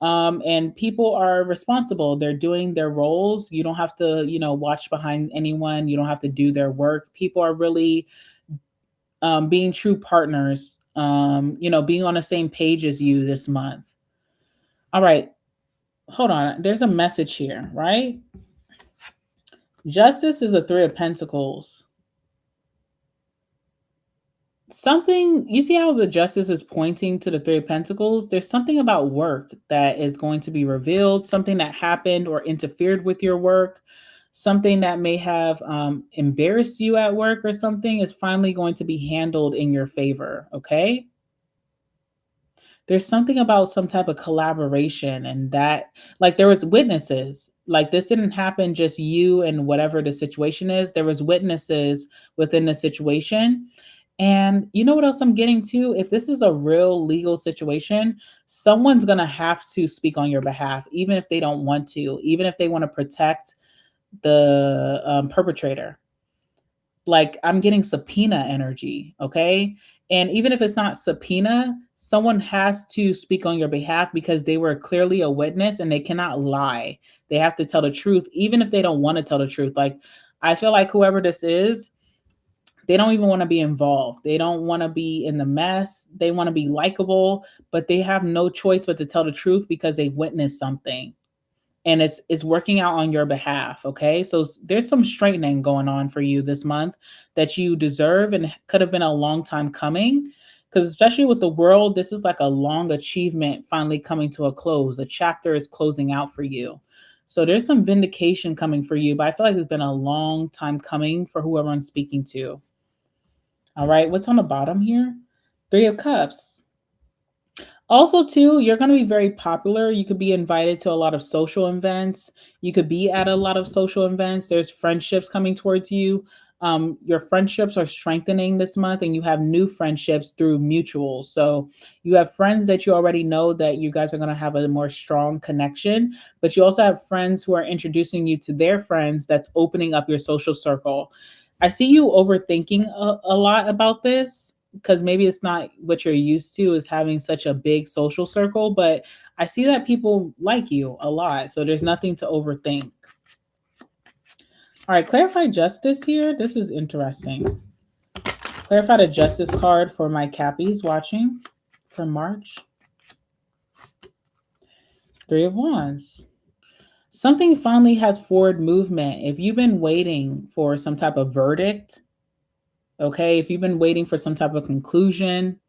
And people are responsible. They're doing their roles. You don't have to, watch behind anyone. You don't have to do their work. People are really being true partners, being on the same page as you this month. All right. Hold on. There's a message here, right? Justice is a Three of Pentacles. Something, you see how the Justice is pointing to the Three of Pentacles? There's something about work that is going to be revealed, something that happened or interfered with your work, something that may have embarrassed you at work or something is finally going to be handled in your favor, okay? There's something about some type of collaboration, and that, like, there was witnesses. Like, this didn't happen just you and whatever the situation is. There was witnesses within the situation. And you know what else I'm getting to? If this is a real legal situation, someone's going to have to speak on your behalf, even if they don't want to, even if they want to protect the perpetrator. Like, I'm getting subpoena energy, okay? And even if it's not subpoena, someone has to speak on your behalf because they were clearly a witness and they cannot lie. They have to tell the truth, even if they don't want to tell the truth. Like, I feel like whoever this is, they don't even want to be involved. They don't want to be in the mess. They want to be likable, but they have no choice but to tell the truth because they witnessed something. And it's working out on your behalf, okay? So there's some straightening going on for you this month that you deserve and could have been a long time coming. Because especially with the world, this is like a long achievement finally coming to a close. A chapter is closing out for you. So there's some vindication coming for you, but I feel like it's been a long time coming for whoever I'm speaking to. All right, what's on the bottom here? Three of Cups. Also, too, you're going to be very popular. You could be invited to a lot of social events. You could be at a lot of social events. There's friendships coming towards you. Your friendships are strengthening this month, and you have new friendships through mutuals. So you have friends that you already know that you guys are going to have a more strong connection, but you also have friends who are introducing you to their friends that's opening up your social circle. I see you overthinking a lot about this because maybe it's not what you're used to is having such a big social circle, but I see that people like you a lot. So there's nothing to overthink. All right, clarify justice here. This is interesting. Clarify the justice card for my Cappies watching for March. Three of Wands. Something finally has forward movement. If you've been waiting for some type of verdict, okay, if you've been waiting for some type of conclusion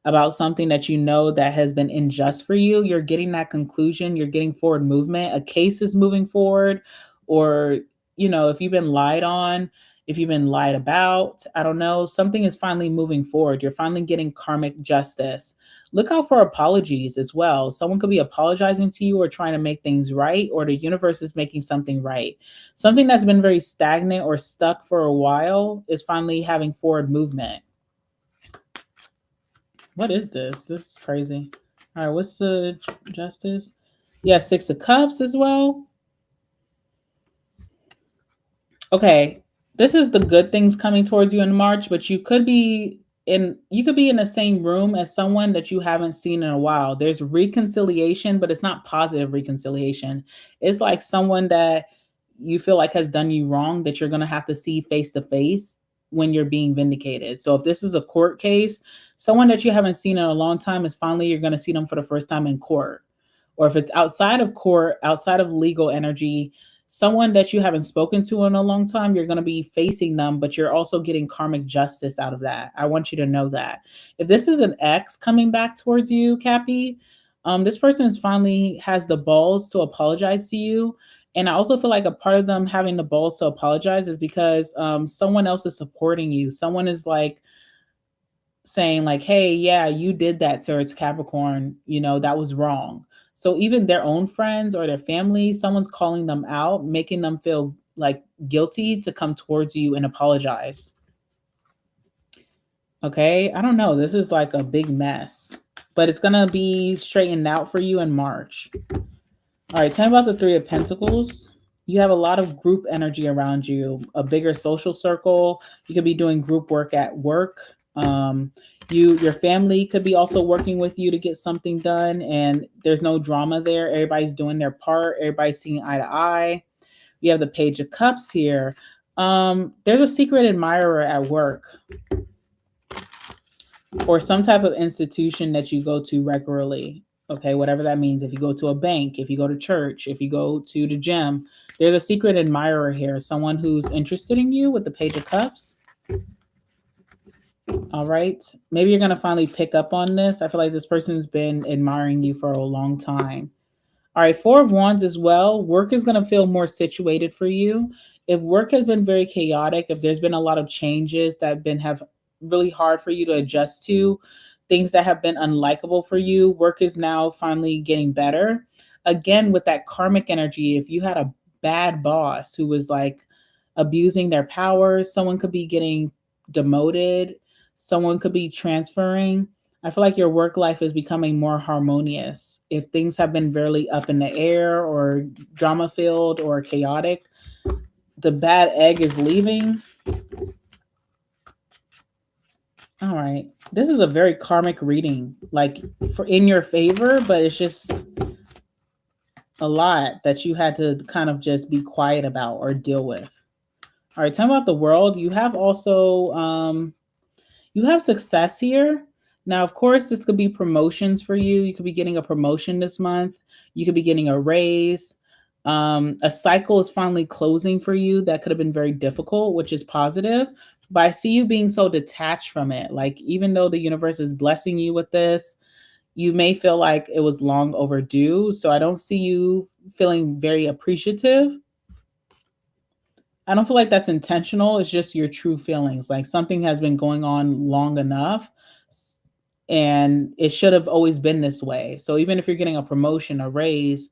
about something that you know that has been unjust for you, you're getting that conclusion, you're getting forward movement. A case is moving forward, or, if you've been lied on, if you've been lied about, I don't know, something is finally moving forward. You're finally getting karmic justice. Look out for apologies as well. Someone could be apologizing to you or trying to make things right, or the universe is making something right. Something that's been very stagnant or stuck for a while is finally having forward movement. What is this? This is crazy. All right, what's the justice? Yeah, Six of Cups as well. Okay, this is the good things coming towards you in March, but you could be in the same room as someone that you haven't seen in a while. There's reconciliation, but it's not positive reconciliation. It's like someone that you feel like has done you wrong that you're going to have to see face to face when you're being vindicated. So if this is a court case, someone that you haven't seen in a long time is finally you're going to see them for the first time in court. Or if it's outside of court, outside of legal energy, someone that you haven't spoken to in a long time, you're going to be facing them, but you're also getting karmic justice out of that. I want you to know that. If this is an ex coming back towards you, Cappy, this person is finally has the balls to apologize to you. And I also feel like a part of them having the balls to apologize is because someone else is supporting you. Someone is like saying like, hey, yeah, you did that towards Capricorn. That was wrong. So even their own friends or their family, someone's calling them out, making them feel like guilty to come towards you and apologize. Okay, I don't know. This is like a big mess, but it's gonna be straightened out for you in March. All right, tell me about the Three of Pentacles. You have a lot of group energy around you, a bigger social circle. You could be doing group work at work. Your family could be also working with you to get something done, and there's no drama there. Everybody's doing their part. Everybody's seeing eye to eye. You have the Page of Cups here. There's a secret admirer at work or some type of institution that you go to regularly. Okay, whatever that means. If you go to a bank, if you go to church, if you go to the gym, there's a secret admirer here, someone who's interested in you with the Page of Cups. All right. Maybe you're going to finally pick up on this. I feel like this person's been admiring you for a long time. All right, Four of Wands as well. Work is going to feel more situated for you. If work has been very chaotic, if there's been a lot of changes that have really hard for you to adjust to, things that have been unlikable for you, work is now finally getting better. Again, with that karmic energy, if you had a bad boss who was like abusing their power, someone could be getting demoted, someone could be transferring. I feel like your work life is becoming more harmonious. If things have been very up in the air or drama filled or chaotic, the bad egg is leaving. All right. This is a very karmic reading, like for in your favor, but it's just a lot that you had to kind of just be quiet about or deal with. All right. Tell me about the world. You have also, you have success here. Now, of course, this could be promotions for you. You could be getting a promotion this month. You could be getting a raise. A cycle is finally closing for you that could have been very difficult, which is positive. But I see you being so detached from it. Like, even though the universe is blessing you with this, you may feel like it was long overdue. So I don't see you feeling very appreciative. I don't feel like that's intentional. It's just your true feelings. Like something has been going on long enough and it should have always been this way. So even if you're getting a promotion, a raise,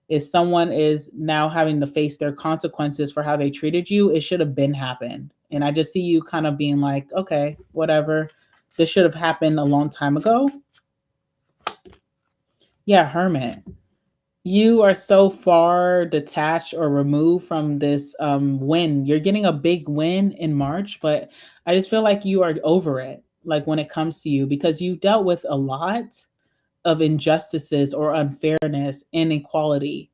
if someone is now having to face their consequences for how they treated you, it should have been happened. And I just see you kind of being like, okay, whatever. This should have happened a long time ago. Yeah, Hermit. You are so far detached or removed from this win. You're getting a big win in March, but I just feel like you are over it, like when it comes to you, because you dealt with a lot of injustices or unfairness, inequality.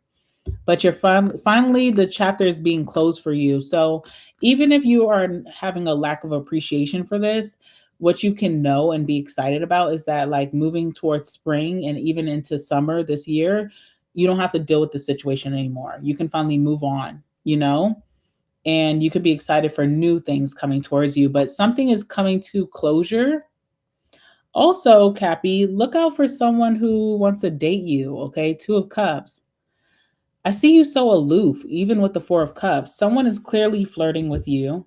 But you're finally the chapter is being closed for you. So even if you are having a lack of appreciation for this, what you can know and be excited about is that like moving towards spring and even into summer this year, you don't have to deal with the situation anymore. You can finally move on, you know? And you could be excited for new things coming towards you, but something is coming to closure. Also, Cappy, look out for someone who wants to date you, okay? Two of Cups. I see you so aloof, even with the Four of Cups. Someone is clearly flirting with you.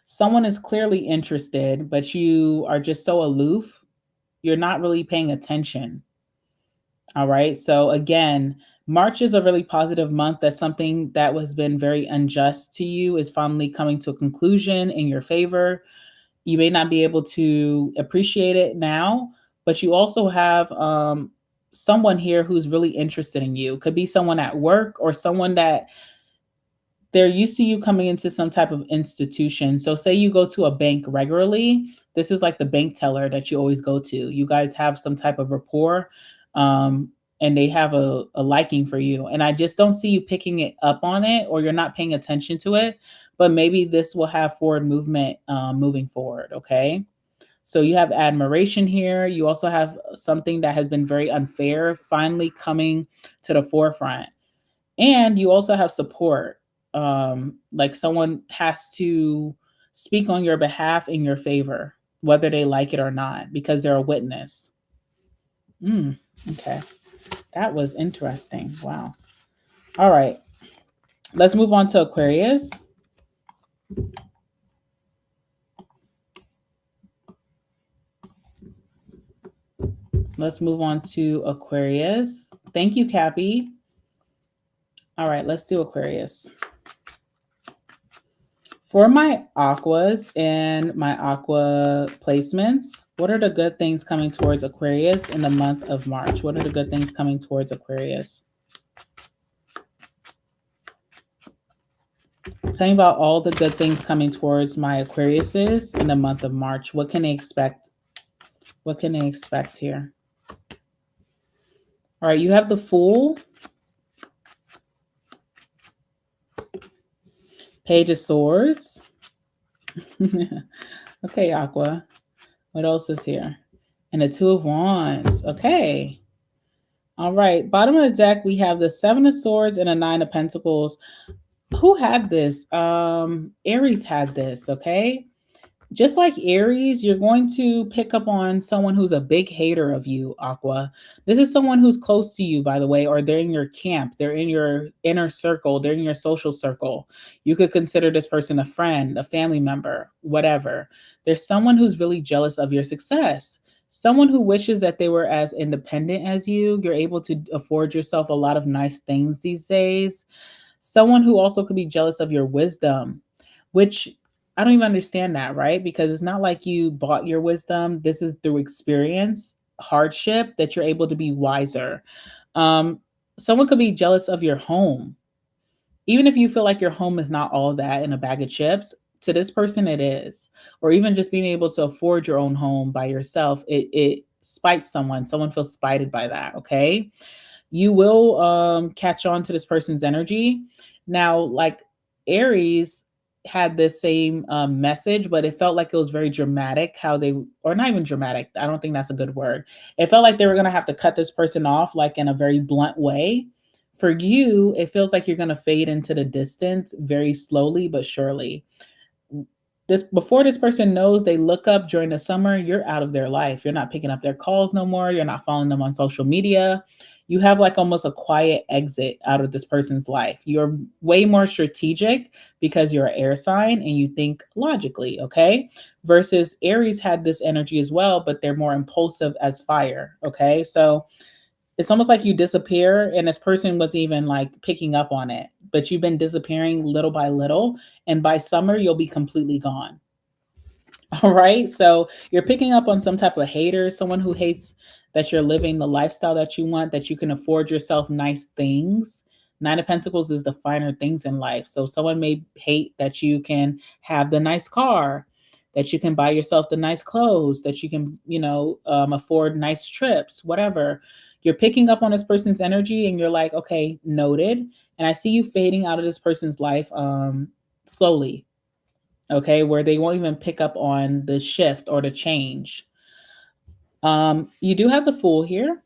Someone is clearly interested, but you are just so aloof. You're not really paying attention. All right. So again, March is a really positive month. That's something that has been very unjust to you is finally coming to a conclusion in your favor. You may not be able to appreciate it now, but you also have someone here who's really interested in you. Could be someone at work or someone that they're used to you coming into some type of institution. So say you go to a bank regularly. This is like the bank teller that you always go to. You guys have some type of rapport and they have a liking for you. And I just don't see you picking it up on it or you're not paying attention to it. But maybe this will have forward movement moving forward, okay? So you have admiration here. You also have something that has been very unfair finally coming to the forefront. And you also have support. Like someone has to speak on your behalf in your favor, whether they like it or not, because they're a witness. Okay. That was interesting. Wow. All right. Let's move on to Aquarius. Let's move on to Aquarius. Thank you, Cappy. All right, let's do Aquarius. For my aquas and my aqua placements, what are the good things coming towards Aquarius in the month of March? What are the good things coming towards Aquarius? Tell me about all the good things coming towards my Aquariuses in the month of March. What can they expect? What can they expect here? All right, you have the Fool, Page of Swords. Okay, Aqua. What else is here? And the Two of Wands. Okay. All right. Bottom of the deck, we have the Seven of Swords and a Nine of Pentacles. Who had this? Aries had this, okay? Just like Aries, you're going to pick up on someone who's a big hater of you, Aqua. This is someone who's close to you, by the way, or they're in your camp. They're in your inner circle. They're in your social circle. You could consider this person a friend, a family member, whatever. There's someone who's really jealous of your success. Someone who wishes that they were as independent as you. You're able to afford yourself a lot of nice things these days. Someone who also could be jealous of your wisdom, which I don't even understand that, right? Because it's not like you bought your wisdom. This is through experience, hardship, that you're able to be wiser. Someone could be jealous of your home. Even if you feel like your home is not all that in a bag of chips, to this person it is. Or even just being able to afford your own home by yourself, it spites someone. Someone feels spited by that, okay? You will catch on to this person's energy. Now, like Aries had this same message, but it felt like it was very dramatic how they, or not even dramatic. I don't think that's a good word. It felt like they were going to have to cut this person off like in a very blunt way. For you, it feels like you're going to fade into the distance very slowly but surely. This before this person knows, they look up during the summer, you're out of their life. You're not picking up their calls no more. You're not following them on social media. You have like almost a quiet exit out of this person's life. You're way more strategic because you're an air sign and you think logically, okay? Versus Aries had this energy as well, but they're more impulsive as fire, okay? So it's almost like you disappear and this person wasn't even like picking up on it, but you've been disappearing little by little, and by summer you'll be completely gone. All right, so you're picking up on some type of hater, someone who hates that you're living the lifestyle that you want, that you can afford yourself nice things. Nine of Pentacles is the finer things in life. So someone may hate that you can have the nice car, that you can buy yourself the nice clothes, that you can, afford nice trips, whatever. You're picking up on this person's energy and you're like, okay, noted. And I see you fading out of this person's life slowly, okay, where they won't even pick up on the shift or the change. You do have the Fool here.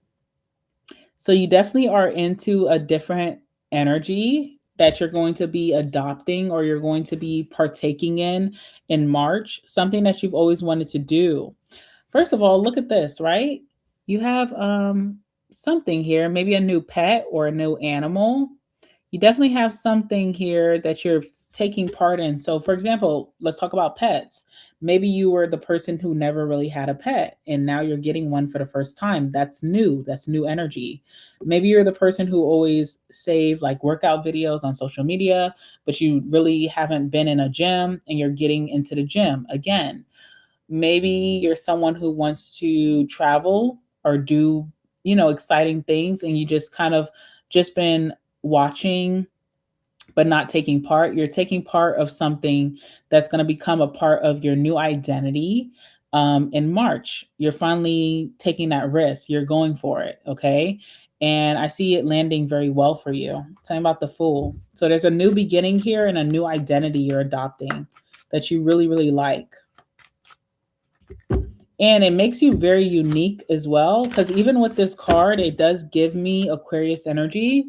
So you definitely are into a different energy that you're going to be adopting or you're going to be partaking in March, something that you've always wanted to do. First of all, look at this, right? You have something here, maybe a new pet or a new animal. You definitely have something here that you're taking part in. So, for example, let's talk about pets. Maybe you were the person who never really had a pet and now you're getting one for the first time. That's new. That's new energy. Maybe you're the person who always saved like workout videos on social media, but you really haven't been in a gym and you're getting into the gym again. Maybe you're someone who wants to travel or do, exciting things and you just kind of just been watching but not taking part. You're taking part of something that's going to become a part of your new identity in March. You're finally taking that risk. You're going for it, okay? And I see it landing very well for you. Talking about the Fool. So there's a new beginning here and a new identity you're adopting that you really, really like. And it makes you very unique as well, because even with this card, it does give me Aquarius energy.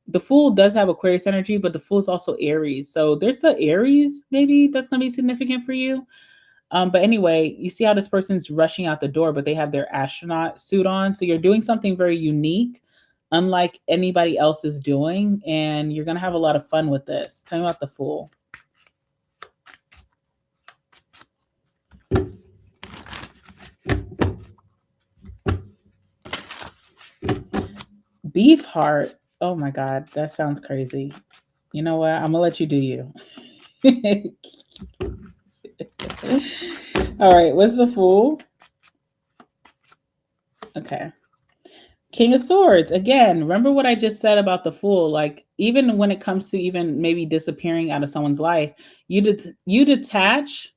The Fool does have Aquarius energy, but the Fool is also Aries. So there's a Aries maybe that's going to be significant for you. But anyway, you see how this person's rushing out the door, but they have their astronaut suit on. So you're doing something very unique, unlike anybody else is doing. And you're going to have a lot of fun with this. Tell me about the Fool. Beef heart. Oh my God, that sounds crazy. You know what? I'm gonna let you do you. All right, what's the Fool? Okay. King of Swords. Again, remember what I just said about the Fool. Like, even when it comes to even maybe disappearing out of someone's life, you detach,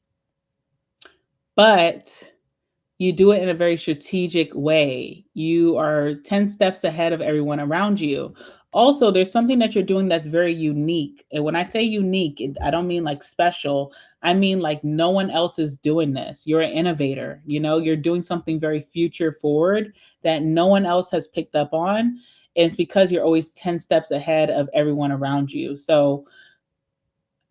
but you do it in a very strategic way. You are 10 steps ahead of everyone around you. Also, there's something that you're doing that's very unique. And when I say unique, I don't mean like special. I mean like no one else is doing this. You're an innovator. You know, you're doing something very future forward that no one else has picked up on. And it's because you're always 10 steps ahead of everyone around you. So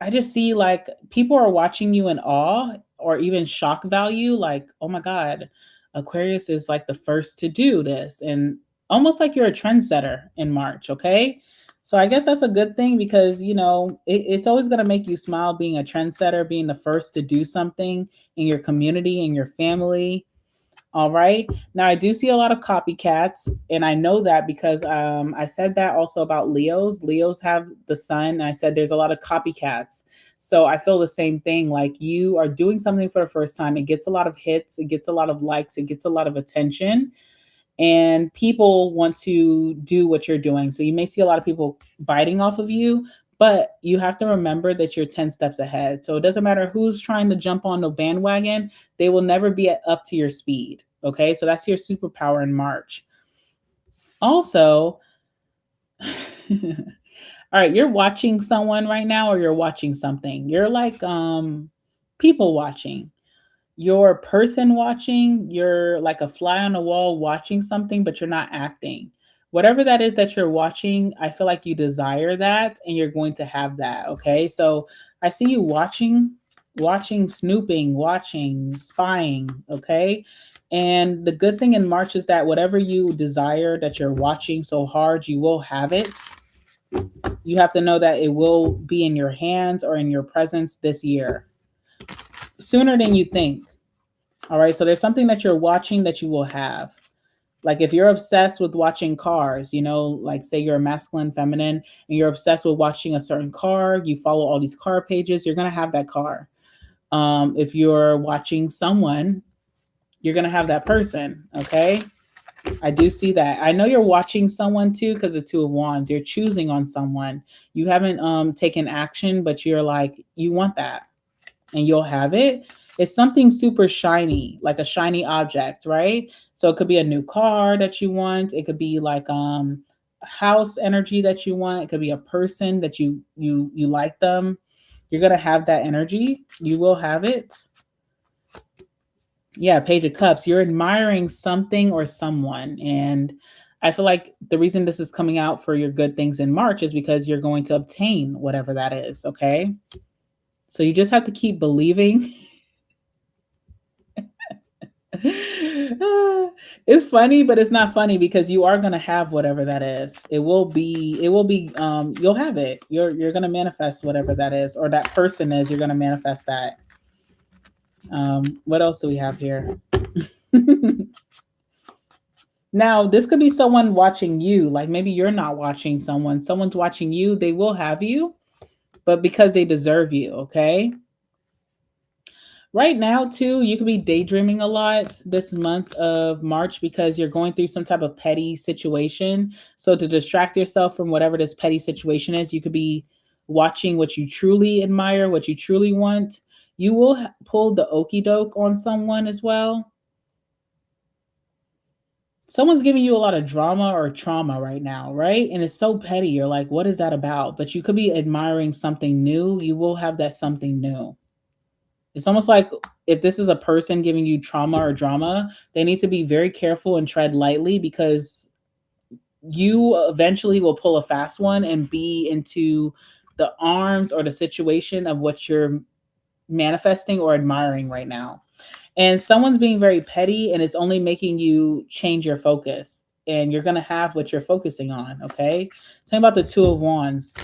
I just see like people are watching you in awe or even shock value, like, oh my God, Aquarius is like the first to do this. And almost like you're a trendsetter in March. Okay. So I guess that's a good thing because, you know, it's always going to make you smile being a trendsetter, being the first to do something in your community, in your family. All right. Now I do see a lot of copycats, and I know that because I said that also about Leos. Leos have the sun. And I said there's a lot of copycats. So I feel the same thing. Like you are doing something for the first time. It gets a lot of hits. It gets a lot of likes. It gets a lot of attention. And people want to do what you're doing. So you may see a lot of people biting off of you, but you have to remember that you're 10 steps ahead. So it doesn't matter who's trying to jump on the bandwagon, they will never be up to your speed. Okay, so that's your superpower in March. Also, all right, you're watching someone right now or you're watching something. You're like people watching. You're person watching, you're like a fly on the wall watching something, but you're not acting. Whatever that is that you're watching, I feel like you desire that and you're going to have that. Okay. So I see you watching, snooping, watching, spying. Okay. And the good thing in March is that whatever you desire that you're watching so hard, you will have it. You have to know that it will be in your hands or in your presence this year, sooner than you think. All right. So there's something that you're watching that you will have. Like if you're obsessed with watching cars, you know, like say you're a masculine, feminine, and you're obsessed with watching a certain car, you follow all these car pages, you're going to have that car. If you're watching someone, you're going to have that person. Okay. I do see that. I know you're watching someone too because the Two of Wands. You're choosing on someone. You haven't taken action, but you're like, you want that and you'll have it. It's something super shiny, like a shiny object, right? So it could be a new car that you want. It could be like house energy that you want. It could be a person that you like them. You're gonna have that energy. You will have it. Yeah, Page of Cups. You're admiring something or someone, and I feel like the reason this is coming out for your good things in March is because you're going to obtain whatever that is. Okay, so you just have to keep believing. It's funny, but it's not funny because you are gonna have whatever that is. You'll have it. You're gonna manifest whatever that is, or that person is, you're gonna manifest that. What else do we have here? Now, this could be someone watching you, like maybe you're not watching someone, someone's watching you, they will have you, but because they deserve you, okay? Right now, too, you could be daydreaming a lot this month of March because you're going through some type of petty situation. So to distract yourself from whatever this petty situation is, you could be watching what you truly admire, what you truly want. You will pull the okey doke on someone as well. Someone's giving you a lot of drama or trauma right now, right? And it's so petty. You're like, what is that about? But you could be admiring something new. You will have that something new. It's almost like if this is a person giving you trauma or drama, they need to be very careful and tread lightly because you eventually will pull a fast one and be into the arms or the situation of what you're manifesting or admiring right now. And someone's being very petty and it's only making you change your focus. And you're going to have what you're focusing on, okay? Talking about the Two of Wands.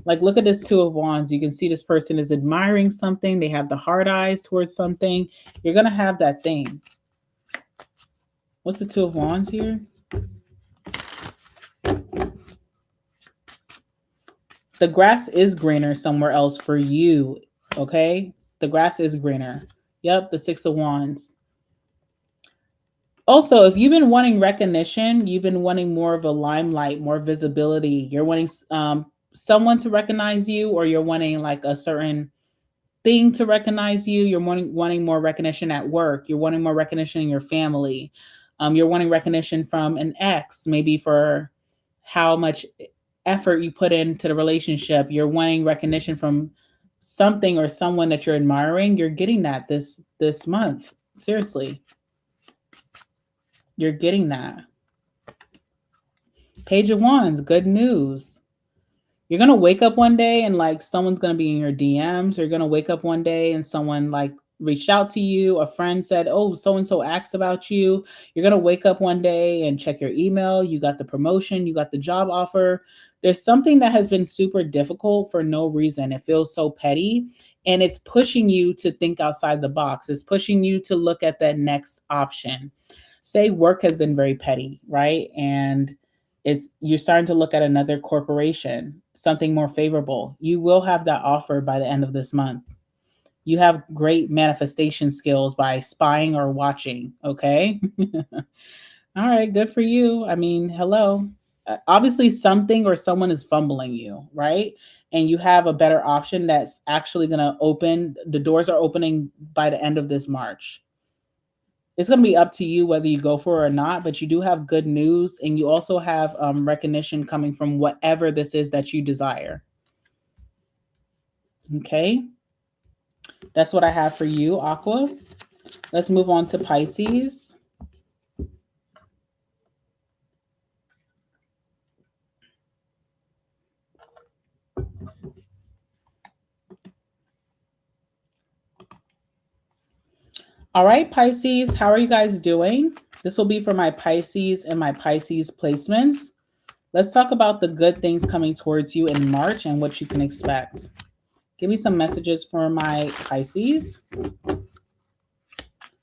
Like, look at this Two of Wands. You can see this person is admiring something. They have the hard eyes towards something. You're going to have that thing. What's the Two of Wands here? The grass is greener somewhere else for you, okay? The grass is greener. Yep, the Six of Wands. Also, if you've been wanting recognition, you've been wanting more of a limelight, more visibility, you're wanting someone to recognize you, or you're wanting like a certain thing to recognize you, you're wanting more recognition at work, you're wanting more recognition in your family, you're wanting recognition from an ex, maybe for how much effort you put into the relationship, you're wanting recognition from something or someone that you're admiring, you're getting that this month. Seriously. You're getting that. Page of Wands, good news. You're going to wake up one day and like someone's going to be in your DMs. You're going to wake up one day and someone like reached out to you. A friend said, oh, so-and-so asked about you. You're going to wake up one day and check your email. You got the promotion. You got the job offer. There's something that has been super difficult for no reason. It feels so petty. And it's pushing you to think outside the box. It's pushing you to look at that next option. Say work has been very petty, right? And you're starting to look at another corporation, something more favorable. You will have that offer by the end of this month. You have great manifestation skills by spying or watching, okay? All right, good for you. I mean, hello. Obviously, something or someone is fumbling you, right? And you have a better option that's actually going to open. The doors are opening by the end of this March. It's going to be up to you whether you go for it or not, but you do have good news, and you also have recognition coming from whatever this is that you desire. Okay. That's what I have for you, Aqua. Let's move on to Pisces. All right, Pisces, how are you guys doing? This will be for my Pisces and my Pisces placements. Let's talk about the good things coming towards you in March and what you can expect. Give me some messages for my Pisces.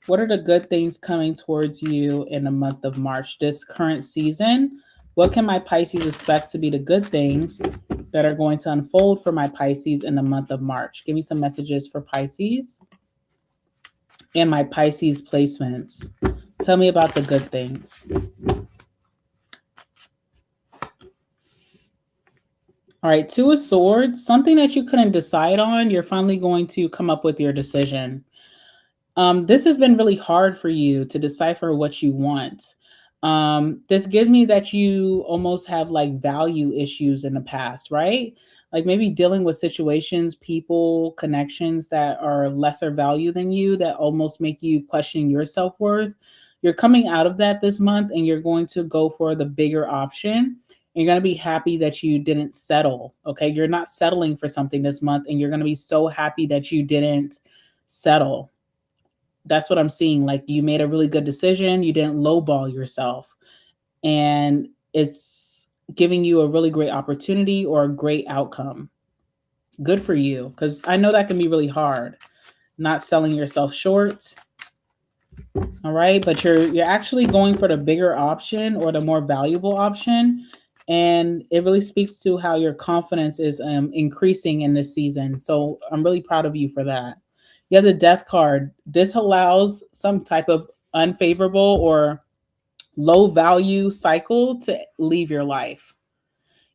What are the good things coming towards you in the month of March, this current season? What can my Pisces expect to be the good things that are going to unfold for my Pisces in the month of March? Give me some messages for Pisces and my Pisces placements. Tell me about the good things. All right, Two of Swords, something that you couldn't decide on, you're finally going to come up with your decision. This has been really hard for you to decipher what you want. This gives me that you almost have like value issues in the past, right? Like maybe dealing with situations, people, connections that are lesser value than you that almost make you question your self-worth. You're coming out of that this month and you're going to go for the bigger option. You're going to be happy that you didn't settle. Okay. You're not settling for something this month and you're going to be so happy that you didn't settle. That's what I'm seeing. Like you made a really good decision. You didn't lowball yourself. And it's giving you a really great opportunity or a great outcome. Good for you. Because I know that can be really hard. Not selling yourself short. All right. But you're actually going for the bigger option or the more valuable option. And it really speaks to how your confidence is increasing in this season. So I'm really proud of you for that. You have the Death card. This allows some type of unfavorable or low value cycle to leave your life.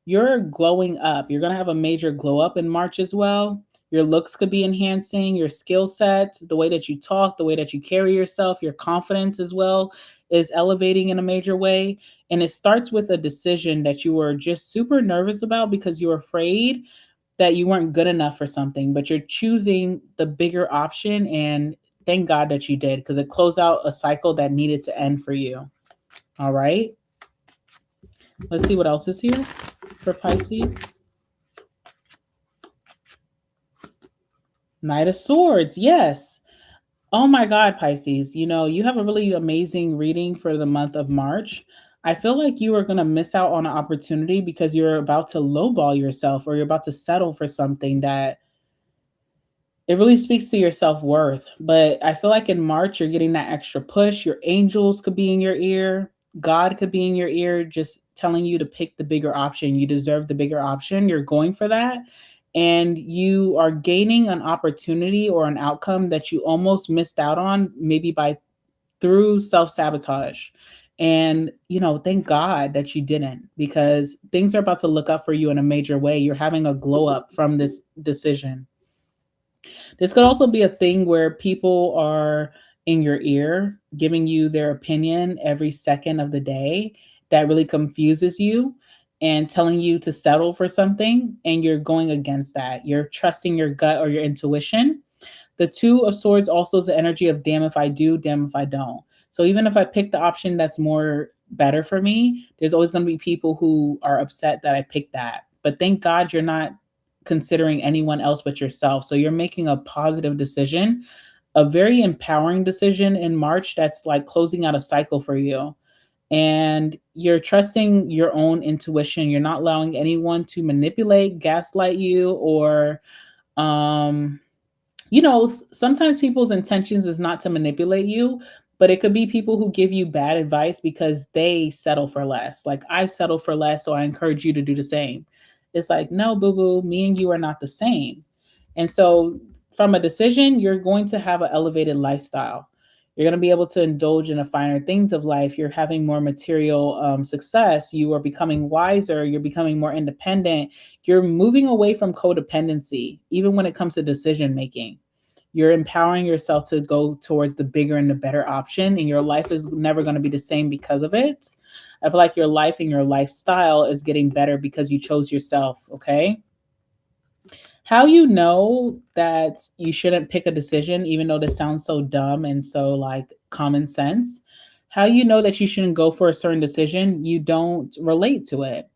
You're glowing up. You're going to have a major glow up in March as well. Your looks could be enhancing, your skill set, the way that you talk, the way that you carry yourself, your confidence as well is elevating in a major way. And it starts with a decision that you were just super nervous about because you were afraid that you weren't good enough for something, but you're choosing the bigger option. And thank God that you did, because it closed out a cycle that needed to end for you. All right. Let's see what else is here for Pisces. Knight of Swords. Yes. Oh my God, Pisces. You know, you have a really amazing reading for the month of March. I feel like you are going to miss out on an opportunity because you're about to lowball yourself or you're about to settle for something that it really speaks to your self-worth. But I feel like in March, you're getting that extra push. Your angels could be in your ear. God could be in your ear, just telling you to pick the bigger option. You deserve the bigger option. You're going for that. And you are gaining an opportunity or an outcome that you almost missed out on, maybe by through self-sabotage. And, thank God that you didn't, because things are about to look up for you in a major way. You're having a glow up from this decision. This could also be a thing where people are in your ear, giving you their opinion every second of the day that really confuses you and telling you to settle for something. And you're going against that. You're trusting your gut or your intuition. The Two of Swords also is the energy of damn if I do, damn if I don't. So even if I pick the option that's more better for me, there's always going to be people who are upset that I picked that. But thank God you're not considering anyone else but yourself. So you're making a positive decision, a very empowering decision in March that's like closing out a cycle for you. And you're trusting your own intuition. You're not allowing anyone to manipulate, gaslight you, or sometimes people's intentions is not to manipulate you, but it could be people who give you bad advice because they settle for less. Like, I settle for less, so I encourage you to do the same. It's like, no, boo-boo, me and you are not the same. And so from a decision, you're going to have an elevated lifestyle. You're going to be able to indulge in the finer things of life. You're having more material success. You are becoming wiser. You're becoming more independent. You're moving away from codependency, even when it comes to decision making. You're empowering yourself to go towards the bigger and the better option, and your life is never going to be the same because of it. I feel like your life and your lifestyle is getting better because you chose yourself, okay? How you know that you shouldn't pick a decision, even though this sounds so dumb and so like common sense, how you know that you shouldn't go for a certain decision, you don't relate to it.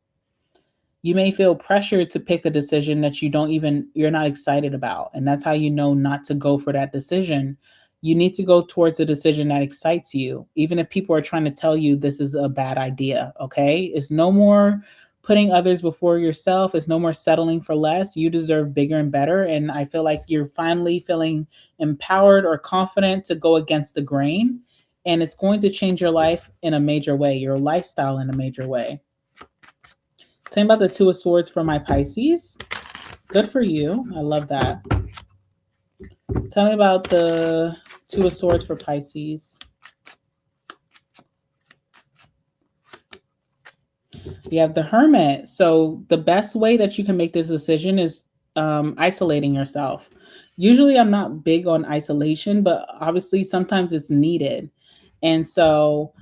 You may feel pressured to pick a decision that you're not excited about. And that's how you know not to go for that decision. You need to go towards a decision that excites you, even if people are trying to tell you this is a bad idea, okay? It's no more putting others before yourself. It's no more settling for less. You deserve bigger and better. And I feel like you're finally feeling empowered or confident to go against the grain. And it's going to change your life in a major way, your lifestyle in a major way. Tell me about the Two of Swords for my Pisces. Good for you. I love that. Tell me about the Two of Swords for Pisces. You have the Hermit. So the best way that you can make this decision is isolating yourself. Usually I'm not big on isolation, but obviously sometimes it's needed. And so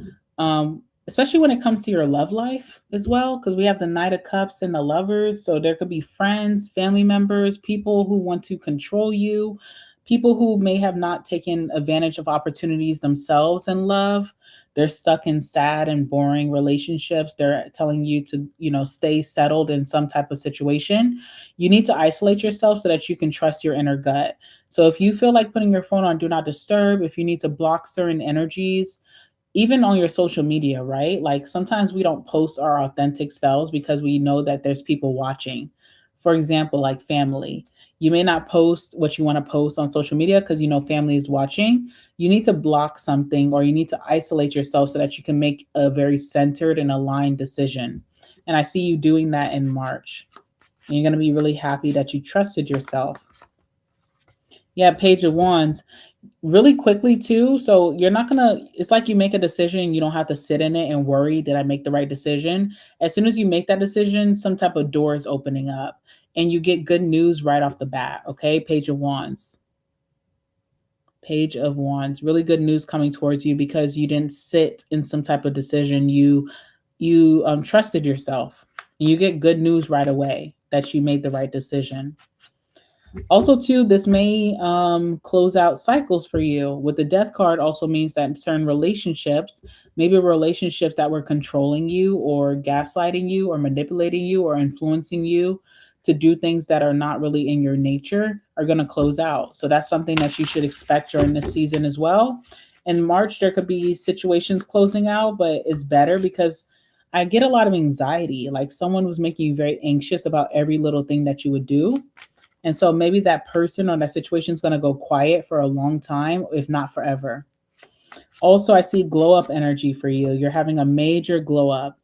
especially when it comes to your love life as well, because we have the Knight of Cups and the Lovers. So there could be friends, family members, people who want to control you, people who may have not taken advantage of opportunities themselves in love. They're stuck in sad and boring relationships. They're telling you to, stay settled in some type of situation. You need to isolate yourself so that you can trust your inner gut. So if you feel like putting your phone on Do Not Disturb, if you need to block certain energies, even on your social media, right? Like sometimes we don't post our authentic selves because we know that there's people watching. For example, like family. You may not post what you want to post on social media because family is watching. You need to block something, or you need to isolate yourself so that you can make a very centered and aligned decision. And I see you doing that in March. And you're going to be really happy that you trusted yourself. Yeah, Page of Wands. Really quickly too. So it's like you make a decision, you don't have to sit in it and worry, did I make the right decision? As soon as you make that decision, some type of door is opening up and you get good news right off the bat. Okay. Page of Wands. Page of Wands. Really good news coming towards you because you didn't sit in some type of decision. You trusted yourself. You get good news right away that you made the right decision. Also, too, this may close out cycles for you. With the Death card also means that certain relationships, maybe relationships that were controlling you or gaslighting you or manipulating you or influencing you to do things that are not really in your nature, are going to close out. So that's something that you should expect during this season as well. In March, there could be situations closing out, but it's better because I get a lot of anxiety. Like someone was making you very anxious about every little thing that you would do. And so maybe that person or that situation is going to go quiet for a long time, if not forever. Also, I see glow up energy for you. You're having a major glow up.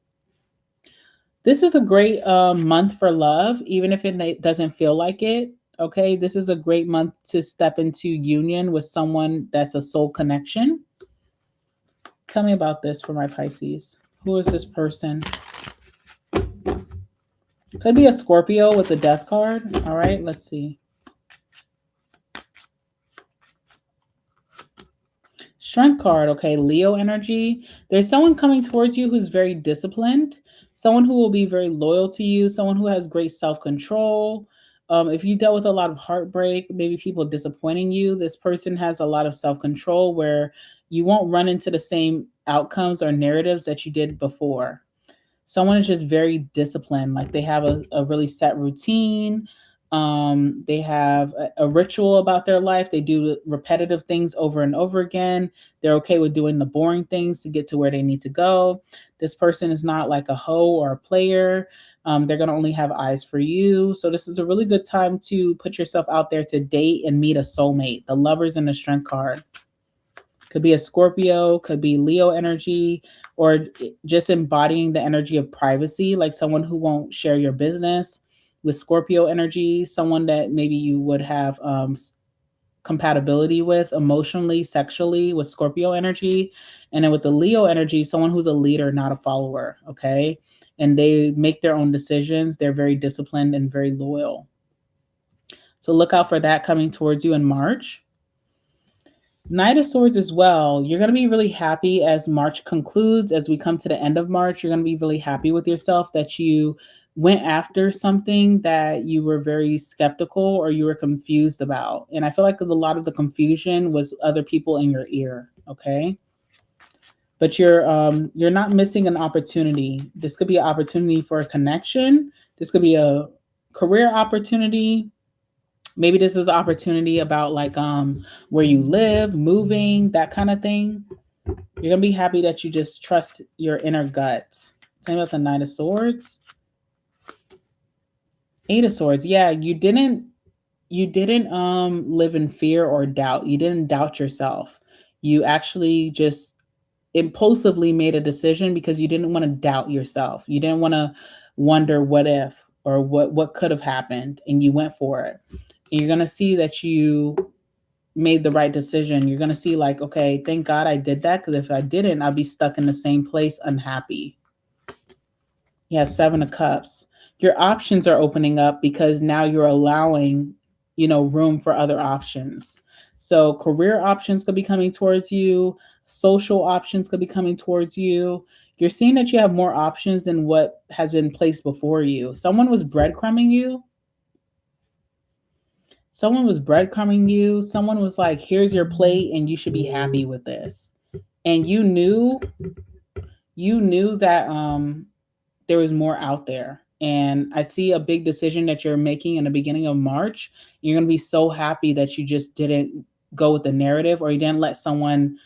This is a great month for love, even if it doesn't feel like it. Okay, this is a great month to step into union with someone that's a soul connection. Tell me about this for my Pisces. Who is this person? Could be a Scorpio with the death card. All right, let's see. Strength card, okay, Leo energy. There's someone coming towards you who's very disciplined, someone who will be very loyal to you, someone who has great self-control. If you dealt with a lot of heartbreak, maybe people disappointing you, this person has a lot of self-control where you won't run into the same outcomes or narratives that you did before. Someone is just very disciplined, like they have a really set routine. They have a ritual about their life. They do repetitive things over and over again. They're okay with doing the boring things to get to where they need to go. This person is not like a hoe or a player. They're going to only have eyes for you. So this is a really good time to put yourself out there to date and meet a soulmate. The Lovers and the Strength card. Could be a Scorpio, could be Leo energy, or just embodying the energy of privacy, like someone who won't share your business. With Scorpio energy, someone that maybe you would have compatibility with emotionally, sexually with Scorpio energy. And then with the Leo energy, someone who's a leader, not a follower, okay? And they make their own decisions. They're very disciplined and very loyal. So look out for that coming towards you in March. Knight of Swords as well. You're going to be really happy as March concludes. As we come to the end of March, you're going to be really happy with yourself that you went after something that you were very skeptical or you were confused about. And I feel like a lot of the confusion was other people in your ear, okay? But you're not missing an opportunity. This could be an opportunity for a connection. This could be a career opportunity. Maybe this is an opportunity about like where you live, moving, that kind of thing. You're gonna be happy that you just trust your inner gut. Same about the Knight of Swords. Eight of Swords. Yeah, you didn't live in fear or doubt. You didn't doubt yourself. You actually just impulsively made a decision because you didn't want to doubt yourself. You didn't want to wonder what if or what could have happened, and you went for it. And you're going to see that you made the right decision. You're going to see like, okay, thank God I did that, because if I didn't, I'd be stuck in the same place unhappy. Yeah, Seven of Cups. Your options are opening up because now you're allowing, room for other options. So career options could be coming towards you. Social options could be coming towards you. You're seeing that you have more options than what has been placed before you. Someone was breadcrumbing you. Someone was like, here's your plate and you should be happy with this. And you knew that there was more out there. And I see a big decision that you're making in the beginning of March. You're going to be so happy that you just didn't go with the narrative, or you didn't let someone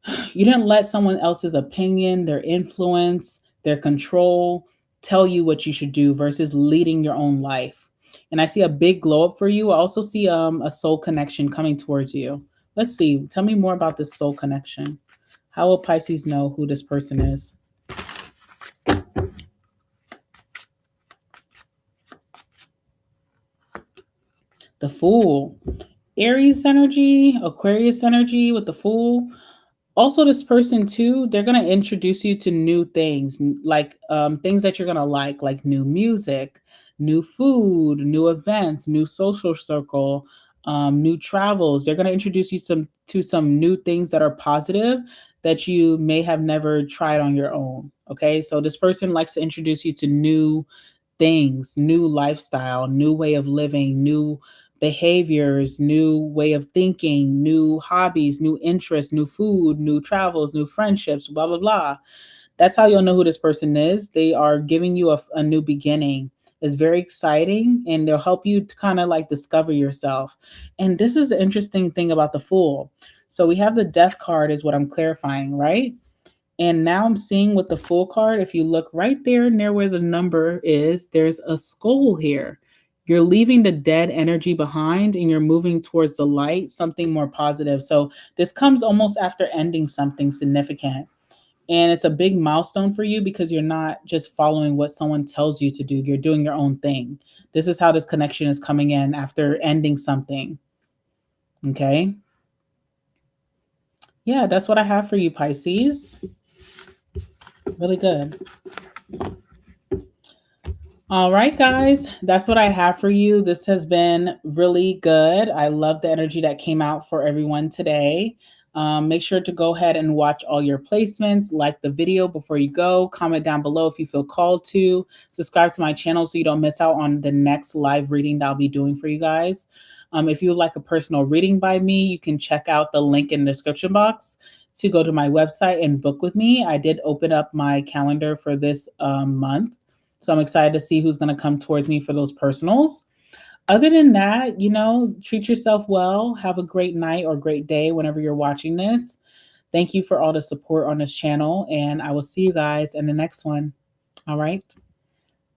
else's opinion, their influence, their control tell you what you should do versus leading your own life. And I see a big glow up for you. I also see a soul connection coming towards you. Let's see. Tell me more about this soul connection. How will Pisces know who this person is? The Fool. Aries energy, Aquarius energy with the Fool. Also, this person too, they're going to introduce you to new things, like things that you're going to like new music, new food, new events, new social circle, new travels. They're going to introduce you to some new things that are positive that you may have never tried on your own. Okay, so this person likes to introduce you to new things, new lifestyle, new way of living, new behaviors, new way of thinking, new hobbies, new interests, new food, new travels, new friendships, blah, blah, blah. That's how you'll know who this person is. They are giving you a new beginning. It's very exciting, and they'll help you to kind of like discover yourself. And this is the interesting thing about the Fool. So we have the Death card is what I'm clarifying, right? And now I'm seeing with the Fool card, if you look right there near where the number is, there's a skull here. You're leaving the dead energy behind and you're moving towards the light, something more positive. So this comes almost after ending something significant. And it's a big milestone for you because you're not just following what someone tells you to do. You're doing your own thing. This is how this connection is coming in after ending something. Okay. Yeah, that's what I have for you, Pisces. Really good. All right, guys, that's what I have for you. This has been really good. I love the energy that came out for everyone today. Make sure to go ahead and watch all your placements, like the video before you go, comment down below if you feel called to, subscribe to my channel so you don't miss out on the next live reading that I'll be doing for you guys. If you would like a personal reading by me, you can check out the link in the description box to go to my website and book with me. I did open up my calendar for this month. So I'm excited to see who's going to come towards me for those personals. Other than that, treat yourself well. Have a great night or great day whenever you're watching this. Thank you for all the support on this channel, and I will see you guys in the next one. All right.